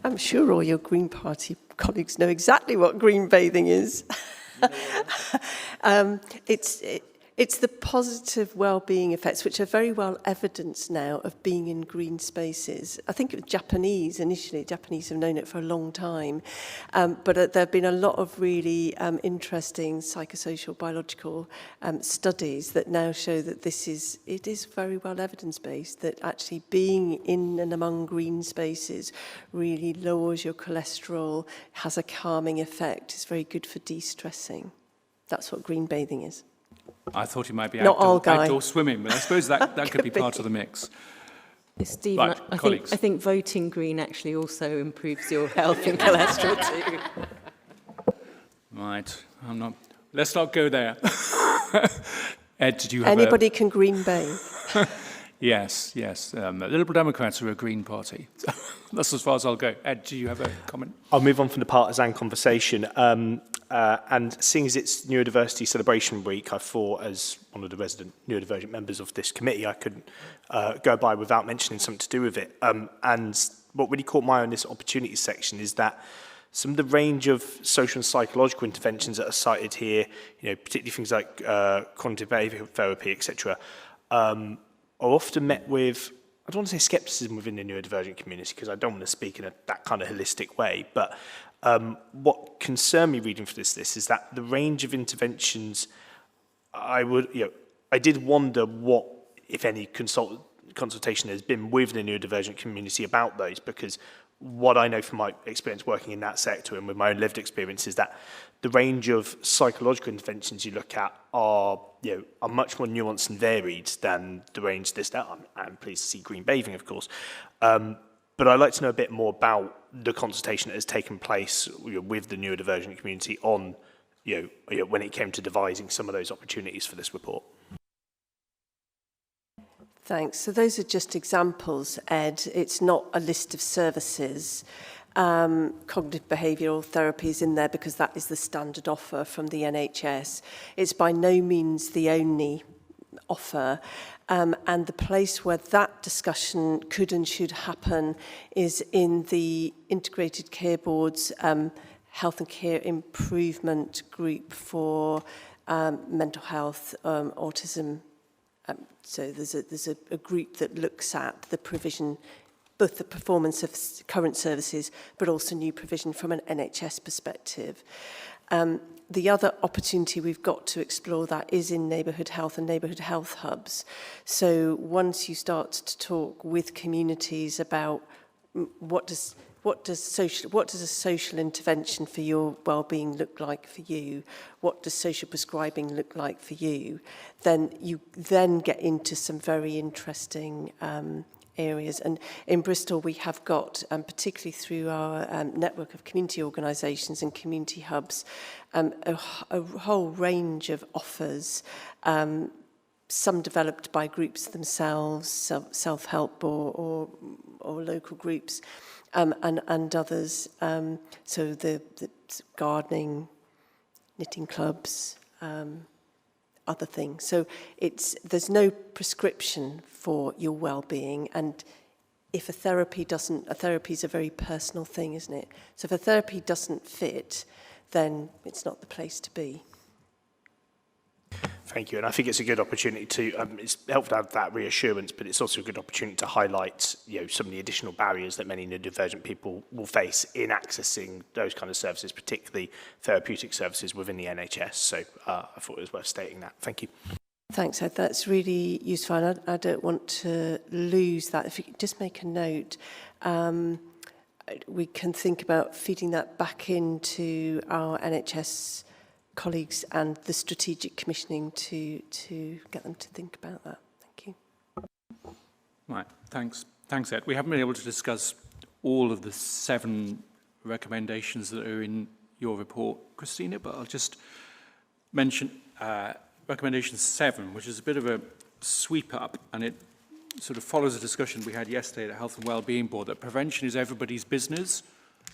I'm sure all your Green Party colleagues know exactly what green bathing is. It's the positive well-being effects, which are very well evidenced now, of being in green spaces. I think it was Japanese initially. Japanese have known it for a long time. But there have been a lot of really interesting psychosocial biological studies that now show that it is very well evidence-based, that actually being in and among green spaces really lowers your cholesterol, has a calming effect, is very good for de-stressing. That's what green bathing is.
I thought it might be
Not
outdoor swimming, but I suppose that could be part of the mix.
Stephen,
Right,
I think voting green actually also improves your health and cholesterol too.
Right, let's not go there. Ed, did you have
Anybody can green bathe.
Yes, yes. The Liberal Democrats are a Green Party. That's as far as I'll go. Ed, do you have a comment?
I'll move on from the partisan conversation. And seeing as it's Neurodiversity Celebration Week, I thought, as one of the resident neurodivergent members of this committee, I couldn't go by without mentioning something to do with it. And what really caught my eye in this opportunities section is that some of the range of social and psychological interventions that are cited here, particularly things like cognitive behavioural therapy, etc., are often met with, I don't want to say scepticism within the neurodivergent community, because I don't want to speak in that kind of holistic way, but what concerned me reading for this is that the range of interventions, I did wonder what, if any, consultation has been with the neurodivergent community about those, because what I know from my experience working in that sector and with my own lived experience is that the range of psychological interventions you look at are much more nuanced and varied than the range this out. I'm pleased to see green bathing, of course. But I'd like to know a bit more about the consultation that has taken place with the neurodivergent community on when it came to devising some of those opportunities for this report.
Thanks. So those are just examples, Ed. It's not a list of services. Cognitive behavioural therapy is in there because that is the standard offer from the NHS. It's by no means the only offer. And the place where that discussion could and should happen is in the Integrated Care Board's Health and Care Improvement Group for mental health, autism. So there's a group that looks at the provision, both the performance of current services, but also new provision from an NHS perspective. The other opportunity we've got to explore that is in neighbourhood health and neighbourhood health hubs. So once you start to talk with communities about what does a social intervention for your well-being look like for you, what does social prescribing look like for you, then you then get into some very interesting areas. And in Bristol, we have got, particularly through our network of community organisations and community hubs, a whole range of offers, some developed by groups themselves, self-help or local groups, and others. So the gardening, knitting clubs, other things. So there's no prescription for your well-being, and if a therapy is a very personal thing, isn't it? So if a therapy doesn't fit, then it's not the place to be.
Thank you, and I think it's a good opportunity to, it's helpful to have that reassurance, but it's also a good opportunity to highlight, some of the additional barriers that many neurodivergent people will face in accessing those kind of services, particularly therapeutic services within the NHS. So I thought it was worth stating that. Thank you.
Thanks, Ed. That's really useful. And I don't want to lose that. If you could just make a note, we can think about feeding that back into our NHS colleagues and the strategic commissioning to get them to think about that. Thank you.
Right, thanks, Ed. We haven't been able to discuss all of the 7 recommendations that are in your report, Christina, but I'll just mention recommendation 7, which is a bit of a sweep up, and it sort of follows a discussion we had yesterday at the Health and Wellbeing Board, that prevention is everybody's business.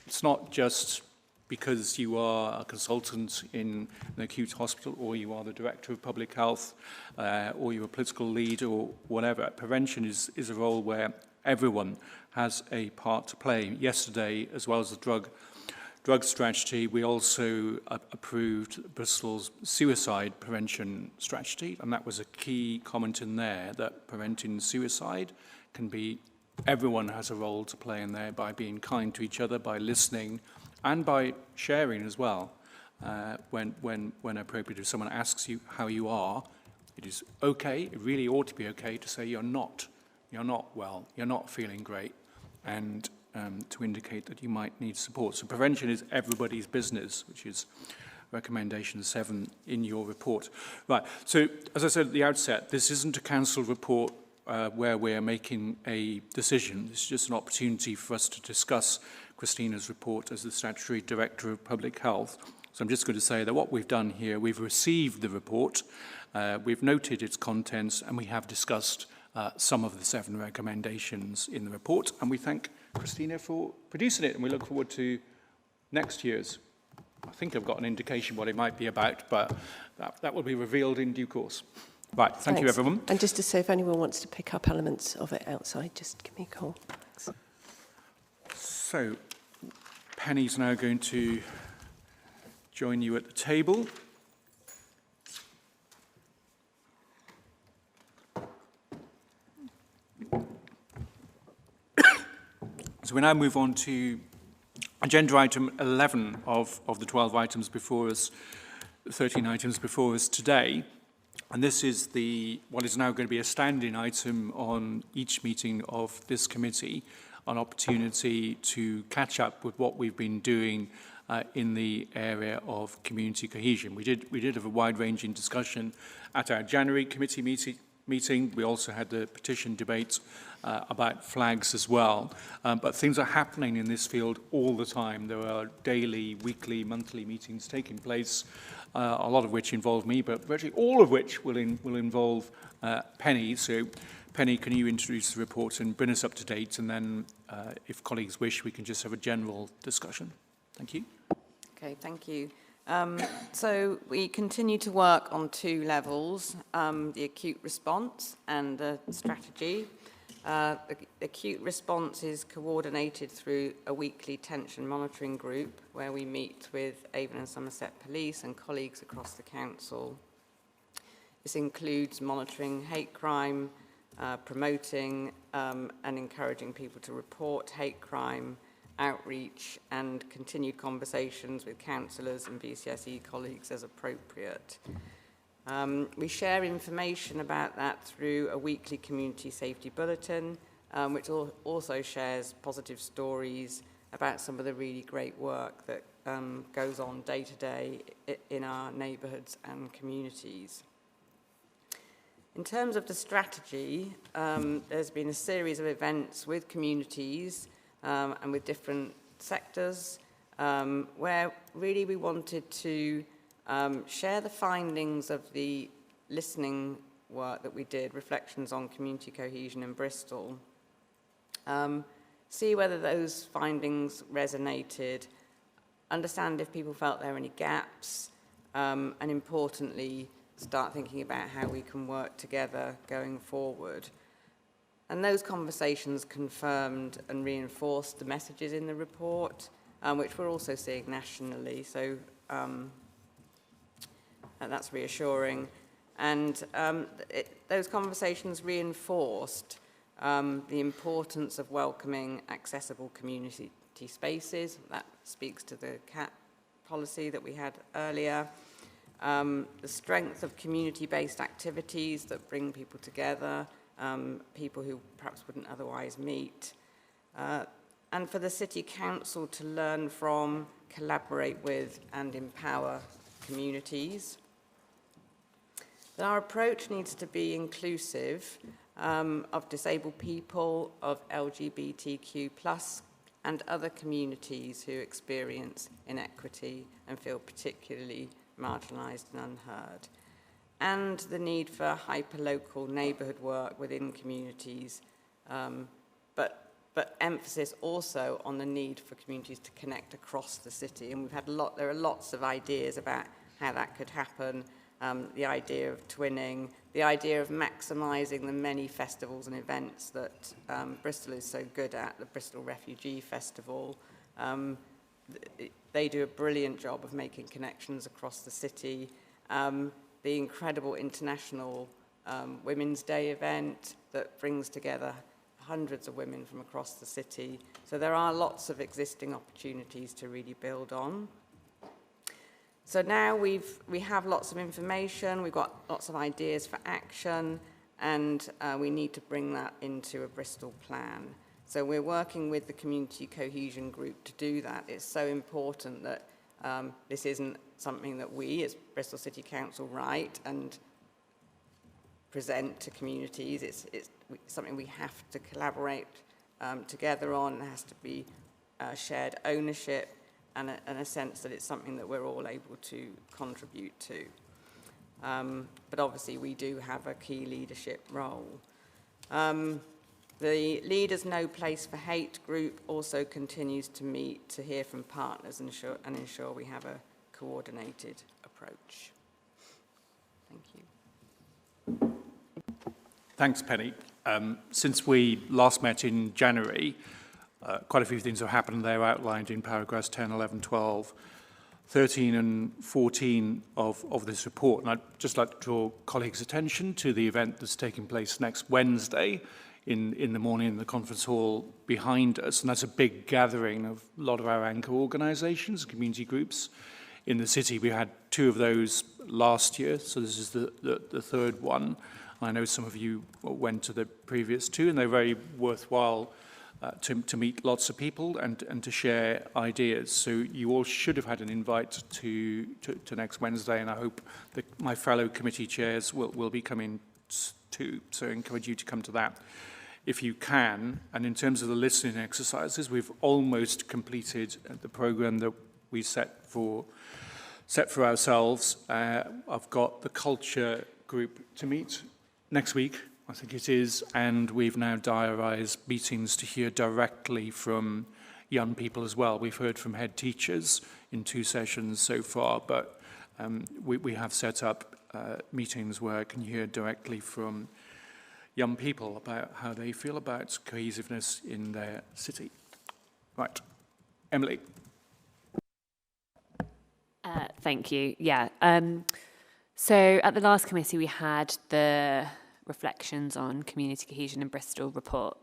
It's not just because you are a consultant in an acute hospital, or you are the director of public health, or you're a political lead, or whatever. Prevention is a role where everyone has a part to play. Yesterday, as well as the drug strategy, we also approved Bristol's suicide prevention strategy, and that was a key comment in there, that preventing suicide can be, everyone has a role to play in there by being kind to each other, by listening, and by sharing as well. When appropriate, if someone asks you how you are, it is okay, it really ought to be okay to say you're not well, you're not feeling great, and to indicate that you might need support. So prevention is everybody's business, which is recommendation 7 in your report. Right, so as I said at the outset, this isn't a council report where we're making a decision. It's just an opportunity for us to discuss Christina's report as the Statutory Director of Public Health. So I'm just going to say that what we've done here, we've received the report, we've noted its contents, and we have discussed some of the 7 recommendations in the report. And we thank Christina for producing it, and we look forward to next year's. I think I've got an indication what it might be about, but that will be revealed in due course. Right, thank you, everyone.
And just to say, if anyone wants to pick up elements of it outside, just give me a call. Thanks.
So, Penny's now going to join you at the table. So we now move on to agenda item 11 of the 12 items before us, 13 items before us today. And this is what is now going to be a standing item on each meeting of this committee, an opportunity to catch up with what we've been doing in the area of community cohesion. We did have a wide-ranging discussion at our January committee meeting. We also had the petition debate about flags as well. But things are happening in this field all the time. There are daily, weekly, monthly meetings taking place, a lot of which involve me, but virtually all of which will involve Penny. So, Penny, can you introduce the report and bring us up to date? And then, if colleagues wish, we can just have a general discussion. Thank you.
Okay, thank you. So we continue to work on 2 levels, the acute response and the strategy. The acute response is coordinated through a weekly tension monitoring group where we meet with Avon and Somerset Police and colleagues across the council. This includes monitoring hate crime, promoting and encouraging people to report hate crime, outreach and continued conversations with councillors and BCSE colleagues as appropriate. We share information about that through a weekly community safety bulletin, which also shares positive stories about some of the really great work that goes on day to day in our neighbourhoods and communities. In terms of the strategy, there's been a series of events with communities and with different sectors where really we wanted to share the findings of the listening work that we did, Reflections on Community Cohesion in Bristol, see whether those findings resonated, understand if people felt there were any gaps, and importantly, start thinking about how we can work together going forward. And those conversations confirmed and reinforced the messages in the report, which we're also seeing nationally. So that's reassuring. And those conversations reinforced the importance of welcoming accessible community spaces. That speaks to the CAP policy that we had earlier. The strength of community-based activities that bring people together, people who perhaps wouldn't otherwise meet. And for the City Council to learn from, collaborate with and empower communities. Our approach needs to be inclusive of disabled people, of LGBTQ+, and other communities who experience inequity and feel particularly marginalised and unheard. And the need for hyper-local neighbourhood work within communities, but emphasis also on the need for communities to connect across the city. And there are lots of ideas about how that could happen. The idea of twinning, the idea of maximising the many festivals and events that Bristol is so good at, the Bristol Refugee Festival. They do a brilliant job of making connections across the city. The incredible International Women's Day event that brings together hundreds of women from across the city. So there are lots of existing opportunities to really build on. So now we have lots of information, we've got lots of ideas for action, and we need to bring that into a Bristol plan. So we're working with the Community Cohesion Group to do that. It's so important that this isn't something that we as Bristol City Council write and present to communities. It's something we have to collaborate together on. There has to be shared ownership and a sense that it's something that we're all able to contribute to. But obviously we do have a key leadership role. The Leaders No Place for Hate group also continues to meet to hear from partners and ensure we have a coordinated approach. Thank you.
Thanks, Penny. Since we last met in January, quite a few things have happened. They're outlined in paragraphs 10, 11, 12, 13 and 14 of this report. And I'd just like to draw colleagues' attention to the event that's taking place next Wednesday in the morning in the conference hall behind us. And that's a big gathering of a lot of our anchor organisations, community groups in the city. We had 2 of those last year, so this is the third one. I know some of you went to the previous 2, and they're very worthwhile to meet lots of people and to share ideas. So you all should have had an invite to next Wednesday, and I hope that my fellow committee chairs will be coming too. So I encourage you to come to that if you can. And in terms of the listening exercises, we've almost completed the programme that we set for ourselves. I've got the culture group to meet next week, I think it is, and we've now diarised meetings to hear directly from young people as well. We've heard from head teachers in 2 sessions so far, but we have set up meetings where I can hear directly from young people about how they feel about cohesiveness in their city. Right, Emily.
Thank you. Yeah. So at the last committee, we had the reflections on community cohesion in Bristol report.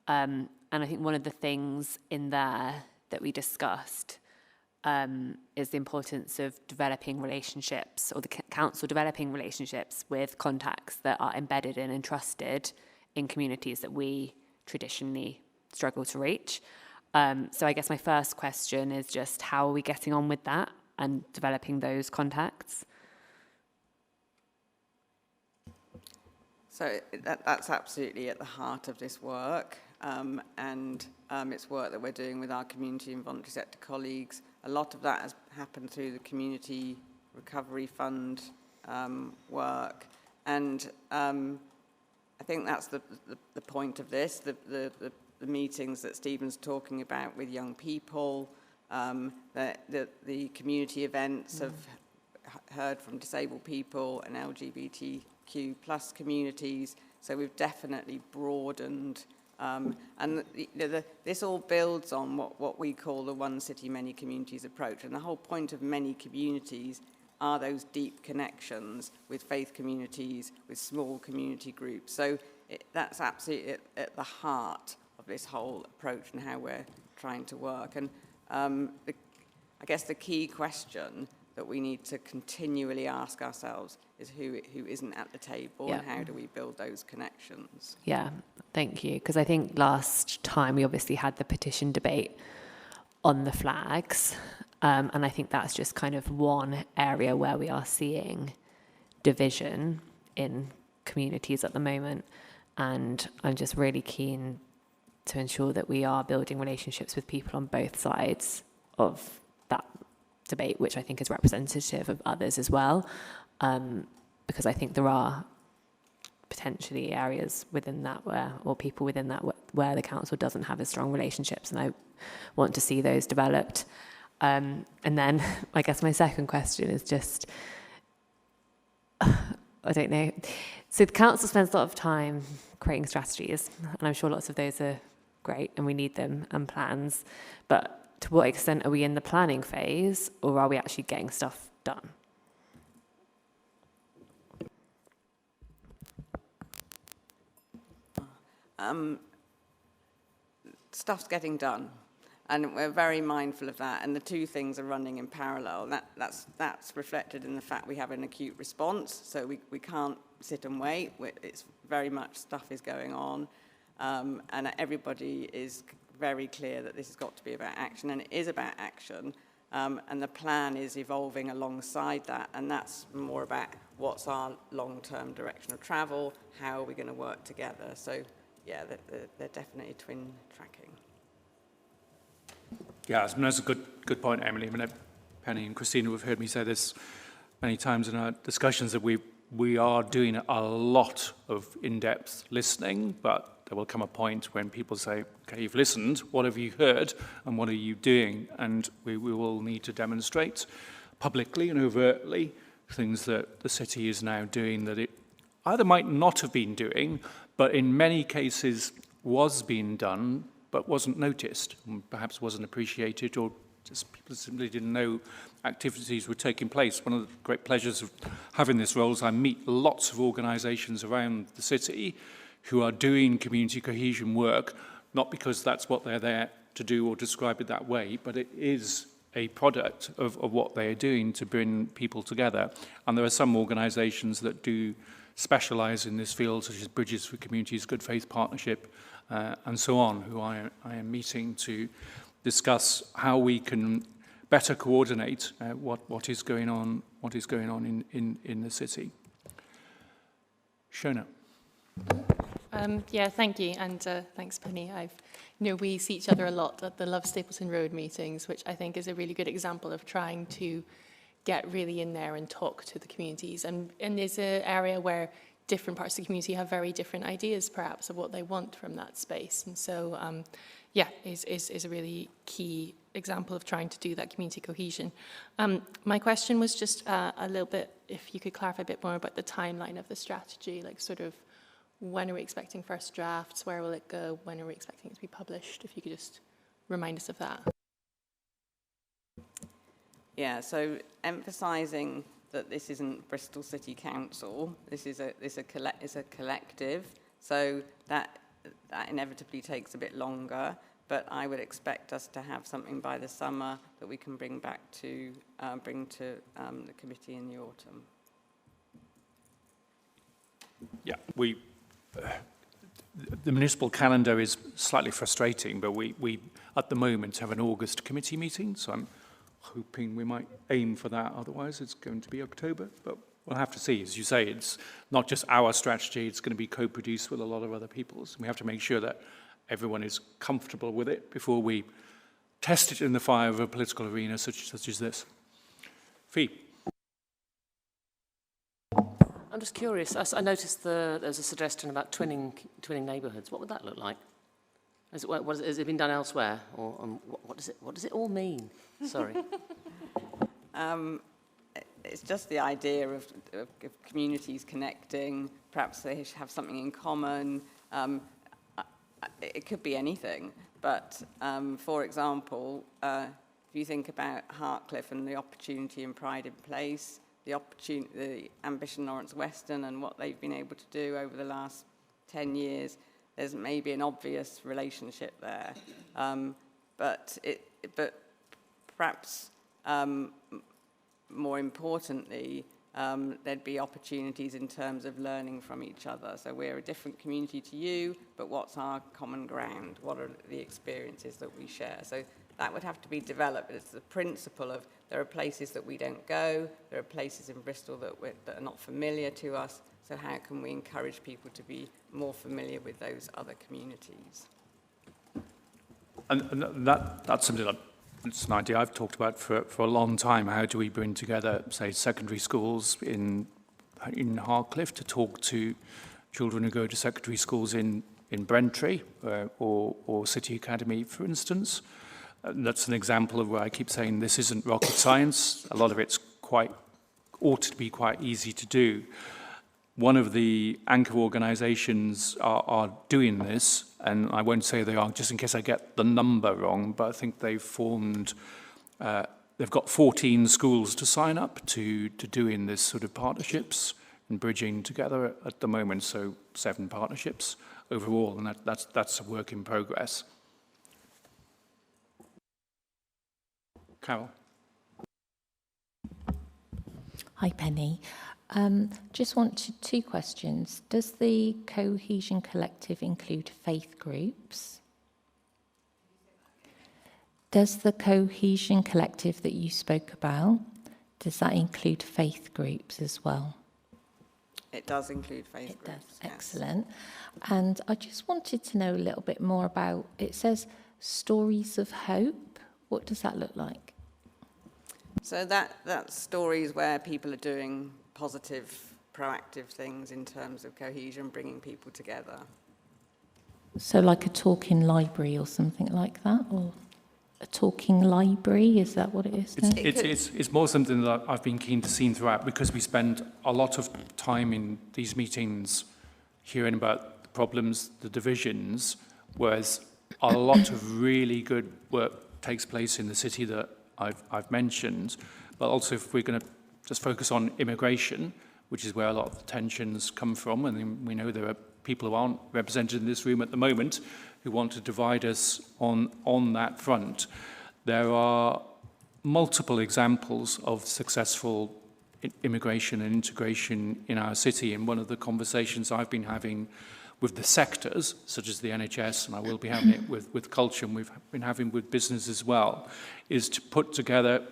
And I think one of the things in there that we discussed is the importance of developing relationships, or the council developing relationships with contacts that are embedded in and trusted in communities that we traditionally struggle to reach. So I guess my first question is just, how are we getting on with that and developing those contacts?
So that's absolutely at the heart of this work, and it's work that we're doing with our community and voluntary sector colleagues. A lot of that has happened through the Community Recovery Fund work, and I think that's the point of this, the meetings that Stephen's talking about with young people, the community events have heard from disabled people and LGBTQ plus communities. So we've definitely broadened, and this all builds on what we call the one city, many communities approach. And the whole point of many communities are those deep connections with faith communities, with small community groups. So that's absolutely at the heart of this whole approach and how we're trying to work. And I guess the key question that we need to continually ask ourselves is who isn't at the table, and how do we build those connections?
Yeah, thank you. Because I think last time we obviously had the petition debate on the flags, and I think that's just kind of one area where we are seeing division in communities at the moment. And I'm just really keen to ensure that we are building relationships with people on both sides of that debate, which I think is representative of others as well, because I think there are potentially areas within that or people within that where the council doesn't have as strong relationships, and I want to see those developed. And then I guess my second question is just, I don't know. So the council spends a lot of time creating strategies, and I'm sure lots of those are great and we need them, and plans, but to what extent are we in the planning phase, or are we actually getting stuff done?
Stuff's getting done, and we're very mindful of that, and the two things are running in parallel. That's reflected in the fact we have an acute response, so we can't sit and wait. It's very much stuff is going on, and everybody is very clear that this has got to be about action, and it is about action, and the plan is evolving alongside that, and that's more about what's our long-term direction of travel, how are we going to work together. So yeah, they're definitely twin tracking.
Yeah, that's a good point, Emily. I mean, Penny and Christina have heard me say this many times in our discussions, that we we are doing a lot of in-depth listening, but there will come a point when people say, okay, you've listened, what have you heard, and what are you doing? And we will need to demonstrate publicly and overtly things that the city is now doing that it either might not have been doing, but in many cases was being done, but wasn't noticed, and perhaps wasn't appreciated, or just people simply didn't know activities were taking place. One of the great pleasures of having this role is I meet lots of organisations around the city who are doing community cohesion work, not because that's what they're there to do or describe it that way, but it is a product of what they are doing to bring people together. And there are some organisations that do specialise in this field, such as Bridges for Communities, Good Faith Partnership, and so on, who I am meeting to discuss how we can better coordinate what is going on in the city. Shona.
Yeah, thank you, and thanks, Penny. We see each other a lot at the Love Stapleton Road meetings, which I think is a really good example of trying to get really in there and talk to the communities. And there's an area where different parts of the community have very different ideas, perhaps, of what they want from that space. And so, yeah, is a really key example of trying to do that community cohesion. My question was just a little bit, if you could clarify a bit more about the timeline of the strategy, like sort of when are we expecting first drafts, where will it go, when are we expecting it to be published, if you could just remind us of that.
Yeah, so emphasising that this isn't Bristol City Council, this is a collective, so that inevitably takes a bit longer, but I would expect us to have something by the summer that we can bring back to the committee in the autumn.
Yeah, the municipal calendar is slightly frustrating, but we at the moment have an August committee meeting, so I'm hoping we might aim for that. Otherwise, it's going to be October, but we'll have to see. As you say, it's not just our strategy, it's going to be co-produced with a lot of other people's. We have to make sure that everyone is comfortable with it before we test it in the fire of a political arena such as this. Fee.
I'm just curious. I noticed there's a suggestion about twinning neighbourhoods. What would that look like? Has it been done elsewhere, or what does it all mean? Sorry.
It's just the idea of communities connecting. Perhaps they have something in common. It could be anything. But for example, if you think about Hartcliffe and the opportunity in Pride in Place, the ambition Lawrence Weston and what they've been able to do over the last 10 years, there's maybe an obvious relationship there. But perhaps more importantly, there'd be opportunities in terms of learning from each other. So we're a different community to you, but what's our common ground? What are the experiences that we share? So that would have to be developed. It's the principle of there are places that we don't go, there are places in Bristol that are not familiar to us, so how can we encourage people to be more familiar with those other communities?
And that's something that it's an idea I've talked about for a long time. How do we bring together, say, secondary schools in Hartcliffe to talk to children who go to secondary schools in Brentry or City Academy, for instance? That's an example of where I keep saying this isn't rocket science. A lot of it's ought to be quite easy to do. One of the anchor organisations are doing this, and I won't say they are, just in case I get the number wrong, but I think they've formed, they've got 14 schools to sign up to doing this sort of partnerships and bridging together at the moment, so 7 partnerships overall, and that's a work in progress. Carol.
Hi, Penny. Just wanted 2 questions. Does the Cohesion Collective include faith groups? Does the Cohesion Collective that you spoke about, does that include faith groups as well?
It does include faith groups.
It does, excellent. And I just wanted to know a little bit more about, it says stories of hope. What does that look like?
So that's stories where people are doing positive proactive things in terms of cohesion, bringing people together.
So like a talking library or something like that, or a talking library, is that what it is?
It's more something that I've been keen to see throughout, because we spend a lot of time in these meetings hearing about the problems, the divisions, whereas a lot of really good work takes place in the city that I've mentioned. But also, if we're going to just focus on immigration, which is where a lot of the tensions come from, and then we know there are people who aren't represented in this room at the moment who want to divide us on that front. There are multiple examples of successful immigration and integration in our city, and one of the conversations I've been having with the sectors, such as the NHS, and I will be having it with culture, and we've been having with business as well, is to put together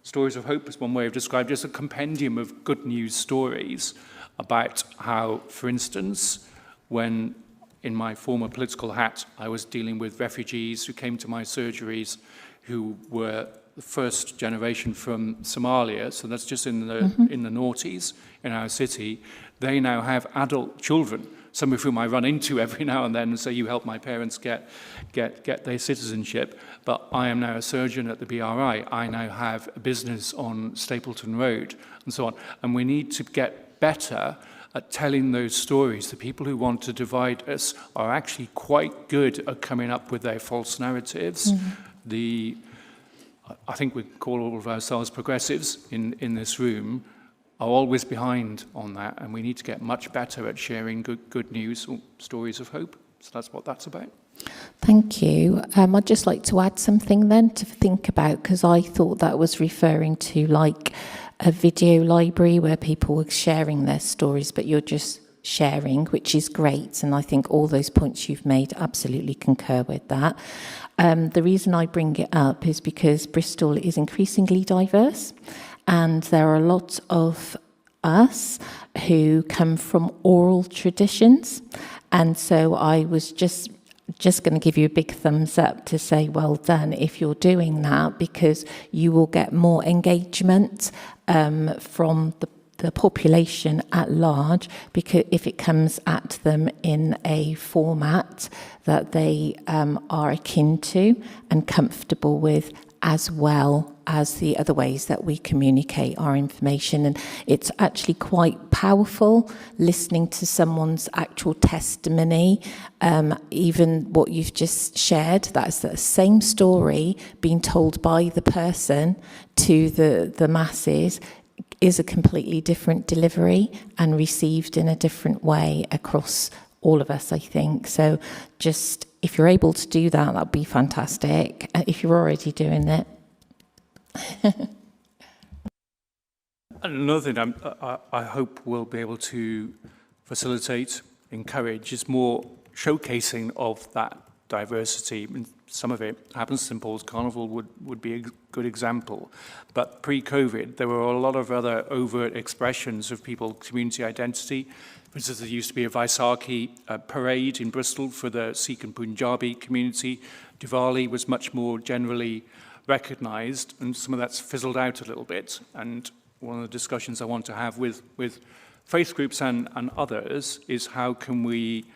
stories of hope, is one way of describing just a compendium of good news stories about how, for instance, when in my former political hat, I was dealing with refugees who came to my surgeries who were the first generation from Somalia, so that's just in the noughties in our city. They now have adult children, some of whom I run into every now and then and say, you help my parents get their citizenship. But I am now a surgeon at the BRI. I now have a business on Stapleton Road and so on. And we need to get better at telling those stories. The people who want to divide us are actually quite good at coming up with their false narratives. I think we call all of ourselves progressives in this room, are always behind on that, and we need to get much better at sharing good news or stories of hope. So that's what that's about.
Thank you. I'd just like to add something then to think about, because I thought that was referring to like a video library where people were sharing their stories, but you're just sharing, which is great. And I think all those points you've made, absolutely concur with that. The reason I bring it up is because Bristol is increasingly diverse, and there are a lot of us who come from oral traditions. And so I was just going to give you a big thumbs up to say well done if you're doing that, because you will get more engagement from the population at large, because if it comes at them in a format that they are akin to and comfortable with, as well as the other ways that we communicate our information. And it's actually quite powerful listening to someone's actual testimony, even what you've just shared. That's the same story being told by the person to the masses is a completely different delivery and received in a different way across all of us, I think. So just, if you're able to do that, that'd be fantastic. If you're already doing it.
Another thing I hope we'll be able to facilitate, encourage, is more showcasing of that diversity. I mean, some of it happens. St Paul's Carnival would be a good example. But pre-COVID, there were a lot of other overt expressions of people's community identity. For instance, there used to be a Vaisakhi parade in Bristol for the Sikh and Punjabi community. Diwali was much more generally recognised, and some of that's fizzled out a little bit. And one of the discussions I want to have with faith groups and others is how can we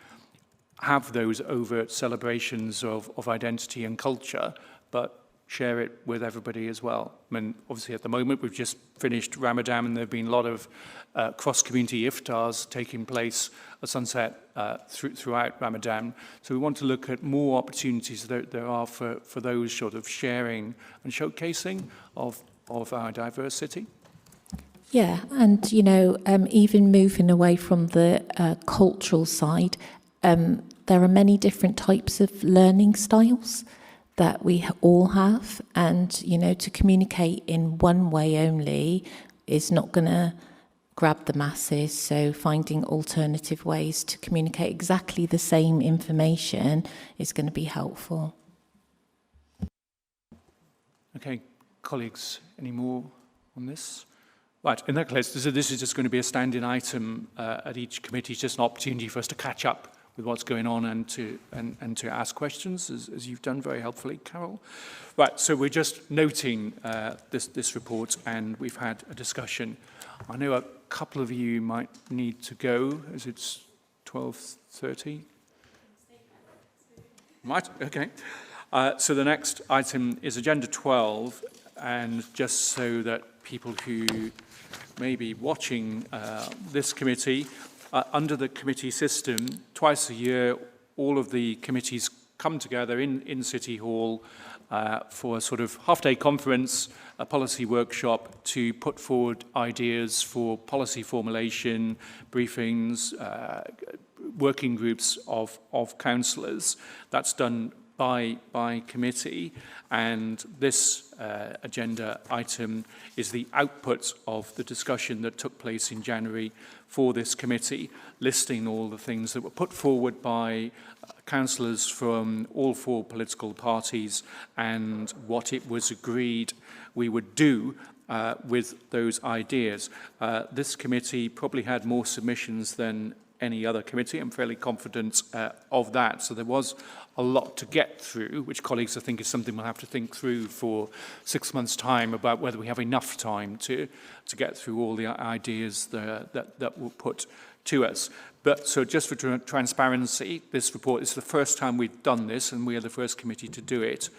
have those overt celebrations of identity and culture, but share it with everybody as well. I mean, obviously at the moment we've just finished Ramadan, and there have been a lot of cross-community iftars taking place at sunset throughout Ramadan. So we want to look at more opportunities that there are for those sort of sharing and showcasing of our diversity.
Yeah, and even moving away from the cultural side, there are many different types of learning styles that we all have, and to communicate in one way only is not going to grab the masses. So finding alternative ways to communicate exactly the same information is going to be helpful.
Okay, colleagues, any more on this? Right, in that case, this is just going to be a standing item at each committee. It's just an opportunity for us to catch up with what's going on and to ask questions, as you've done very helpfully, Carol. Right, so we're just noting this report, and we've had a discussion. I know couple of you might need to go, as it's 12:30. Right, okay. So the next item is Agenda 12, and just so that people who may be watching this committee, under the committee system, twice a year, all of the committees come together in City Hall for a sort of half-day conference, a policy workshop to put forward ideas for policy formulation, briefings, working groups of councillors. That's done by committee, and this agenda item is the output of the discussion that took place in January for this committee, listing all the things that were put forward by councillors from all four political parties and what it was agreed we would do with those ideas. This committee probably had more submissions than any other committee. I'm fairly confident of that. So there was a lot to get through, which colleagues, I think, is something we'll have to think through for 6 months' time about whether we have enough time to get through all the ideas that were put to us. But so just for transparency, this report is the first time we've done this, and we are the first committee to do it.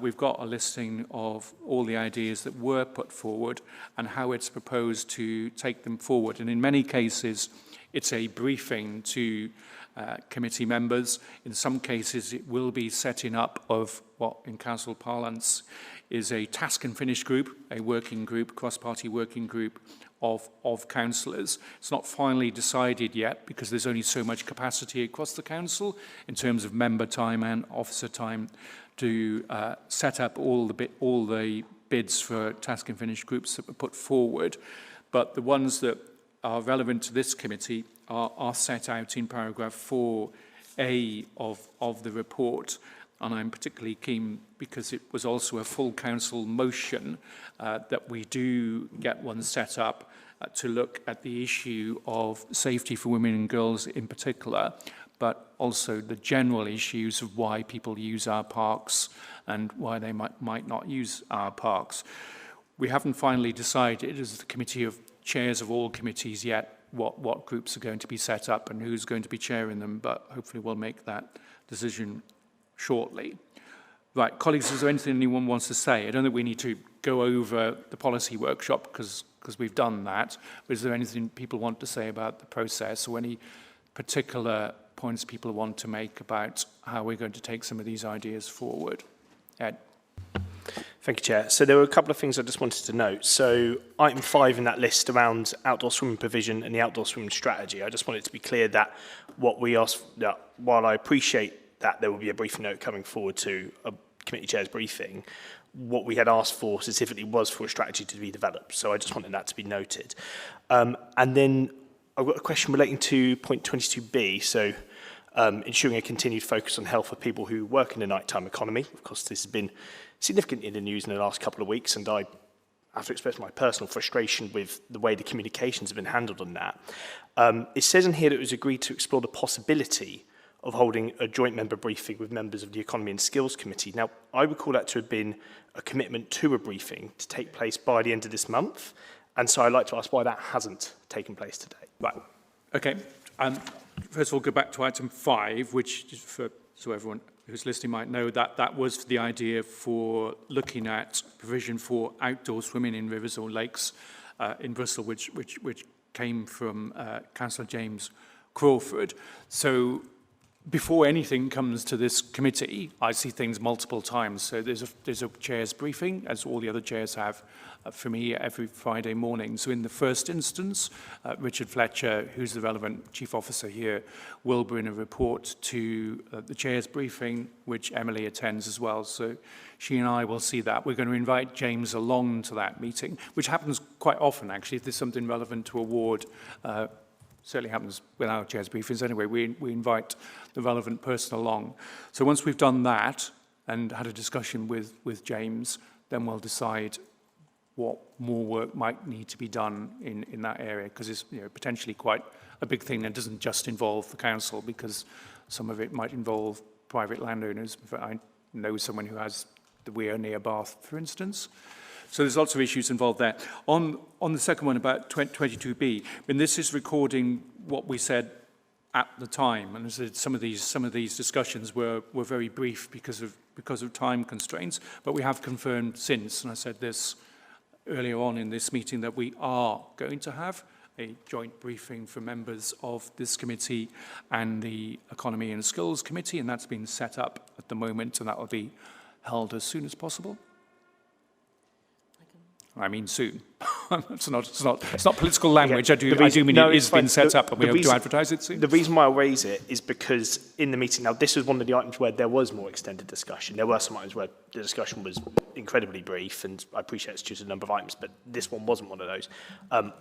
We've got a listing of all the ideas that were put forward and how it's proposed to take them forward. And in many cases, it's a briefing to committee members. In some cases, it will be setting up of what in council parlance is a task and finish group, a working group, cross-party working group of councillors. It's not finally decided yet because there's only so much capacity across the council in terms of member time and officer time to set up all the bids for task and finish groups that were put forward. But the ones that are relevant to this committee are set out in paragraph 4A of the report. And I'm particularly keen, because it was also a full council motion, that we do get one set up to look at the issue of safety for women and girls in particular, but also the general issues of why people use our parks and why they might not use our parks. We haven't finally decided, as the committee of chairs of all committees yet, what groups are going to be set up and who's going to be chairing them, but hopefully we'll make that decision shortly. Right, colleagues, is there anything anyone wants to say? I don't think we need to go over the policy workshop because we've done that, but is there anything people want to say about the process or any particular points people want to make about how we're going to take some of these ideas forward? Ed?
Thank you, Chair. So there were a couple of things I just wanted to note. So item 5 in that list around outdoor swimming provision and the outdoor swimming strategy, I just wanted to be clear that what we asked, while I appreciate that there will be a briefing note coming forward to a committee chair's briefing, what we had asked for specifically was for a strategy to be developed. So I just wanted that to be noted. And then I've got a question relating to point 22B. So ensuring a continued focus on health for people who work in the nighttime economy. Of course, this has been significant in the news in the last couple of weeks, and I have to express my personal frustration with the way the communications have been handled on that. It says in here that it was agreed to explore the possibility of holding a joint member briefing with members of the Economy and Skills Committee. Now, I would call that to have been a commitment to a briefing to take place by the end of this month, and so I'd like to ask why that hasn't taken place today.
Right, okay. First of all, go back to item 5, which, just so everyone who's listening might know, that was the idea for looking at provision for outdoor swimming in rivers or lakes in Bristol, which came from Councillor James Crawford. So before anything comes to this committee, I see things multiple times. So there's a chair's briefing, as all the other chairs have, for me every Friday morning. So in the first instance, Richard Fletcher, who's the relevant chief officer here, will bring a report to the chair's briefing, which Emily attends as well. So she and I will see that. We're going to invite James along to that meeting, which happens quite often, actually, if there's something relevant to award. Certainly happens with our chair's briefings anyway. We invite the relevant person along. So once we've done that and had a discussion with James, then we'll decide what more work might need to be done in that area, because it's potentially quite a big thing that doesn't just involve the council, because some of it might involve private landowners. I know someone who has the weir near Bath, for instance. So there's lots of issues involved there. On the second one about 22B, I mean, this is recording what we said at the time, and as I said, some of these discussions were very brief because of time constraints, but we have confirmed since, and I said this earlier on in this meeting, that we are going to have a joint briefing for members of this committee and the Economy and Skills Committee, and that's been set up at the moment, and that will be held as soon as possible. I mean soon. It's not political language. I do mean it is being set up, and we hope to advertise it soon.
The reason why I raise it is because in the meeting, now this was one of the items where there was more extended discussion. There were some items where the discussion was incredibly brief, and I appreciate it's just a number of items, but this one wasn't one of those.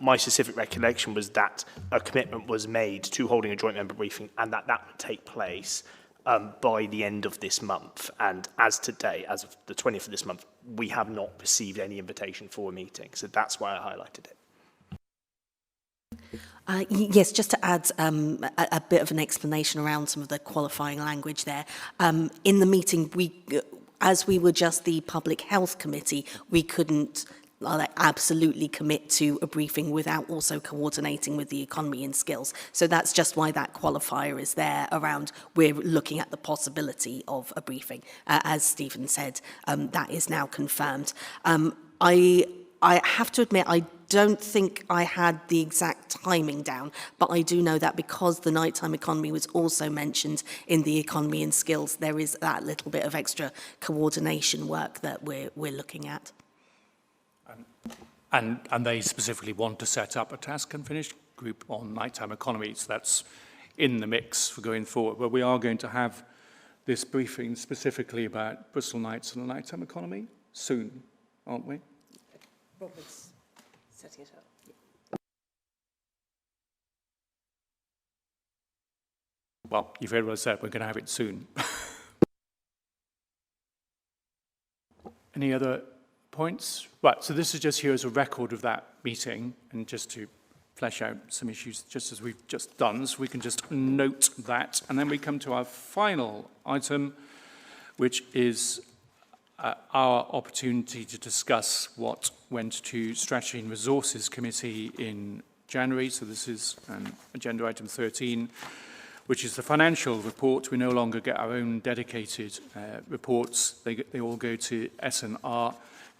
My specific recollection was that a commitment was made to holding a joint member briefing, and that would take place by the end of this month. And as today, as of the 20th of this month, we have not received any invitation for a meeting. So that's why I highlighted it.
Yes, just to add a bit of an explanation around some of the qualifying language there. In the meeting, as we were just the Public Health Committee, we couldn't absolutely commit to a briefing without also coordinating with the Economy and Skills. So that's just why that qualifier is there around we're looking at the possibility of a briefing. As Stephen said, that is now confirmed. I have to admit, I don't think I had the exact timing down, but I do know that because the nighttime economy was also mentioned in the Economy and Skills, there is that little bit of extra coordination work that we're looking at.
And they specifically want to set up a task and finish group on nighttime economy. So that's in the mix for going forward. But we are going to have this briefing specifically about Bristol nights and the nighttime economy soon, aren't we?
Robert's setting it up.
Well, you've heard what I said. We're going to have it soon. Any other points? Right, so this is just here as a record of that meeting, and just to flesh out some issues just as we've just done, so we can just note that. And then we come to our final item, which is our opportunity to discuss what went to Strategy and Resources Committee in January. So this is agenda item 13, which is the financial report. We no longer get our own dedicated reports. They all go to S&R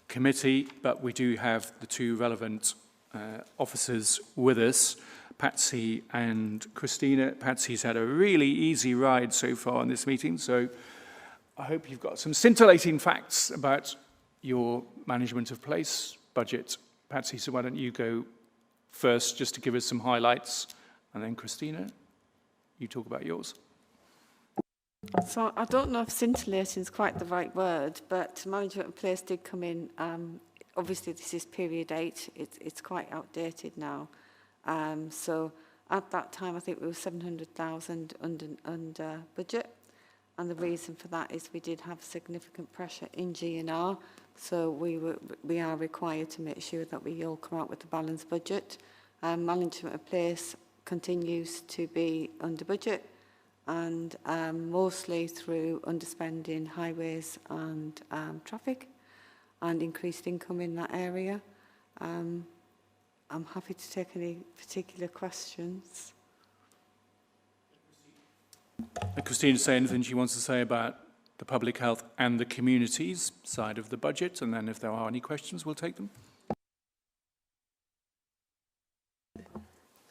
Committee, but we do have the two relevant officers with us, Patsy and Christina. Patsy's had a really easy ride so far in this meeting, so I hope you've got some scintillating facts about your management of place budget. Patsy, so why don't you go first just to give us some highlights, and then Christina, you talk about yours.
So I don't know if scintillating is quite the right word, but management of place did come in. Obviously, this is period 8. It's quite outdated now. So at that time, I think we were 700,000 under budget. And the reason for that is we did have significant pressure in G&R. So we are required to make sure that we all come out with a balanced budget. Management of place continues to be under budget, and mostly through underspending highways and traffic and increased income in that area. I'm happy to take any particular questions.
Christine, say anything she wants to say about the public health and the communities side of the budget, and then if there are any questions, we'll take them.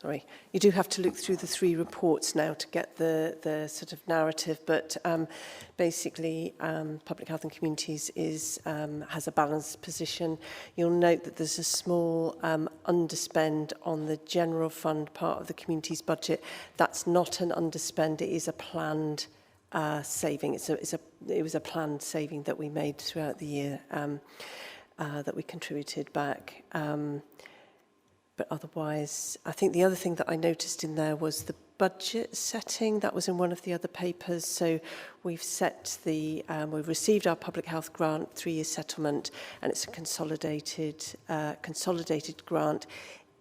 Sorry, you do have to look through the 3 reports now to get the sort of narrative, but basically Public Health and Communities has a balanced position. You'll note that there's a small underspend on the general fund part of the community's budget. That's not an underspend, it is a planned saving. It was a planned saving that we made throughout the year that we contributed back. But otherwise, I think the other thing that I noticed in there was the budget setting. That was in one of the other papers. So we've we've received our public health grant, 3-year settlement, and it's a consolidated grant.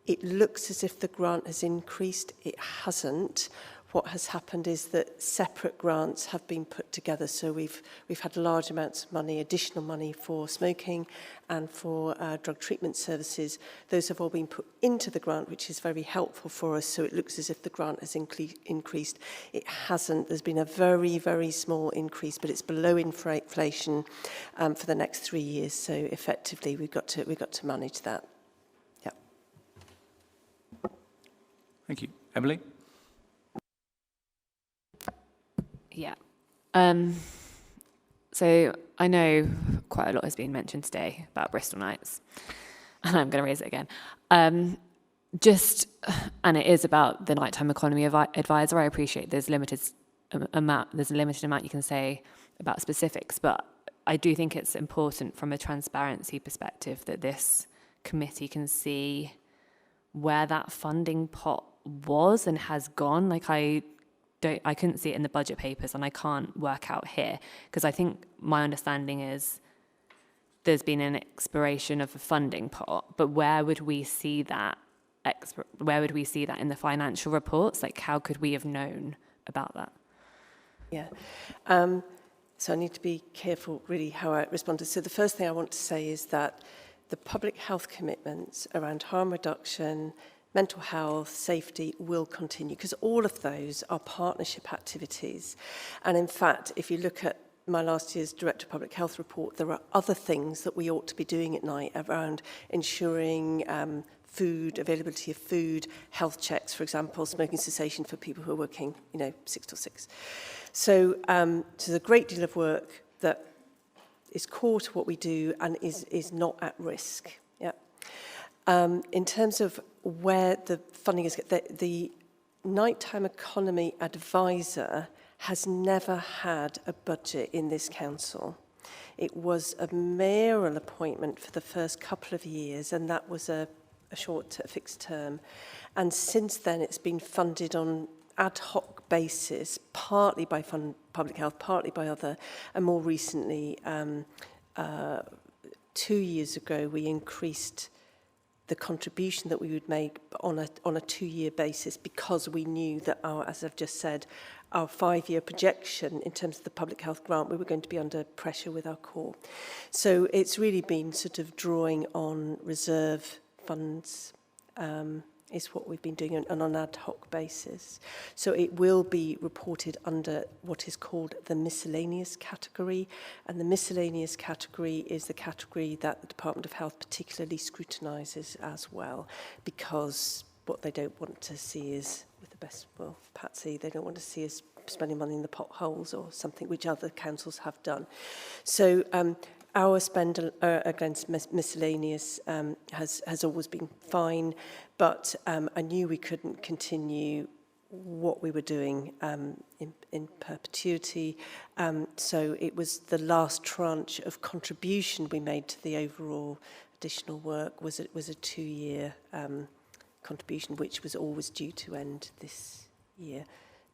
It looks as if the grant has increased. It hasn't. what has happened is that separate grants have been put together. So we've had large amounts of money, additional money for smoking and for drug treatment services. Those have all been put into the grant, which is very helpful for us. So it looks as if the grant has increased. It hasn't. There's been a very, very small increase, but it's below inflation for the next 3 years. So effectively, we've got to manage that. Yeah.
Thank you. Emily?
Yeah. So I know quite a lot has been mentioned today about Bristol Nights, and I'm going to raise it again. And it is about the nighttime economy advisor. I appreciate there's a limited amount you can say about specifics, but I do think it's important from a transparency perspective that this committee can see where that funding pot was and has gone. Like I couldn't see it in the budget papers, and I can't work out here, because I think my understanding is there's been an expiration of a funding pot, but where would we see that in the financial reports? Like, how could we have known about that?
Yeah. So I need to be careful really how I respond. So the first thing I want to say is that the public health commitments around harm reduction, mental health, safety will continue, because all of those are partnership activities. And in fact, if you look at my last year's Director of Public Health report, there are other things that we ought to be doing at night around ensuring food, availability of food, health checks, for example, smoking cessation for people who are working, 6 till 6. So there's a great deal of work that is core to what we do and is not at risk. Yeah. In terms of where the funding is, the nighttime economy advisor has never had a budget in this council. It was a mayoral appointment for the first couple of years, and that was a short fixed term. And since then, it's been funded on ad hoc basis, partly by public health, partly by other, and more recently, 2 years ago, we increased the contribution that we would make on a 2-year basis, because we knew that as I've just said, our 5-year projection in terms of the public health grant, we were going to be under pressure with our core. So it's really been sort of drawing on reserve funds is what we've been doing on an ad hoc basis. So it will be reported under what is called the miscellaneous category, and the miscellaneous category is the category that the Department of Health particularly scrutinises as well, because what they don't want to see is, with the best, well, Patsy, they don't want to see us spending money in the potholes or something, which other councils have done. So our spend against miscellaneous has always been fine, but I knew we couldn't continue what we were doing in perpetuity. So it was the last tranche of contribution we made to the overall additional work was a 2-year contribution, which was always due to end this year.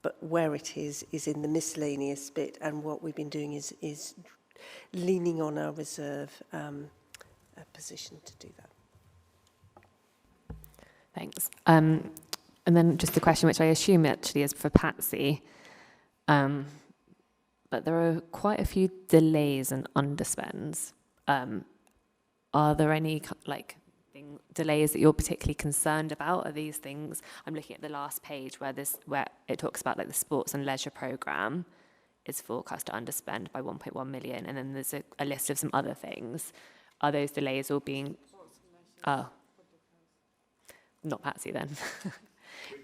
But where it is in the miscellaneous bit, and what we've been doing is leaning on our reserve position to do that.
Thanks. And then just the question, which I assume actually is for Patsy, but there are quite a few delays and underspends. Are there any delays that you're particularly concerned about? Are these things? I'm looking at the last page where it talks about the sports and leisure programme is forecast to underspend by 1.1 million, and then there's a list of some other things. Are those delays all being? Oh, not Patsy then.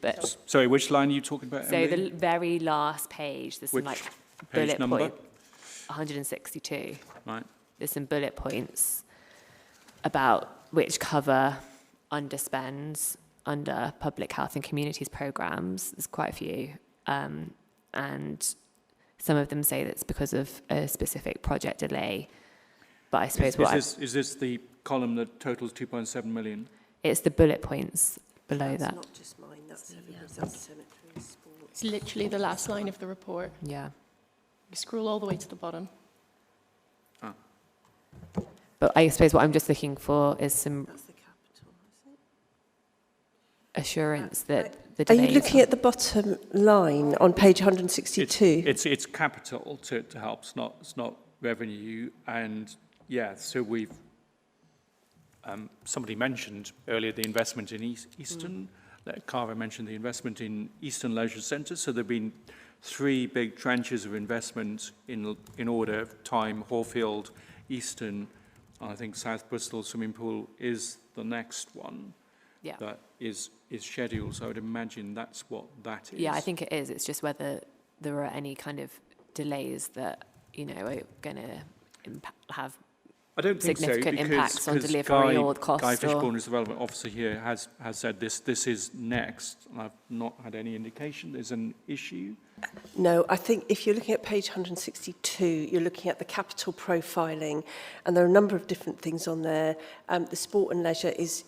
But
sorry, which line are you talking about,
so
Emily?
the very last page, there's some bullet
number?
point 162.
Right.
There's some bullet points about which cover underspends under public health and communities programmes. There's quite a few, and some of them say that's because of a specific project delay. But I suppose
is this the column that totals 2.7 million?
It's the bullet points below that.
It's not just mine, that's everybody's else. Cemetery, sports.
It's literally the last line of the report.
Yeah.
You scroll all the way to the bottom.
But I suppose what I'm just looking for is some assurance that the
Are
delays.
you looking at the bottom line on page 162?
It's capital to help. It's not revenue. And yeah, so we've somebody mentioned earlier the investment in Eastern. Cara mentioned the investment in Eastern Leisure Centre. So there've been 3 big tranches of investment in order of time. Hawfield, Eastern, and I think South Bristol swimming pool is the next one.
Yeah.
That is scheduled. So I would imagine that's what that is.
Yeah, I think it is. It's just whether there are any kind of delays that, you know, are going to have
I don't think
significant
so,
impacts on delivery or cost.
Guy Fishbourne, as the relevant officer here, has said this is next. And I've not had any indication there's an issue.
No, I think if you're looking at page 162, you're looking at the capital profiling, and there are a number of different things on there. The sport and leisure is,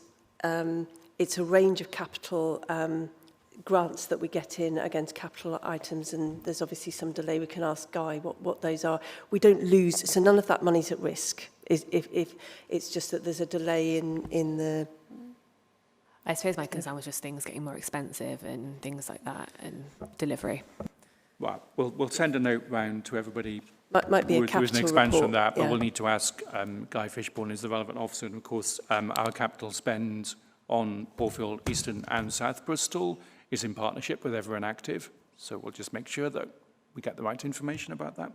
it's a range of capital grants that we get in against capital items, and there's obviously some delay. We can ask Guy what those are. We don't lose, so none of that money's at risk. If it's just that there's a delay in the...
I suppose my concern was just things getting more expensive and things like that, and delivery.
Well, we'll send a note round to everybody.
Might be a
with
capital
an expansion
report,
on that, but
yeah.
we'll need to ask Guy Fishbourne, is the relevant officer, and of course our capital spend on Hawfield, Eastern and South Bristol is in partnership with Everyone Active, so we'll just make sure that we get the right information about that.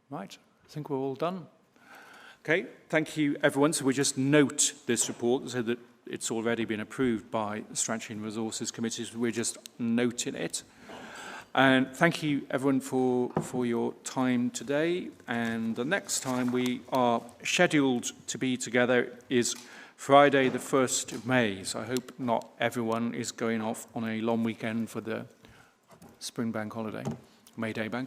Right, I think we're all done. Okay, thank you everyone. So we just note this report so that it's already been approved by the Strategy and Resources Committee, so we're just noting it. And thank you everyone for your time today. And the next time we are scheduled to be together is Friday the 1st of May. So I hope not everyone is going off on a long weekend for the spring bank holiday, May Day bank